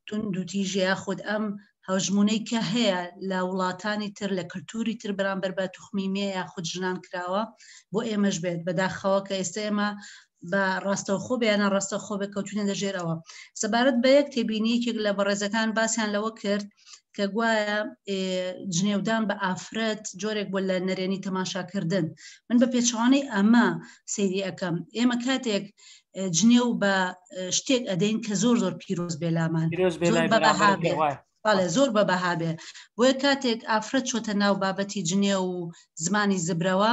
توندوتیژە خود ئەم هەوژمونەی کە هەیە لە وڵاتانی تر لە کللتوری تر بەرامبەر بە توخمیمێ یاخود ژنان کراوە بۆ ئێمەش بێت بەداخەوە کە ئێستا ئێمە بە ڕاستەوخۆ بەیانە ڕاستەخۆ بە کەوتونە دەژێرەوە سەبارەت بە یەک تێبینیەکێک لە بەڕێزەکان باسییان لەوە کرد کە گوایە جنێودان بە ئافرەت جۆرێک بۆ لە نەرێنی تەماشاکردن من بە پێچوانەی ئەمە سەیری ئەەکەم ئێمە کاتێک جنێو بە شتێک ئەدەین کە زۆر پیرۆز بێلامان زۆر بە بەهابێ بۆیە کاتێک ئافرەت چۆتە ناو بابەتی جنێ و زمانی زبرەوە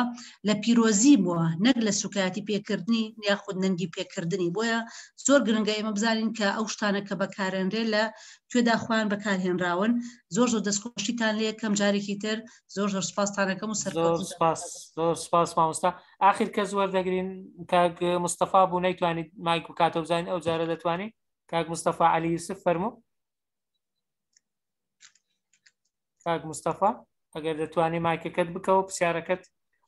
لە پیرۆزی بووە نەک لە سوکاتی پێکردنی یاخود نەنگی پێکردنی بۆیە زۆر گرنگە ئێمە بزانین کە ئەو شتانە کە بەکارێنرێ لە توێدا خۆیان بەکارهێنراون زۆر دەستخۆشیتان لێ یەکەم جارێکی تر زۆر سپاستانەکەم و زۆر سپاس مامۆستا ئاخر کەس وەردەگرین کاک مستەفا بوو نەیتوانیت مایک بکاتەوە بزانین ئەو جارە دەتوانێت کاک مستەفا عەلی یوسف فەرموو کاک مستەفا ئەگەر دەتوانێت مایکەکەت بکەوە پرسیارەکەت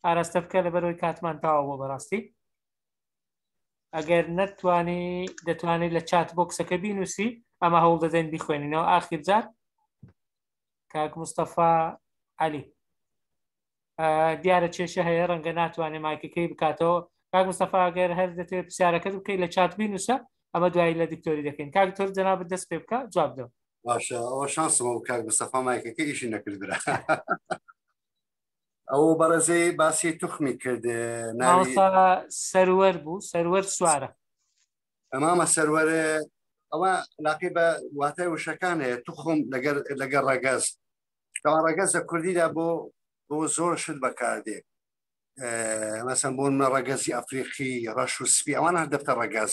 ئاراستە بکە لەبەرەوەی کاتمان تاوە بۆ بەڕاستی ئەگەر نەتوانی دەتوانێت لە چات بۆکسەکە بینووسی ئەمە هەوڵ دەدەین بیخوێنینەوە ئاخر جار کاک مستەفا عەلی دیارە کێشە هەیە ڕەنگە ناتوانێت مایکەکەی بکاتەوە کاک مستەفا ئەگەر هەر دەتوێت پرسیارەکەت بکەیت لە چات بینووسە ئەمە دوایی لە دکتۆری دەکەین کاک تۆر جەنابەت دەست پێ بکە جواب بدە باشە ئەوە شانسمە و کاک مستەفا مایکەکە ئیشی نەکردرا ئەو بەڕێزەی باسی توخمی کرد سەروەر بوو سەروەر سوارە ئەمامە سەروەرە ئەوە لاقی بە واتای وشەکان هەیە توخم لەگەر ڕەگەز کەوا ڕەگەز لە کوردیدا بۆ زۆر شت بەکاردێ مەسەن بۆ ڕەگەزی ئەفریقی ڕەش و سپی ئەوان هەر دەفتە ڕەگەز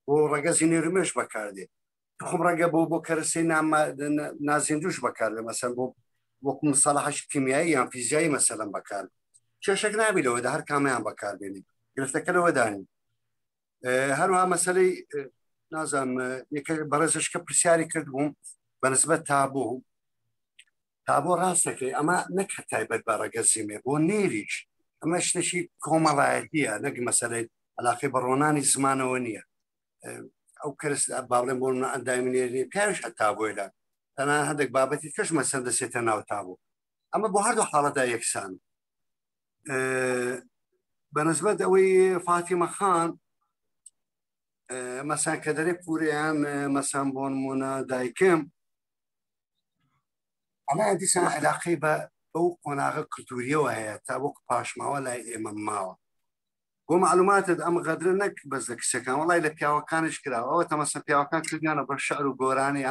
بۆ ڕەگەزی نێرومێش بەکاردێ توخم ڕەگە بۆ کەرسی نازیندوش بەکاردێ مەسەن بۆ وەکو مصطلحش کیمیایی یان فیزیایی مەسەلەن بەکار کێشەک نابێتەوە هەر کامیان بەکاربێنی گرفتەکەلەوە دانی هەروها مەسەلەی نازانم بەڕێزش کە پرسیاری کرد بووم بەنسبەت تابۆ ڕاستەکەی ئەمە نەک تایبەت بە ڕەگەزیمێ بۆ نێریش ئەمە شتێکی کۆمەڵایەتیە نەک مەسەلەی علاقەی بە ڕۆنانی زمانەوە نییە ئەو کەس باڵێن بۆ ئەندامینێری پیاویش تابۆیدا تەنها هەندێک بابەتی کەش مەسەن دەسێتە ناو تابوو ئەمە بۆ هەردوو حاڵەتدا یەکسان بەنسبەت ئەوەی فاتیمە خان مەسان کە دەرێ پوریان مەسان بۆ نمونە دایکم ئەمە دیسان علاقەی بەو قۆناغە کلتوریەوە هەیە تا وەکو پاشماوە لای ئێمە ماوە بۆ معلوماتت ئەم غەدرە نەک بەس لە کچەکان وەڵای لە پیاوەکانش کراوە ئەوە تەمەسە پیاوەکان کردیانە بە شەعر و گۆرانی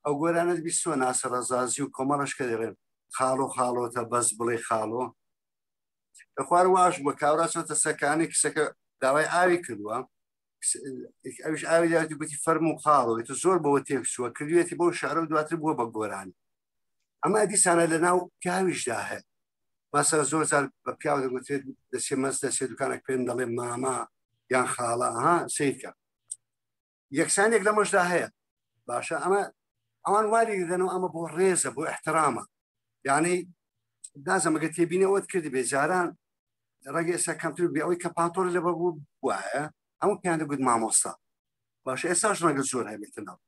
ئەو گۆرانت بیستوە ناسە ڕەزازی و کۆمەڵش کە دەڵێن خاڵۆ خاڵۆتە بەس بڵێ خاڵۆ لە خوار واش بە کاورا چۆتە سەکانی کسەکە داوای ئاوی کردووە ئەوش ئاوی داوەتی گوتی فەرم و خاڵەوەی تو زۆر بەوە تێکچووە کردوێتی بۆ شارە و دواتر بووە بە گۆرانی ئەمە دیسانە لە ناو پیاویشدا هەیە باسە زۆر زار بە پیاو دەگوترێت دەسێ مەست دەسێ دوکانێک پێم دەڵێ ماما یان خاڵە سیدکە یەکسانێک لە مەشدا هەیە باشە ئەوان واری دەدەنەوە ئەمە بۆ ڕێزە بۆ احترامە یعنی نازەمەگە تێبینەوەت کردی بێجاران ڕێگە ئێستا کەمتر بێ ئەوەی کە پاتۆر لە بەبوو وایە ئەمە پیان دەگوت مامۆستا باشە ئێستاش ڕەنگە زۆر هەبێتنەوە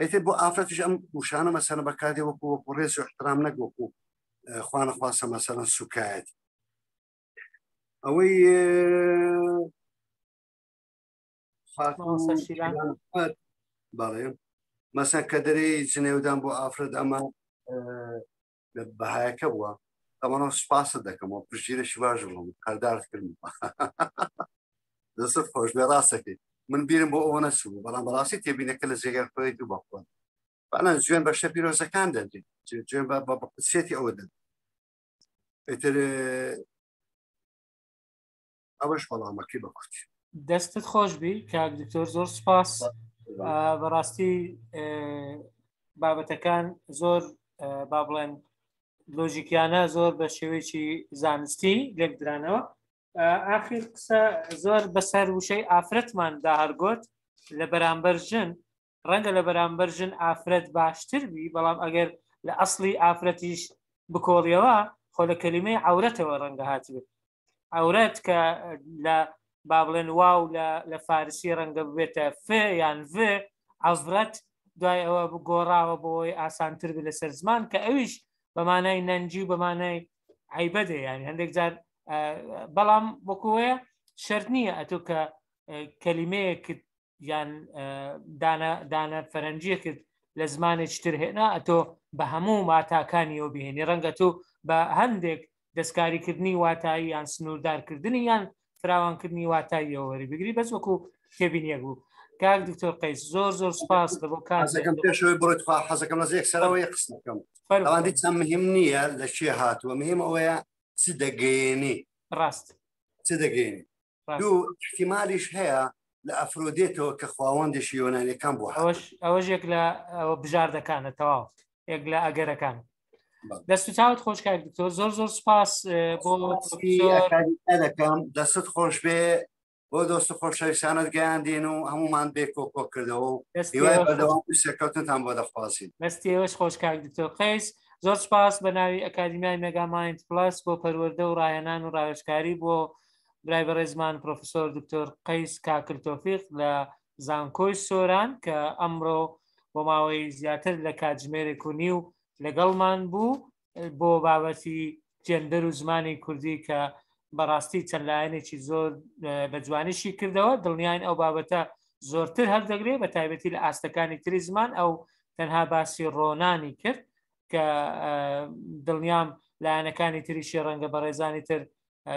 ئێتر بۆ ئافرەتش ئەم وشانە مەسەلە بەکاردێ وەکو ڕێز و احترام نەگوەکو خوانە خواسە مەسەلەن سوکایەت ئەوەی باڵێ مەسەن کە دەرەی جنێودان بۆ ئافرەت ئەمە بەهایەکە بووە ئەمەەوە سوپاسە دەکەمەوە پشتگیرەشی باش بووم هەردارت کردم دەست خۆش بێ ڕاستەکەی من بیرم بۆ ئەوە نەچوو بەڵام بەڕاستی تێبینەکە لە جێگەر خۆی دوو بەخۆن بەڵام جوێن بە شتە پیرۆزەکان دەدرێت جوێن بە سێتی ئەوە دەن ئێتر ئەوەش بەڵامەکەی بە کورتی. دەستت خۆش بی کاک دکتۆر زۆر سپاس بەڕاستی بابەتەکان زۆر با بڵێن لۆژیکیانە زۆر بە شێوەیەکی زانستی لێک درانەوە. ئاخیر قسە زۆر بەسەر وشەی ئافرەتمان داهەرگۆت لە بەرامبەر ژن ڕەنگە لە بەرامبەر ژن ئافرەت باشتر بی بەڵام ئەگەر لە ئەسڵی ئافرەتیش بکۆڵیەوە خۆ لە کەلیمەی عەورەتەوە ڕەنگە هاتبێت عەورەت کە لە با بڵێن واو لە فارسی ڕەنگە ببێتە ف یان ڤ عەڤرەت دوای ئەوە گۆڕاوە بۆی ئاسانتر بێت لەسەر زمان کە ئەویش بەمانای نەنجی و بەمانای عیبەدێ یانی هەندێک جار بەڵام وەکوەیە شەرت نییە ئەتۆ کە کەلیمەیەکت یان دانە فەرەنجیەکت لە زمانێکی تر هێنا ئەتۆ بە هەموو واتاکانیەوە بهێنی ڕەنگە تۆ بە هەندێک دەستکاریکردنی واتایی یان سنووردارکردنی یان فراوانکردنی واتاییەوە وەری بگری بەس وەکو تێبینیەک بوو. کاک دکتۆر قەیس زۆر زۆر سپاس لە بۆ کارەکەم پێشەوەی بڕۆیت خوا حەزەکەم لە یەکسەرەوەی قسەکەم ئەوەندی چەند مهم نییە لە چێ هاتووە مهم ئەوەیە چ دەگەیەنی ڕاست چ دەگەیەنی دوو احتیمالیش هەیە لە ئەفرۆدێتەوە کە خواوەندێکی یۆنانیەکان بوو ئەوەش یەک لە بژاردەکانە تەواو یەک لە ئەگەرەکان. دەست و چاوت خۆش کاک دکتۆر زۆر زۆر سپاس بۆ دەکەم دەست خۆش بێ بۆ دۆست خۆشەویستانت گەیاندین و هەمومان بێ کۆکۆ کردەوە و هیوای بەردەوام سەرکەوتنتان بۆ دەخوازیین. دەستی ئێوەش خۆش کاک دکتۆر قەیس زۆر سپاس بە ناوی ئەکادیمیای مێگامایند پلس بۆ پەروەردە و ڕاهێنان و ڕاوێژکاری بۆ برای بەڕێزمان پرۆفسۆر دکتۆر قەیس کاکر تۆفیق لە زانکۆی سۆران کە ئەمڕۆ بۆ ماوەی زیاتر لە کاتژمێرێک و نیو لەگەڵمان بوو بۆ بابەتی جێندەر و زمانی کوردی کە بەڕاستی چەند لایەنێکی زۆر بە جوانیشی کردەوە دڵنیاین ئەو بابەتە زۆرتر هەردەگرێت بە تایبەتی لە ئاستەکانی تری زمان ئەو تەنها باسی ڕۆنانی کرد کە دڵنیام لایەنەکانی تریشی ڕەنگە بە ڕێزانی تر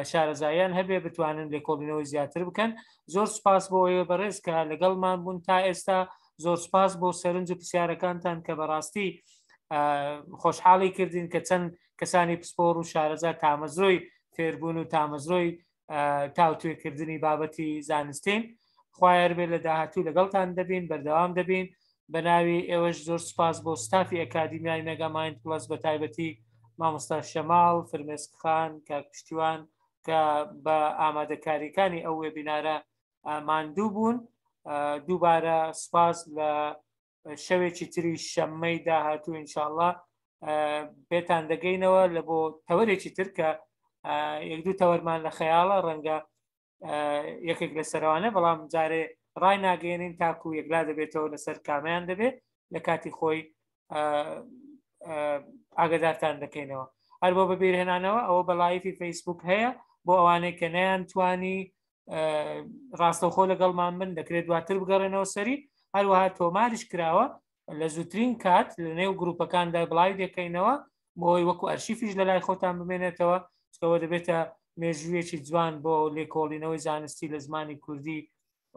شارەزاییان هەبێ بتوانن لێکۆڵینەوەی زیاتر بکەن. زۆر سپاس بۆ ئێوە بەڕێز کە لەگەڵمان بوون تا ئێستا زۆر سپاس بۆ سەرنج و پرسیارەکانتان کە بەڕاستی خۆشحاڵی کردین کە چەند کەسانی پسپۆر و شارەزا تامەزرۆی فێربوون و تامەزرۆی تاوتوێکردنی بابەتی زانستین. خوایەر بێ لە داهاتوو لەگەڵتان دەبین بەردەوام دەبین بە ناوی ئێوەش زۆر سپاس بۆ ستافی ئەکادیمیای مێگامایند پلس بە تایبەتی مامۆستا شەماڵ فرمێسکخان کاک پشتیوان کە بە ئامادەکاریەکانی ئەو وێبینارە ماندوو بوون. دووبارە سپاس لە شەوێکی تری شەممەی داهاتوو ئینشاءڵڵا بێتان دەگەینەوە لە بۆ تەوەرێکی تر کە یەک دوو تەوەرمان لە خەیاڵە ڕەنگە یەکێک لە سەروانە بەڵام جارێ ڕای ناگەێنین تاکو و یەکلا دەبێتەوە لەسەر کامیان دەبێت لە کاتی خۆی ئاگدارتان دەکەینەوە. هەر بۆ بەبیرهێنانەوە ئەوە بە لایفی فەیسبوک هەیە بۆ ئەوانەی کە نەیان توانی ڕاستەوخۆ لەگەڵمان من دەکرێت دواتر بگەڕێنەوە سەری هەروەها تۆماریش کراوە لە زووترین کات لە نێو گروپەکاندا بڵاوی دەکەینەوە بۆی وەکو ئەرشیفیش لە لای خۆتان بمێنێتەوە چکەوە دەبێتە مێژوویەکی جوان بۆ لێکۆڵینەوەی زانستی لە زمانی کوردی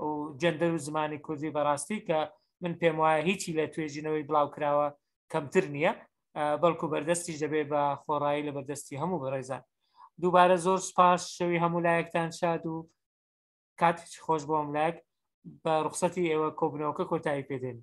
و جەندەر و زمانی کوردی بەڕاستی کە من پێم وایە هیچی لە توێژینەوەی بڵاو کراوە کەمتر نییە بەڵکو بەردەستیش دەبێت بە خۆڕایی لە بەردەستی هەموو بەڕێزان. دووبارە زۆر سپاس شەوی هەموو لایەکتان شاد و کاتێکی خۆش بۆم لایەک بە ڕوخسەتی ئێوە کۆبنەوەکە کۆتایی پێدێن.